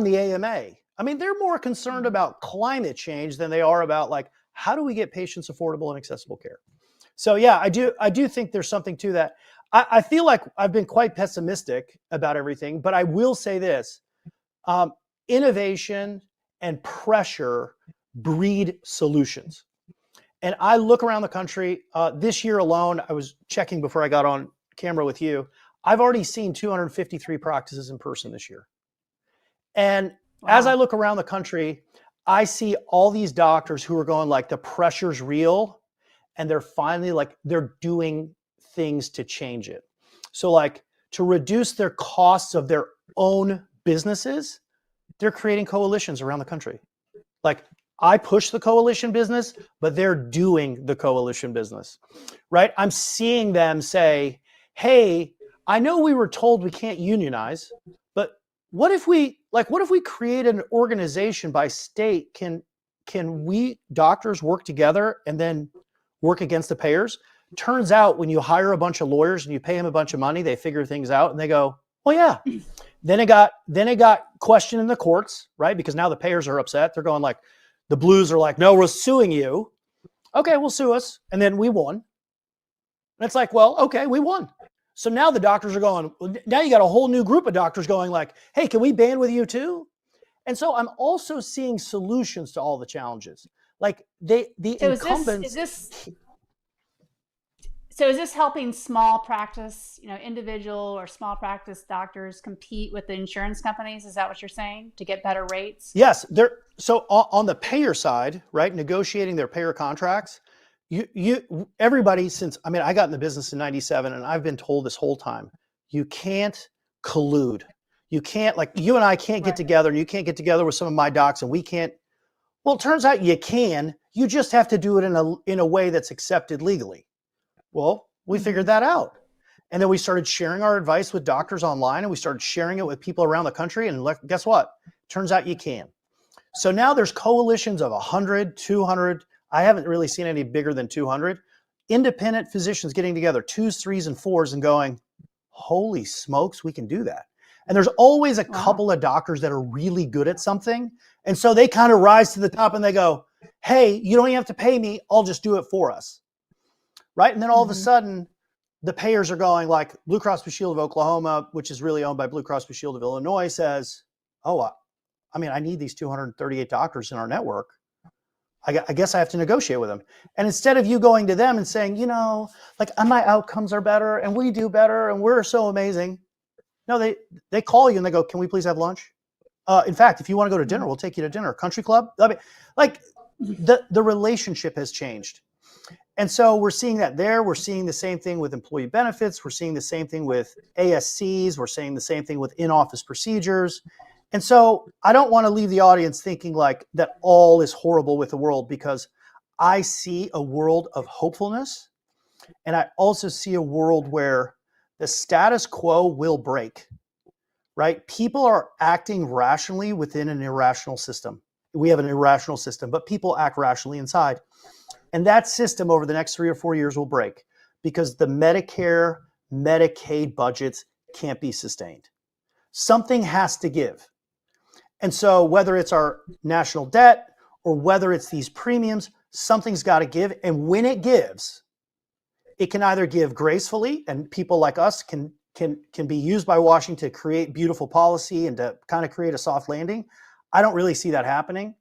the AMA. I mean, they're more concerned about climate change than they are about, like, how do we get patients affordable and accessible care? So yeah, I do think there's something to that. I feel like I've been quite pessimistic about everything, but I will say this: innovation and pressure breed solutions. And I look around the country, this year alone, I was checking before I got on camera with you, I've already seen 253 practices in person this year. And as I look around the country, I see all these doctors who are going, like, the pressure's real, and they're finally, like, they're doing things to change it. So, like, to reduce their costs of their own businesses, they're creating coalitions around the country. Like, I push the coalition business, but they're doing the coalition business, right? I'm seeing them say, hey, I know we were told we can't unionize, but what if we create an organization by state? Can we doctors work together and then work against the payers? Turns out when you hire a bunch of lawyers and you pay them a bunch of money, they figure things out and they go, well, yeah. Then it got questioned in the courts, right? Because now the payers are upset. They're going, like, the Blues are like, no, we're suing you. Okay, well, sue us. And then we won. And it's like, well, okay, we won. So now the doctors are going, now you got a whole new group of doctors going, like, hey, can we band with you too? And so I'm also seeing solutions to all the challenges. Like, incumbents. Is this helping small practice, individual or small practice doctors compete with the insurance companies? Is that what you're saying, to get better rates? Yes. So on the payer side, right, negotiating their payer contracts, everybody I got in the business in 97, and I've been told this whole time, you can't collude. You can't, like, you and I can't get together, and you can't get together with some of my docs, and we can't. Well, it turns out you can. You just have to do it in a way that's accepted legally. Well, we figured that out. And then we started sharing our advice with doctors online, and we started sharing it with people around the country. And guess what? Turns out you can. So now there's coalitions of 100, 200. I haven't really seen any bigger than 200. Independent physicians getting together, 2s, 3s, and 4s, and going, holy smokes, we can do that. And there's always a couple of doctors that are really good at something. And so they kind of rise to the top and they go, hey, you don't even have to pay me. I'll just do it for us. Right. And then all of a sudden, the payers are going, like, Blue Cross Blue Shield of Oklahoma, which is really owned by Blue Cross Blue Shield of Illinois, says, oh, I need these 238 doctors in our network. I guess I have to negotiate with them. And instead of you going to them and saying, like, my outcomes are better and we do better and we're so amazing. No, they call you and they go, can we please have lunch? In fact, if you want to go to dinner, we'll take you to dinner. Country club. I mean, like, the relationship has changed. And so we're seeing that there. We're seeing the same thing with employee benefits. We're seeing the same thing with ASCs. We're seeing the same thing with in-office procedures. And so I don't want to leave the audience thinking like that all is horrible with the world, because I see a world of hopefulness. And I also see a world where the status quo will break, right? People are acting rationally within an irrational system. We have an irrational system, but people act rationally inside. And that system over the next 3 or 4 years will break because the Medicare, Medicaid budgets can't be sustained. Something has to give. And so whether it's our national debt or whether it's these premiums, something's got to give. And when it gives, it can either give gracefully, and people like us can be used by Washington to create beautiful policy and to kind of create a soft landing. I don't really see that happening.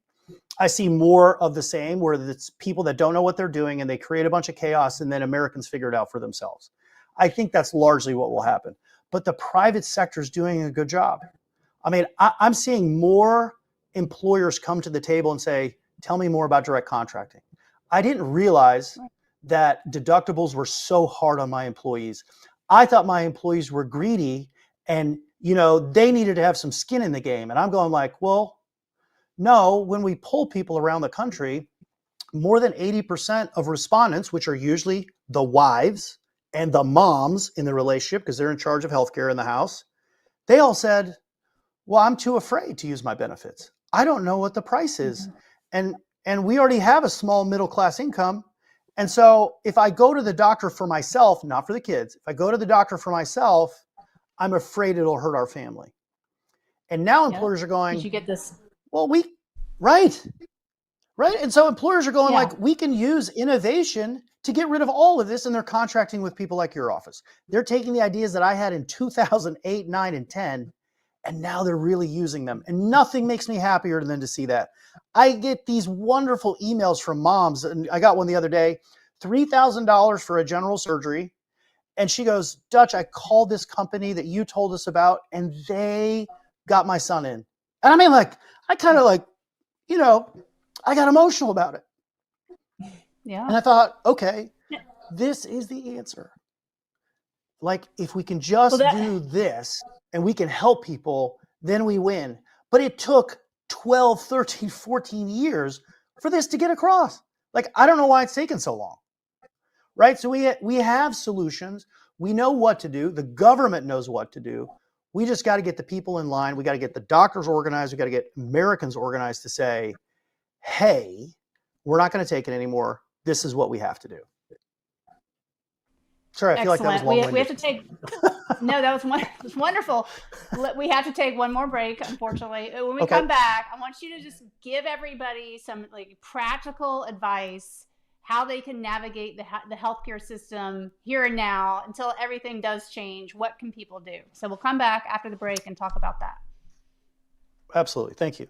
I see more of the same, where it's people that don't know what they're doing and they create a bunch of chaos and then Americans figure it out for themselves. I think that's largely what will happen. But the private sector is doing a good job. I mean, I'm seeing more employers come to the table and say, tell me more about direct contracting. I didn't realize that deductibles were so hard on my employees. I thought my employees were greedy and, they needed to have some skin in the game. And I'm going like, well, no, when we poll people around the country, more than 80% of respondents, which are usually the wives and the moms in the relationship because they're in charge of healthcare in the house, they all said, well, I'm too afraid to use my benefits. I don't know what the price is. And we already have a small middle class income. And so if I go to the doctor for myself, not for the kids, if I go to the doctor for myself, I'm afraid it'll hurt our family. And now employers are going, did you get this? Well, right. And so employers are going like, we can use innovation to get rid of all of this. And they're contracting with people like your office. They're taking the ideas that I had in 2008, 9, and 10, and now they're really using them. And nothing makes me happier than to see that. I get these wonderful emails from moms. And I got one the other day, $3,000 for a general surgery. And she goes, Dutch, I called this company that you told us about, and they got my son in. And I mean, like, I kind of like, I got emotional about it. Yeah. And I thought, okay, this is the answer. Like, if we can just do this and we can help people, then we win. But it took 12, 13, 14 years for this to get across. Like, I don't know why it's taken so long. Right? So we have solutions. We know what to do. The government knows what to do. We just got to get the people in line. We got to get the doctors organized. We got to get Americans organized to say, hey, we're not going to take it anymore. This is what we have to do. Sorry, I feel like that was long-winded. We have to take. No, that was wonderful. We have to take one more break, unfortunately. When we come back, I want you to just give everybody some practical advice, how they can navigate the healthcare system here and now until everything does change. What can people do? So we'll come back after the break and talk about that. Absolutely. Thank you.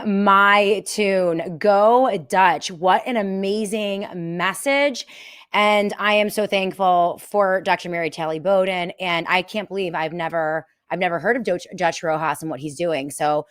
My tune. Go Dutch. What an amazing message. And I am so thankful for Dr. Mary Taylor Bowden. And I can't believe I've never heard of Dutch Rojas and what he's doing. So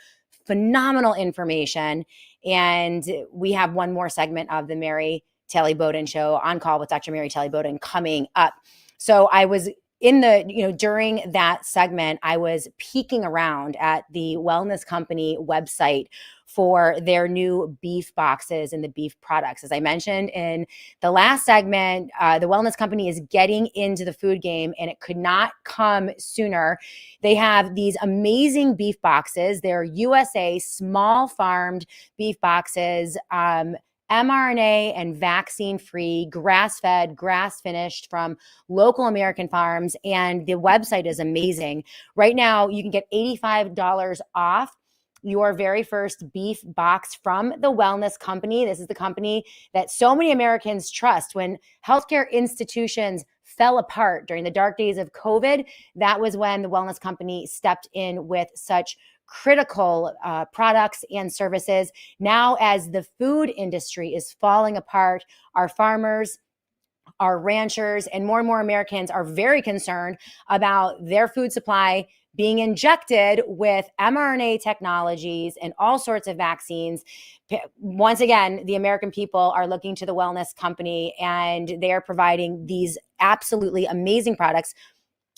phenomenal information. And we have one more segment of the Mary Taylor Bowden show, On Call with Dr. Mary Taylor Bowden, coming up. So I was during that segment, I was peeking around at the Wellness Company website for their new beef boxes and the beef products. As I mentioned in the last segment, the Wellness Company is getting into the food game, and it could not come sooner. They have these amazing beef boxes. They're USA small farmed beef boxes, mRNA and vaccine-free, grass-fed, grass-finished from local American farms. And the website is amazing. Right now, you can get $85 off your very first beef box from the Wellness Company. This is the company that so many Americans trust. When healthcare institutions fell apart during the dark days of COVID, that was when the Wellness Company stepped in with such critical products and services. Now, as the food industry is falling apart, our farmers, our ranchers, and more Americans are very concerned about their food supply being injected with mRNA technologies and all sorts of vaccines. Once again, the American people are looking to the Wellness Company, and they are providing these absolutely amazing products.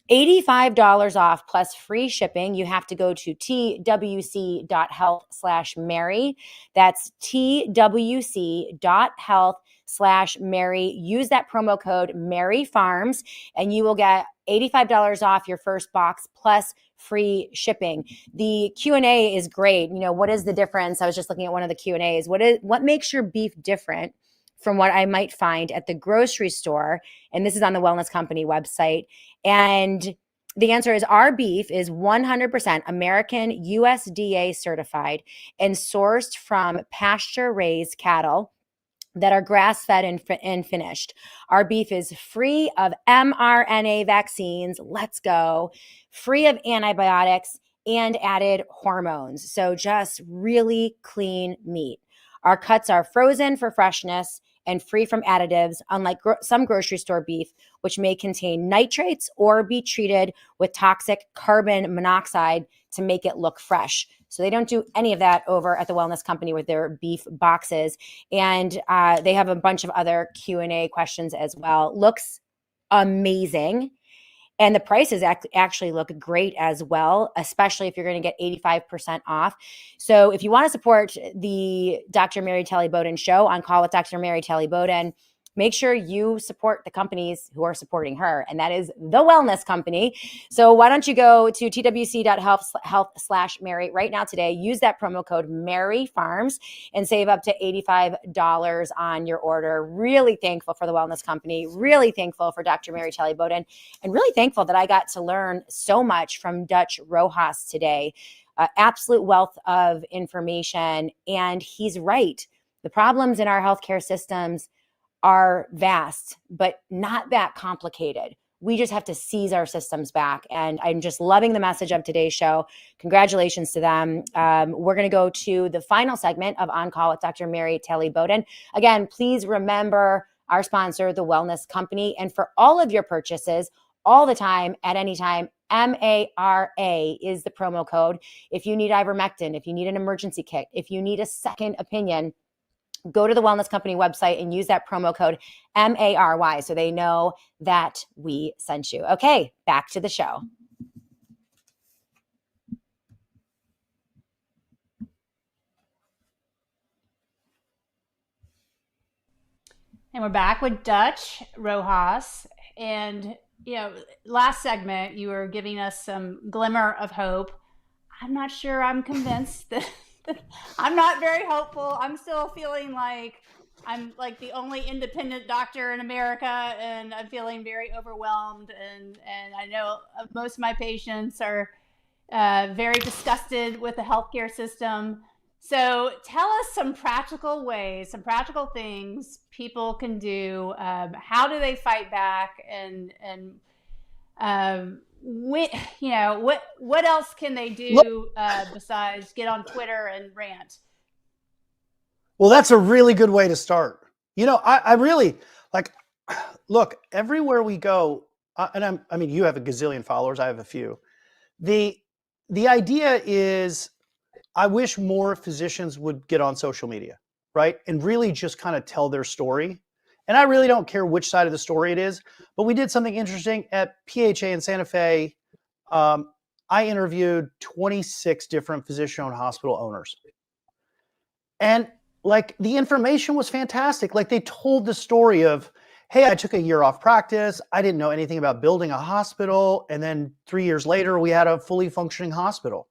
$85 off plus free shipping. You have to go to twc.health/Mary. That's twc.health/Mary. ANCOL.com/Mary. Use that promo code MaryFarms and you will get $85 off your first box plus free shipping. The Q&A is great. You know, what is the difference? I was just looking at one of the Q&As. What makes your beef different from what I might find at the grocery store? And this is on the Wellness Company website. And the answer is our beef is 100% American USDA certified and sourced from pasture-raised cattle that are grass-fed and finished. Our beef is free of mRNA vaccines, let's go, free of antibiotics and added hormones. So just really clean meat. Our cuts are frozen for freshness and free from additives, unlike some grocery store beef, which may contain nitrates or be treated with toxic carbon monoxide to make it look fresh. So they don't do any of that over at the Wellness Company with their beef boxes. And they have a bunch of other Q&A questions as well. Looks amazing. And the prices actually look great as well, especially if you're going to get 85% off. So if you want to support the Dr. Mary Telly Bowden show, On Call with Dr. Mary Telly Bowden, make sure you support the companies who are supporting her, and that is the Wellness Company. So why don't you go to twc.health/Mary right now today, use that promo code MaryFarms and save up to $85 on your order. Really thankful for the Wellness Company, really thankful for Dr. Mary Telly Bowden, and really thankful that I got to learn so much from Dutch Rojas today. Absolute wealth of information, and he's right. The problems in our healthcare systems are vast, but not that complicated. We just have to seize our systems back. And I'm just loving the message of today's show. Congratulations to them. We're going to go to the final segment of On Call with Dr. Mary Telly Bowden. Again, please remember our sponsor, the Wellness Company. And for all of your purchases, all the time, at any time, MARA is the promo code. If you need ivermectin, if you need an emergency kit, if you need a second opinion, go to the Wellness Company website and use that promo code MARY so they know that we sent you. Okay, back to the show. And we're back with Dutch Rojas. And, you know, last segment, you were giving us some glimmer of hope. I'm not sure I'm convinced that I'm not very hopeful. I'm still feeling like I'm like the only independent doctor in America, and I'm feeling very overwhelmed. And I know most of my patients are very disgusted with the healthcare system. So tell us some practical ways, some practical things people can do. How do they fight back? And what else can they do besides get on Twitter and rant? Well, that's a really good way to start. You know, I really look, everywhere we go, and I mean, you have a gazillion followers. I have a few. The idea is, I wish more physicians would get on social media, right? And really just kind of tell their story. And I really don't care which side of the story it is, but we did something interesting at PHA in Santa Fe. I interviewed 26 different physician-owned hospital owners. And like, the information was fantastic. Like, they told the story of, hey, I took a year off practice. I didn't know anything about building a hospital. And then 3 years later, we had a fully functioning hospital,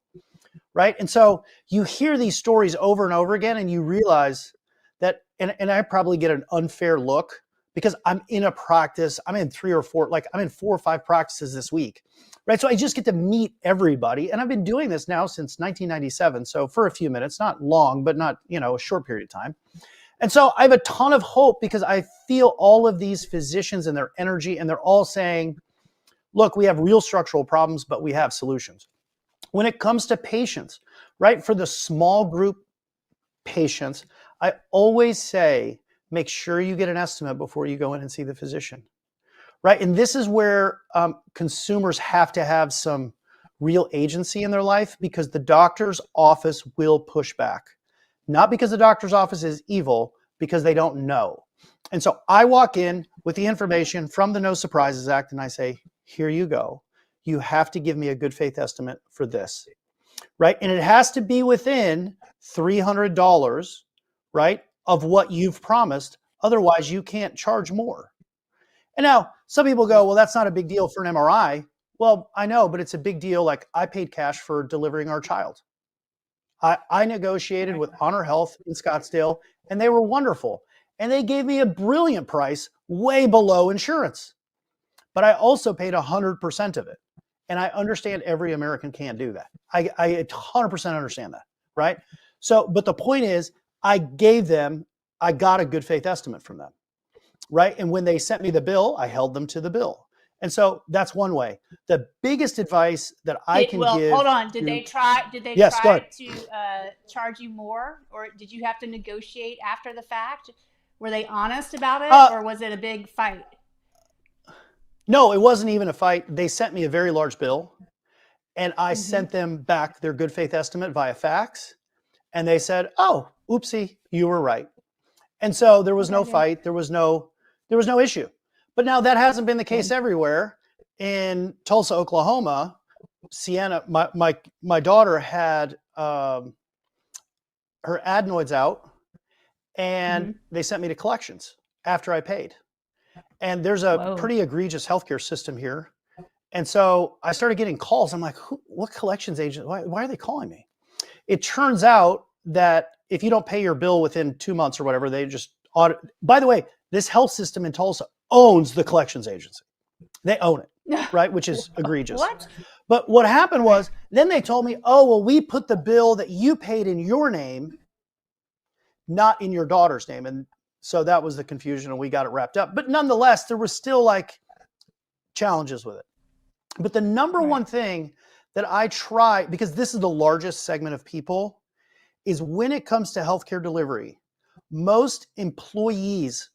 right? And so you hear these stories over and over again, and you realize that, and I probably get an unfair look because I'm in a practice. I'm in 4 or 5 practices this week, right? So I just get to meet everybody. And I've been doing this now since 1997. So for a few minutes, not long, but not, a short period of time. And so I have a ton of hope because I feel all of these physicians and their energy, and they're all saying, look, we have real structural problems, but we have solutions. When it comes to patients, right? For the small group patients, I always say, make sure you get an estimate before you go in and see the physician, right? And this is where consumers have to have some real agency in their life, because the doctor's office will push back. Not because the doctor's office is evil, because they don't know. And so I walk in with the information from the No Surprises Act, and I say, here you go. You have to give me a good faith estimate for this, right? And it has to be within $300, right, of what you've promised. Otherwise, you can't charge more. And now some people go, well, that's not a big deal for an MRI. Well, I know, but it's a big deal. Like I paid cash for delivering our child. I negotiated with Honor Health in Scottsdale, and they were wonderful. And they gave me a brilliant price, way below insurance. But I also paid 100% of it. And I understand every American can't do that. I 100% understand that, right? So, but the point is, I got a good faith estimate from them, right? And when they sent me the bill, I held them to the bill. And so that's one way. The biggest advice that I can give. Hold on. Did they try to charge you more, or did you have to negotiate after the fact? Were they honest about it, or was it a big fight? No, it wasn't even a fight. They sent me a very large bill, and I sent them back their good faith estimate via fax, and they said, "Oh, oopsie, you were right." And so there was no fight. There was no issue. But now that hasn't been the case everywhere. In Tulsa, Oklahoma, Sienna, my daughter had her adenoids out, and they sent me to collections after I paid. And there's a pretty egregious healthcare system here. And so I started getting calls. I'm like, what collections agent? Why are they calling me? It turns out that if you don't pay your bill within 2 months or whatever, they just audit. By the way, this health system in Tulsa owns the collections agency. They own it, right? Which is egregious. What? But what happened was, then they told me, oh, well, we put the bill that you paid in your name, not in your daughter's name. And so that was the confusion, and we got it wrapped up. But nonetheless, there was still like challenges with it. But the number one thing that I try, because this is the largest segment of people, is when it comes to healthcare delivery, most employees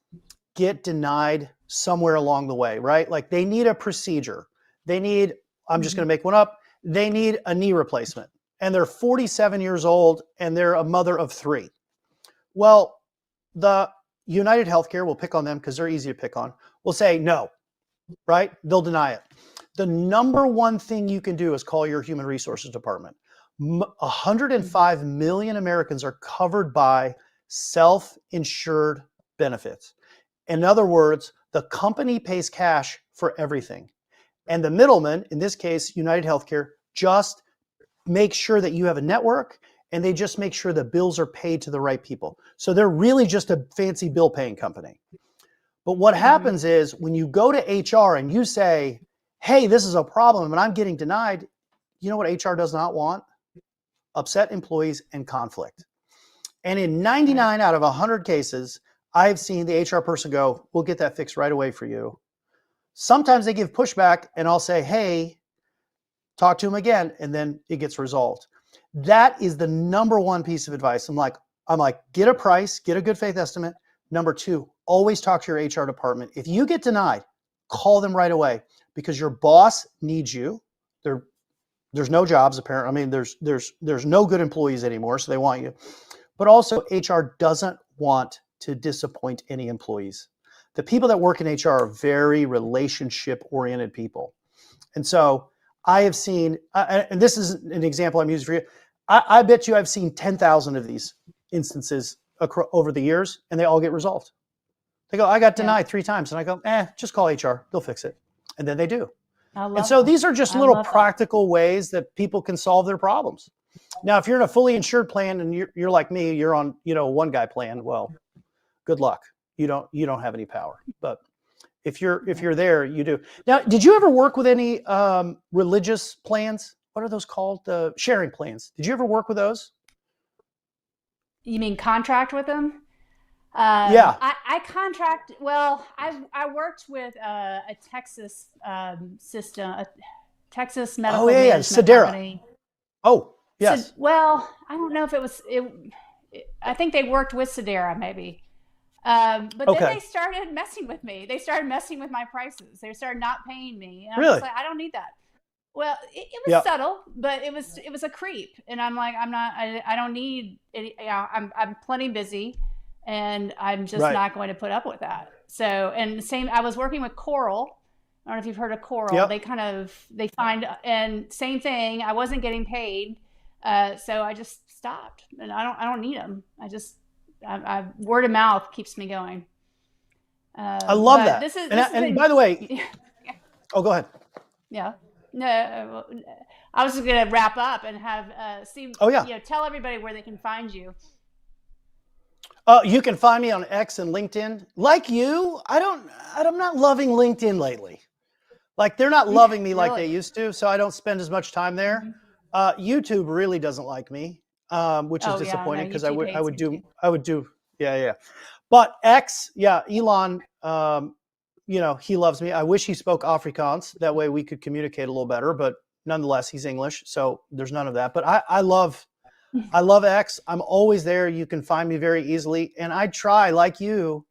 get denied somewhere along the way, right? Like they need a procedure. They need, I'm just going to make one up. They need a knee replacement, and they're 47 years old and they're a mother of 3. Well, the United Healthcare, will pick on them because they're easy to pick on, will say no, right? They'll deny it. The number one thing you can do is call your human resources department. 105 million Americans are covered by self-insured benefits. In other words, the company pays cash for everything. And the middleman, in this case, United Healthcare, just make sure that you have a network, and they just make sure the bills are paid to the right people. So they're really just a fancy bill paying company. But what happens is when you go to HR and you say, hey, this is a problem and I'm getting denied, you know what HR does not want? Upset employees and conflict. And in 99 out of 100 cases, I've seen the HR person go, we'll get that fixed right away for you. Sometimes they give pushback, and I'll say, hey, talk to them again, and then it gets resolved. That is the number one piece of advice. I'm like, get a price, get a good faith estimate. Number 2, always talk to your HR department. If you get denied, call them right away, because your boss needs you. There's no jobs apparently. I mean, there's no good employees anymore, so they want you. But also HR doesn't want to disappoint any employees. The people that work in HR are very relationship-oriented people. And so I have seen, and this is an example I'm using for you, I bet you I've seen 10,000 of these instances over the years, and they all get resolved. They go, I got denied 3 times. And I go, just call HR. They'll fix it. And then they do. And so these are just little practical ways that people can solve their problems. Now, if you're in a fully insured plan and you're like me, you're on, one guy plan, well, good luck. You don't have any power. But if you're there, you do. Now, did you ever work with any religious plans? What are those called? The sharing plans. Did you ever work with those? You mean contract with them? Yeah. I contract. Well, I worked with a Texas system, a Texas medical management company. Oh, yes. Well, I don't know if it was. I think they worked with Sedera, maybe. But then they started messing with me. They started messing with my prices. They started not paying me. And I was like, I don't need that. Well, it was subtle, but it was a creep. And I'm like, I don't need any, I'm plenty busy, and I'm just not going to put up with that. So, and the same, I was working with Coral. I don't know if you've heard of Coral. Yep. They find, and same thing, I wasn't getting paid. So I just stopped, and I don't need them. I word of mouth keeps me going. I love that. This is, and by the way, oh, go ahead. Yeah. No, I was going to wrap up and have tell everybody where they can find you. You can find me on X and LinkedIn. Like you, I'm not loving LinkedIn lately. Like they're not loving me like they used to, so I don't spend as much time there. YouTube really doesn't like me, which is disappointing because I would do. Yeah. But X, Elon, he loves me. I wish he spoke Afrikaans. That way we could communicate a little better, but nonetheless, he's English. So there's none of that. But I love X. I'm always there. You can find me very easily. And I try, like you,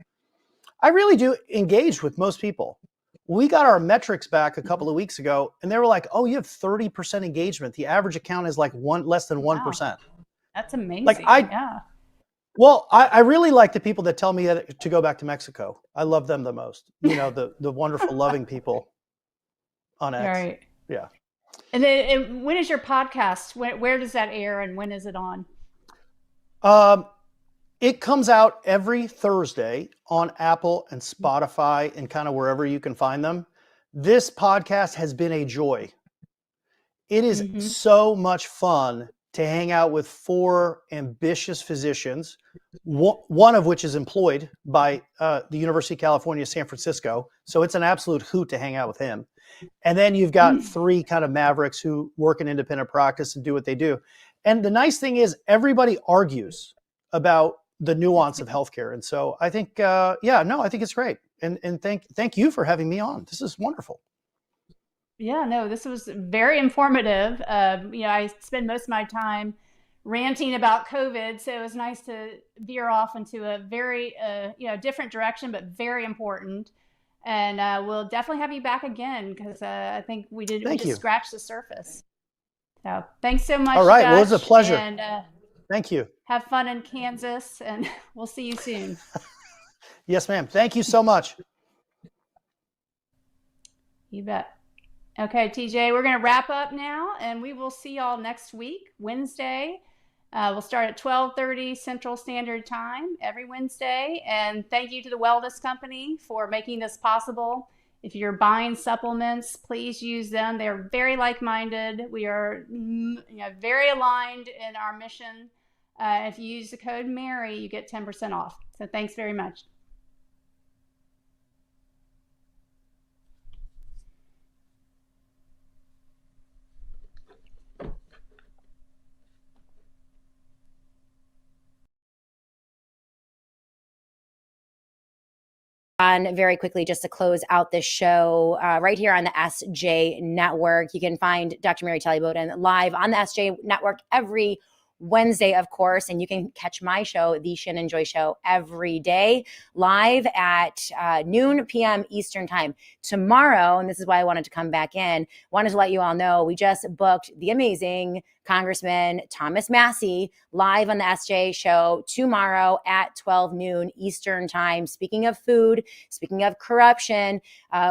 I really do engage with most people. We got our metrics back a couple of weeks ago, and they were like, oh, you have 30% engagement. The average account is like less than 1%. Wow. That's amazing. Well, I really like the people that tell me to go back to Mexico. I love them the most. The wonderful, loving people on X. Right. Yeah. And then when is your podcast? Where does that air and when is it on? It comes out every Thursday on Apple and Spotify and kind of wherever you can find them. This podcast has been a joy. It is so much fun to hang out with 4 ambitious physicians, one of which is employed by the University of California, San Francisco. So it's an absolute hoot to hang out with him. And then you've got 3 kind of mavericks who work in independent practice and do what they do. And the nice thing is everybody argues about the nuance of healthcare. And so I think, I think it's great. And thank you for having me on. This is wonderful. Yeah, no, this was very informative. I spend most of my time ranting about COVID, so it was nice to veer off into a very, different direction, but very important. And we'll definitely have you back again because I think we just scratched the surface. So thanks so much. All right, Dutch, well, it was a pleasure. And thank you. Have fun in Kansas, and we'll see you soon. Yes, ma'am. Thank you so much. You bet. Okay, TJ, we're going to wrap up now, and we will see y'all next week, Wednesday. We'll start at 12:30 Central Standard Time every Wednesday. And thank you to the Wellness Company for making this possible. If you're buying supplements, please use them. They're very like-minded. We are very aligned in our mission. If you use the code MARY, you get 10% off. So thanks very much. On very quickly, just to close out this show, right here on the SJ Network. You can find Dr. Mary Talley Bowden live on the SJ Network every Wednesday, of course, and you can catch my show, The Shannon Joy Show, every day live at noon p.m. Eastern Time. Tomorrow, and this is why I wanted to come back in, wanted to let you all know we just booked the amazing Congressman Thomas Massey live on the SJ Show tomorrow at 12 noon Eastern Time. Speaking of food, speaking of corruption,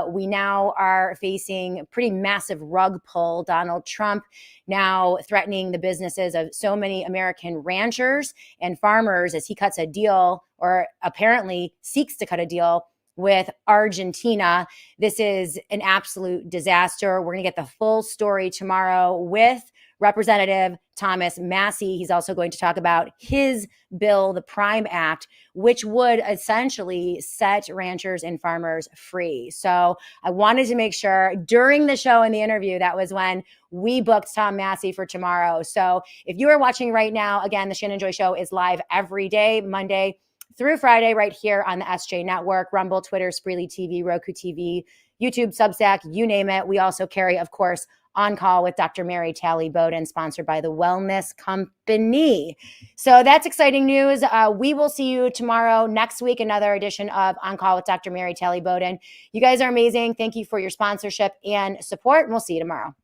we now are facing a pretty massive rug pull. Donald Trump now threatening the businesses of so many American ranchers and farmers as he cuts a deal, or apparently seeks to cut a deal with Argentina. This is an absolute disaster. We're going to get the full story tomorrow with Representative Thomas Massey. He's also going to talk about his bill, the Prime Act, which would essentially set ranchers and farmers free. So I wanted to make sure during the show and the interview, that was when we booked Tom Massey for tomorrow. So if you are watching right now, again, the Shannon Joy Show is live every day, Monday through Friday, right here on the SJ Network, Rumble, Twitter, Spreely TV, Roku TV, YouTube, Substack, you name it. We also carry, of course, On Call with Dr. Mary Talley Bowden, sponsored by the Wellness Company. So that's exciting news. We will see you tomorrow, next week, another edition of On Call with Dr. Mary Talley Bowden. You guys are amazing. Thank you for your sponsorship and support, and we'll see you tomorrow.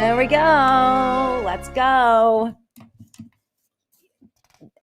There we go. Let's go.